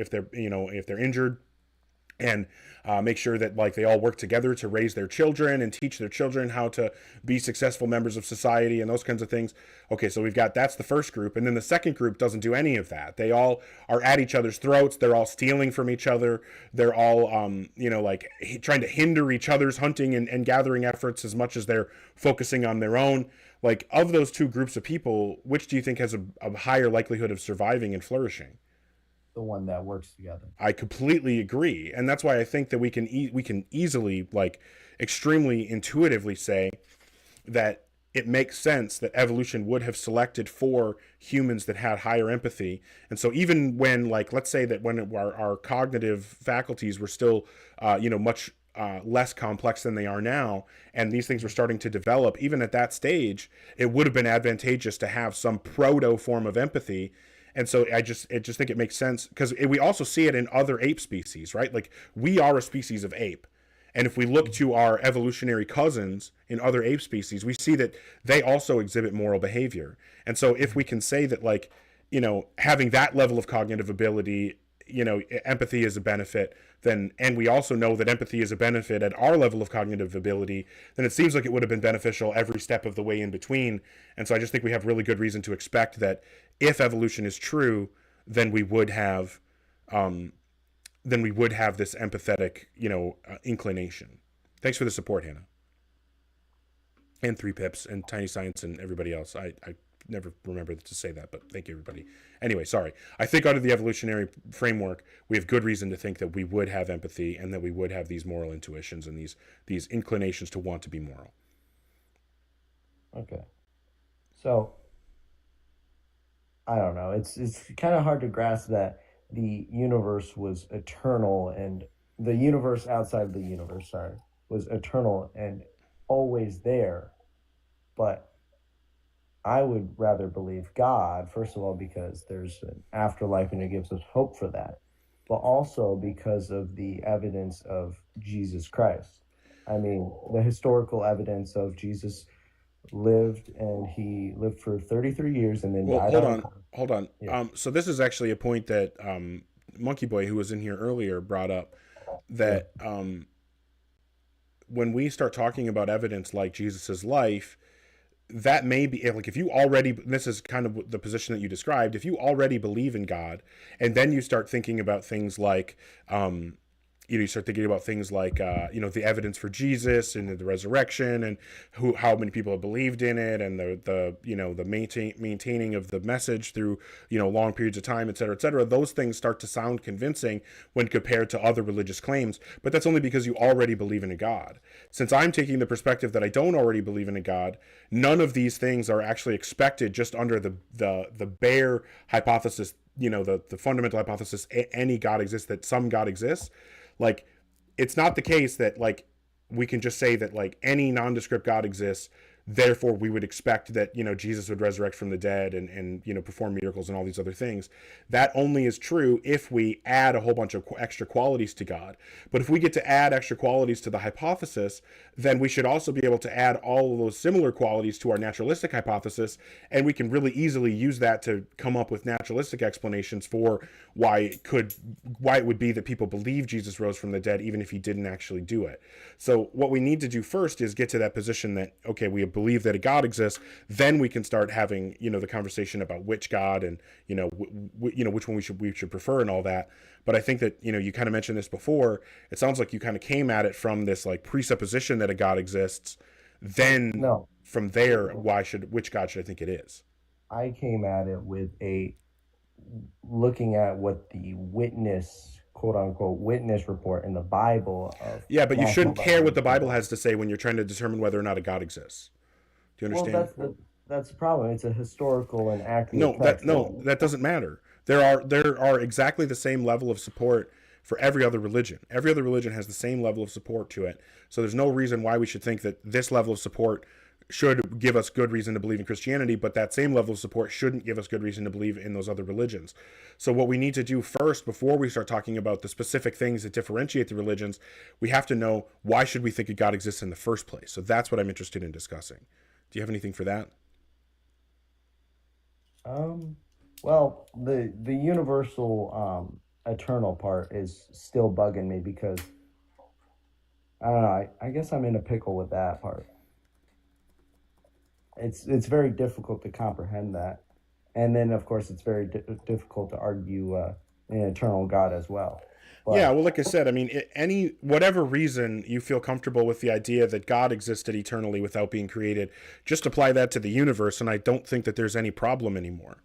injured, and make sure that like they all work together to raise their children and teach their children how to be successful members of society and those kinds of things. Okay, so that's the first group, and then the second group doesn't do any of that. They all are at each other's throats. They're all stealing from each other. They're all trying to hinder each other's hunting and gathering efforts as much as they're focusing on their own. Like, of those two groups of people, which do you think has a higher likelihood of surviving and flourishing? The one that works together. I completely agree, and that's why I think that we can easily, like, extremely intuitively say that it makes sense that evolution would have selected for humans that had higher empathy. And so even when, like, let's say that when our cognitive faculties were still much less complex than they are now, and these things were starting to develop, even at that stage, it would have been advantageous to have some proto form of empathy. And so I just think it makes sense because we also see it in other ape species, right? Like, we are a species of ape. And if we look to our evolutionary cousins in other ape species, we see that they also exhibit moral behavior. And so if we can say that, like, having that level of cognitive ability, empathy is a benefit, then, and we also know that empathy is a benefit at our level of cognitive ability, then it seems like it would have been beneficial every step of the way in between. And so I just think we have really good reason to expect that if evolution is true, then we would have this empathetic, inclination. Thanks for the support, Hannah. And 3 Pips and Tiny Science and everybody else. I never remember to say that, but thank you, everybody. Anyway, sorry. I think under the evolutionary framework, we have good reason to think that we would have empathy and that we would have these moral intuitions and these inclinations to want to be moral. Okay. So, I don't know. It's kind of hard to grasp that the universe was eternal, and the universe outside of the universe, was eternal and always there. But I would rather believe God, first of all, because there's an afterlife and it gives us hope for that, but also because of the evidence of Jesus Christ. I mean, the historical evidence of Jesus lived, and he lived for 33 years and then died. Hold on. Yeah. So this is actually a point that Monkey Boy, who was in here earlier, brought up, that when we start talking about evidence like Jesus's life, that may be, like, if you already, this is kind of the position that you described, if you already believe in God, and then you start thinking about things like you start thinking about things like the evidence for Jesus and the resurrection, and how many people have believed in it, and the maintaining of the message through long periods of time, et cetera, those things start to sound convincing when compared to other religious claims. But that's only because you already believe in a God. Since I'm taking the perspective that I don't already believe in a God, none of these things are actually expected just under the bare hypothesis, the fundamental hypothesis any God exists, that some God exists. Like, it's not the case that, like, we can just say that, like, any nondescript God exists, therefore we would expect that, Jesus would resurrect from the dead and perform miracles and all these other things. That only is true if we add a whole bunch of extra qualities to God. But if we get to add extra qualities to the hypothesis, then we should also be able to add all of those similar qualities to our naturalistic hypothesis, and we can really easily use that to come up with naturalistic explanations for why it would be that people believe Jesus rose from the dead even if he didn't actually do it. So what we need to do first is get to that position that, okay, we believe that a God exists, then we can start having, the conversation about which God and, which one we should prefer and all that. But I think that, you kind of mentioned this before. It sounds like you kind of came at it from this like presupposition that a God exists. Then No. from there, which God should I think it is? I came at it with looking at what the witness, quote unquote, witness report in the Bible of. Yeah, but you National shouldn't care what the Bible Bible has to say when you're trying to determine whether or not a God exists. Do you understand? Well, that's the problem. It's a historical and accurate text. That doesn't matter. There are exactly the same level of support for every other religion. Every other religion has the same level of support to it. So there's no reason why we should think that this level of support should give us good reason to believe in Christianity, but that same level of support shouldn't give us good reason to believe in those other religions. So what we need to do first, before we start talking about the specific things that differentiate the religions, we have to know, why should we think a God exists in the first place? So that's what I'm interested in discussing. Do you have anything for that? Well, the universal eternal part is still bugging me because I don't know. I guess I'm in a pickle with that part. It's very difficult to comprehend that, and then of course it's very difficult to argue an eternal God as well. But, yeah, well, like I said, I mean, whatever reason you feel comfortable with the idea that God existed eternally without being created, just apply that to the universe, and I don't think that there's any problem anymore.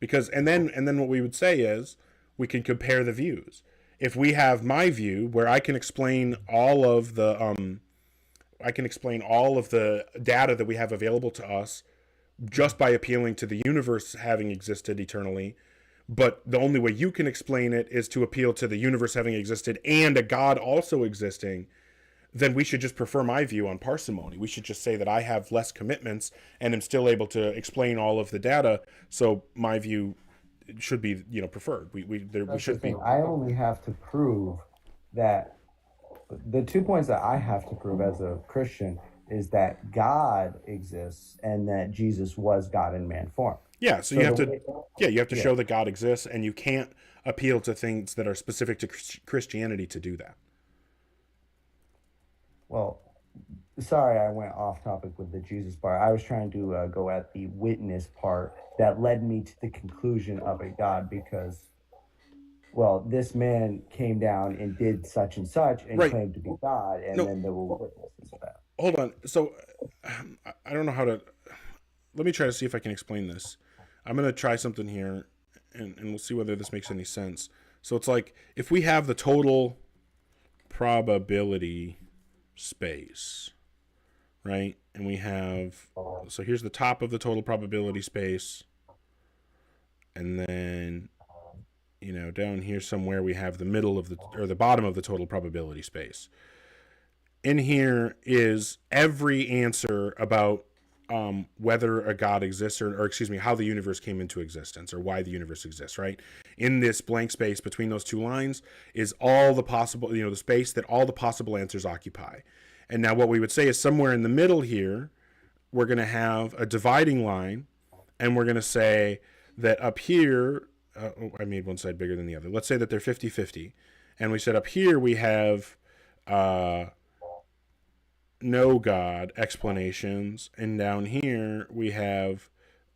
Because and then what we would say is we can compare the views. If we have my view where I can explain all of the data that we have available to us just by appealing to the universe having existed eternally, but the only way you can explain it is to appeal to the universe having existed and a God also existing, then we should just prefer my view on parsimony. We should just say that I have less commitments and am still able to explain all of the data, so my view should be, preferred. We should be. I only have to prove that the 2 points that I have to prove as a Christian is that God exists and that Jesus was God in man form. Yeah, so you have to show that God exists, and you can't appeal to things that are specific to Christianity to do that. Well, sorry, I went off topic with the Jesus part. I was trying to go at the witness part that led me to the conclusion of a God because, well, this man came down and did such and such and claimed to be God, and then there were witnesses of that. Hold on. So I don't know how to. Let me try to see if I can explain this. I'm going to try something here, and we'll see whether this makes any sense. So it's like if we have the total probability space, right? And we have, so here's the top of the total probability space. And then, down here somewhere we have the middle of the bottom of the total probability space. In here is every answer about whether a God exists or excuse me, how the universe came into existence or why the universe exists, right? In this blank space between those two lines is all the possible, the space that all the possible answers occupy. And now what we would say is somewhere in the middle here, we're going to have a dividing line, and we're going to say that up here, I made one side bigger than the other. Let's say that they're 50-50. And we said up here we have no God explanations, and down here we have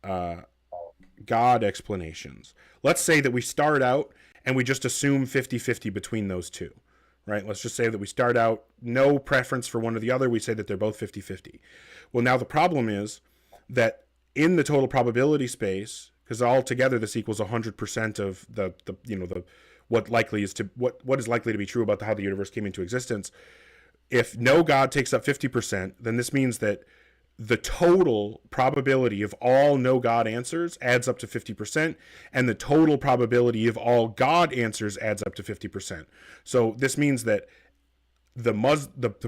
God explanations. Let's say that we start out and we just assume 50-50 between those two, right? Let's just say that we start out no preference for one or the other. We say that they're both 50-50. Well, now the problem is that in the total probability space, because altogether this equals 100% of the what is likely to be true about how the universe came into existence. If no God takes up 50%, then this means that the total probability of all no God answers adds up to 50%, and the total probability of all God answers adds up to 50%. So this means that the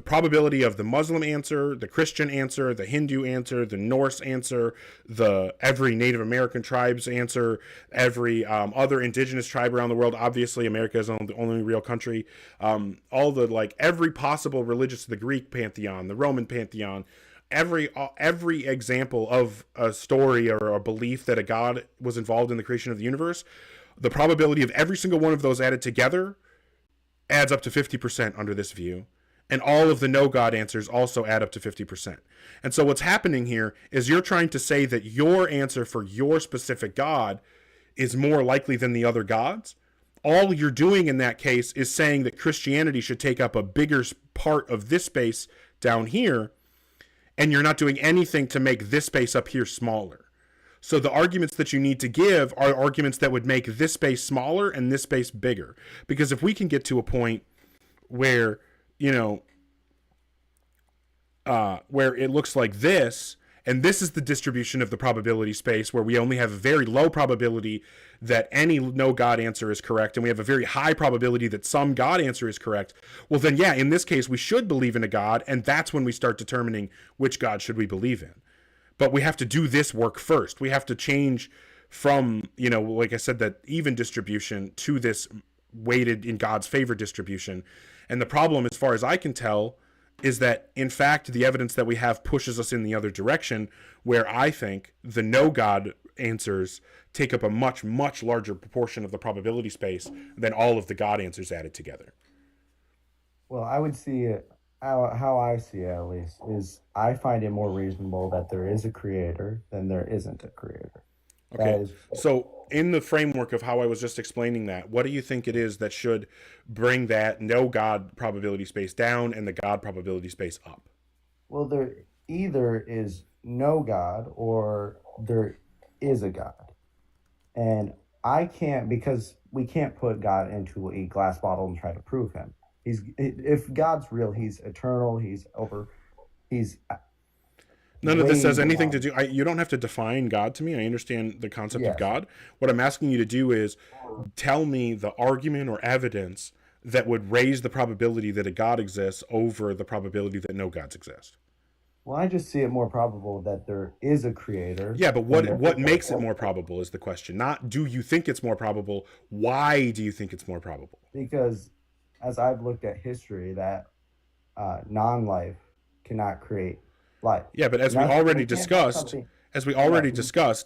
probability of the Muslim answer, the Christian answer, the Hindu answer, the Norse answer, every Native American tribe's answer, every other indigenous tribe around the world. Obviously, America is the only real country. Every possible religious, the Greek pantheon, the Roman pantheon, every example of a story or a belief that a god was involved in the creation of the universe, the probability of every single one of those added together adds up to 50% under this view, and all of the no God answers also add up to 50%. And so what's happening here is you're trying to say that your answer for your specific God is more likely than the other gods. All you're doing in that case is saying that Christianity should take up a bigger part of this space down here, and you're not doing anything to make this space up here smaller. So the arguments that you need to give are arguments that would make this space smaller and this space bigger. Because if we can get to a point where, where it looks like this, and this is the distribution of the probability space where we only have a very low probability that any no God answer is correct, and we have a very high probability that some God answer is correct, well then, yeah, in this case, we should believe in a God, and that's when we start determining which God should we believe in. But we have to do this work first. We have to change from, like I said, that even distribution to this weighted in God's favor distribution. And the problem, as far as I can tell, is that, in fact, the evidence that we have pushes us in the other direction, where I think the no God answers take up a much, much larger proportion of the probability space than all of the God answers added together. Well, I would see it, how I see it at least, is I find it more reasonable that there is a creator than there isn't a creator. Okay, so in the framework of how I was just explaining that, what do you think it is that should bring that no God probability space down and the God probability space up? Well, there either is no God or there is a God. And I can't, because we can't put God into a glass bottle and try to prove him. If God's real, he's eternal, he's none of this has anything to do. You don't have to define God to me. I understand the concept of God. What I'm asking you to do is tell me the argument or evidence that would raise the probability that a God exists over the probability that no gods exist. Well, I just see it more probable that there is a creator. Yeah, but what makes it more probable is the question. Not do you think it's more probable? Why do you think it's more probable? Because as I've looked at history, that non-life cannot create life. Yeah, but as we already discussed,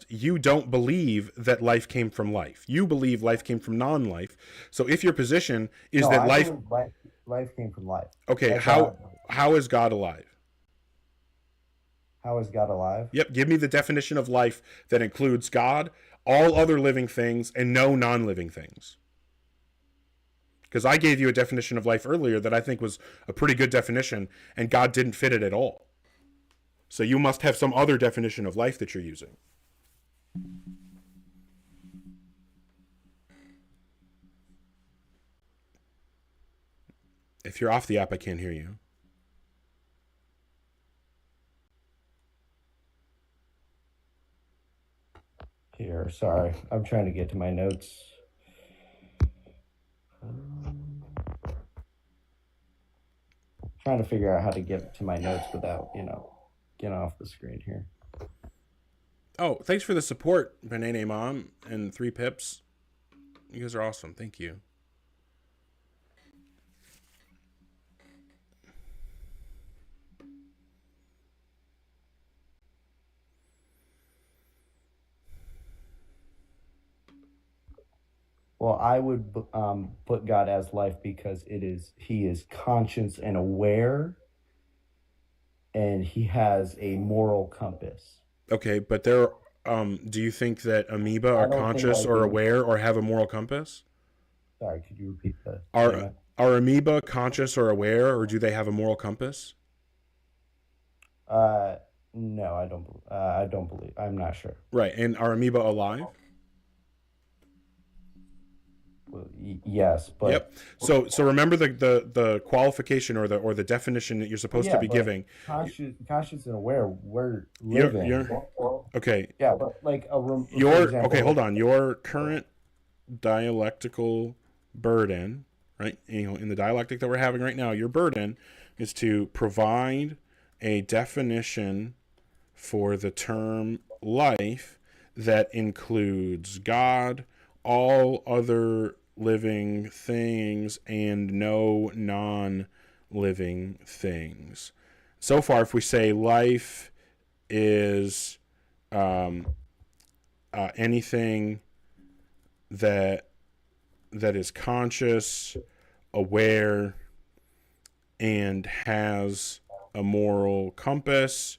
you don't believe that life came from life. You believe life came from non-life. So if your position is that life came from life. Okay, how is God alive? How is God alive? Yep, give me the definition of life that includes God, all other living things, and no non-living things. Because I gave you a definition of life earlier that I think was a pretty good definition, and God didn't fit it at all. So you must have some other definition of life that you're using. If you're off the app, I can't hear you. Here, sorry. I'm trying to get to my notes. Trying to figure out how to get to my notes without, getting off the screen here. Oh, thanks for the support, Banana Mom and 3 Pips. You guys are awesome. Thank you. Well, I would put God as life because he is conscious and aware, and he has a moral compass. Okay, but do you think that amoeba are conscious or aware or have a moral compass? Sorry, could you repeat that? Are amoeba conscious or aware, or do they have a moral compass? No, I don't believe. I'm not sure. Right, and are amoeba alive? Yes, but Yep. So remember the qualification or the definition that you're supposed to be but giving. conscious and aware, we're You're- living. you're- Okay. Yeah, but like for Your example, okay, hold on. Your current dialectical burden, right? In the dialectic that we're having right now, your burden is to provide a definition for the term life that includes God, all other living things, and no non-living things. So far, if we say life is anything that is conscious, aware, and has a moral compass,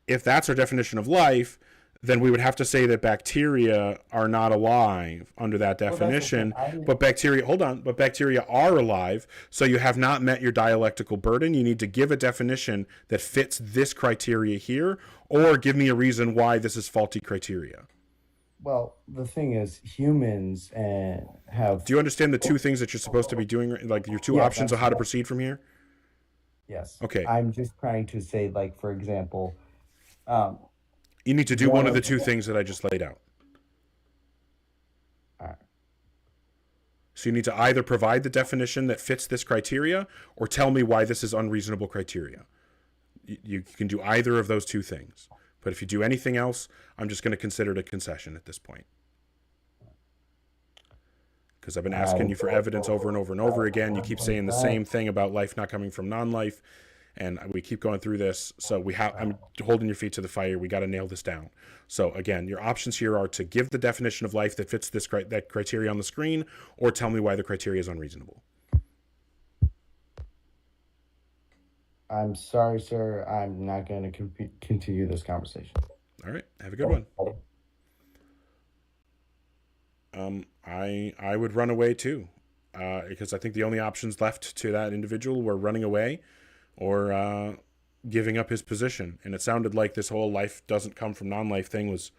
if that's our definition of life, then we would have to say that bacteria are not alive under that definition. But bacteria are alive. So you have not met your dialectical burden. You need to give a definition that fits this criteria here, or give me a reason why this is faulty criteria. Well, the thing is, humans have. Do you understand the two things that you're supposed to be doing, like your two options of how to proceed from here? Yes. Okay. I'm just trying to say, like, for example, you need to do one of the two things that I just laid out. All right. So you need to either provide the definition that fits this criteria, or tell me why this is unreasonable criteria. You can do either of those two things. But if you do anything else, I'm just going to consider it a concession at this point. Because I've been asking you for evidence over and over and over again. You keep saying the same thing about life not coming from non-life, and we keep going through this. So I'm holding your feet to the fire. We got to nail this down. So again, your options here are to give the definition of life that fits that criteria on the screen, or tell me why the criteria is unreasonable. I'm sorry, sir. I'm not going to continue this conversation. All right. Have a good one. I would run away too, because I think the only options left to that individual were running away or giving up his position. And it sounded like this whole life doesn't come from non-life thing was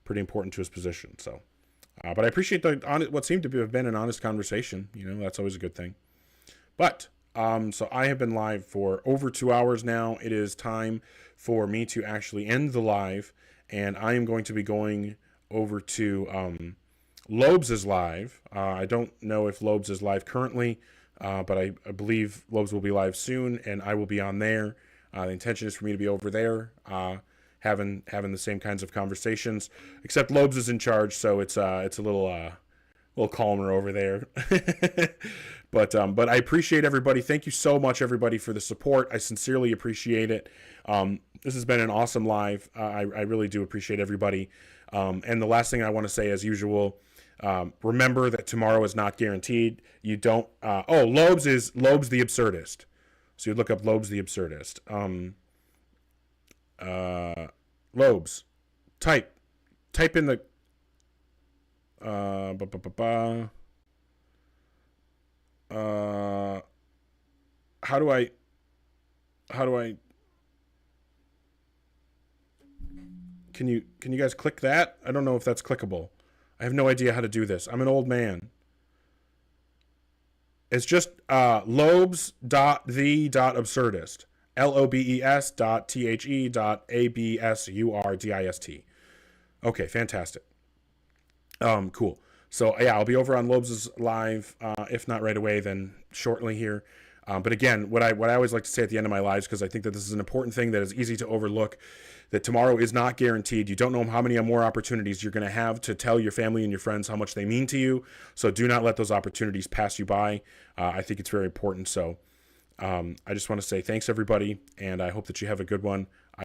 pretty important to his position. So, but I appreciate what seemed to have been an honest conversation. That's always a good thing. But so I have been live for over 2 hours now. It is time for me to actually end the live, and I am going to be going over to Lobes is live. I don't know if Lobes is live currently, but I believe Lobes will be live soon, and I will be on there. The intention is for me to be over there, having the same kinds of conversations. Except Lobes is in charge, so it's a little calmer over there. But I appreciate everybody. Thank you so much, everybody, for the support. I sincerely appreciate it. This has been an awesome live. I really do appreciate everybody. And the last thing I want to say, as usual, remember that tomorrow is not guaranteed. You don't. Lobes the Absurdist. So you look up Lobes the Absurdist. Lobes. Type in the. How do I can you guys click that? I don't know if that's clickable. I have no idea how to do this. I'm an old man. It's just lobes.the.absurdist. LOBES.THE.ABSURDIST. Okay, fantastic. Cool. So yeah, I'll be over on Lobes' live, if not right away, then shortly here. But again, what I always like to say at the end of my lives, because I think that this is an important thing that is easy to overlook, that tomorrow is not guaranteed. You don't know how many more opportunities you're going to have to tell your family and your friends how much they mean to you. So do not let those opportunities pass you by. I think it's very important. So I just want to say thanks, everybody, and I hope that you have a good one.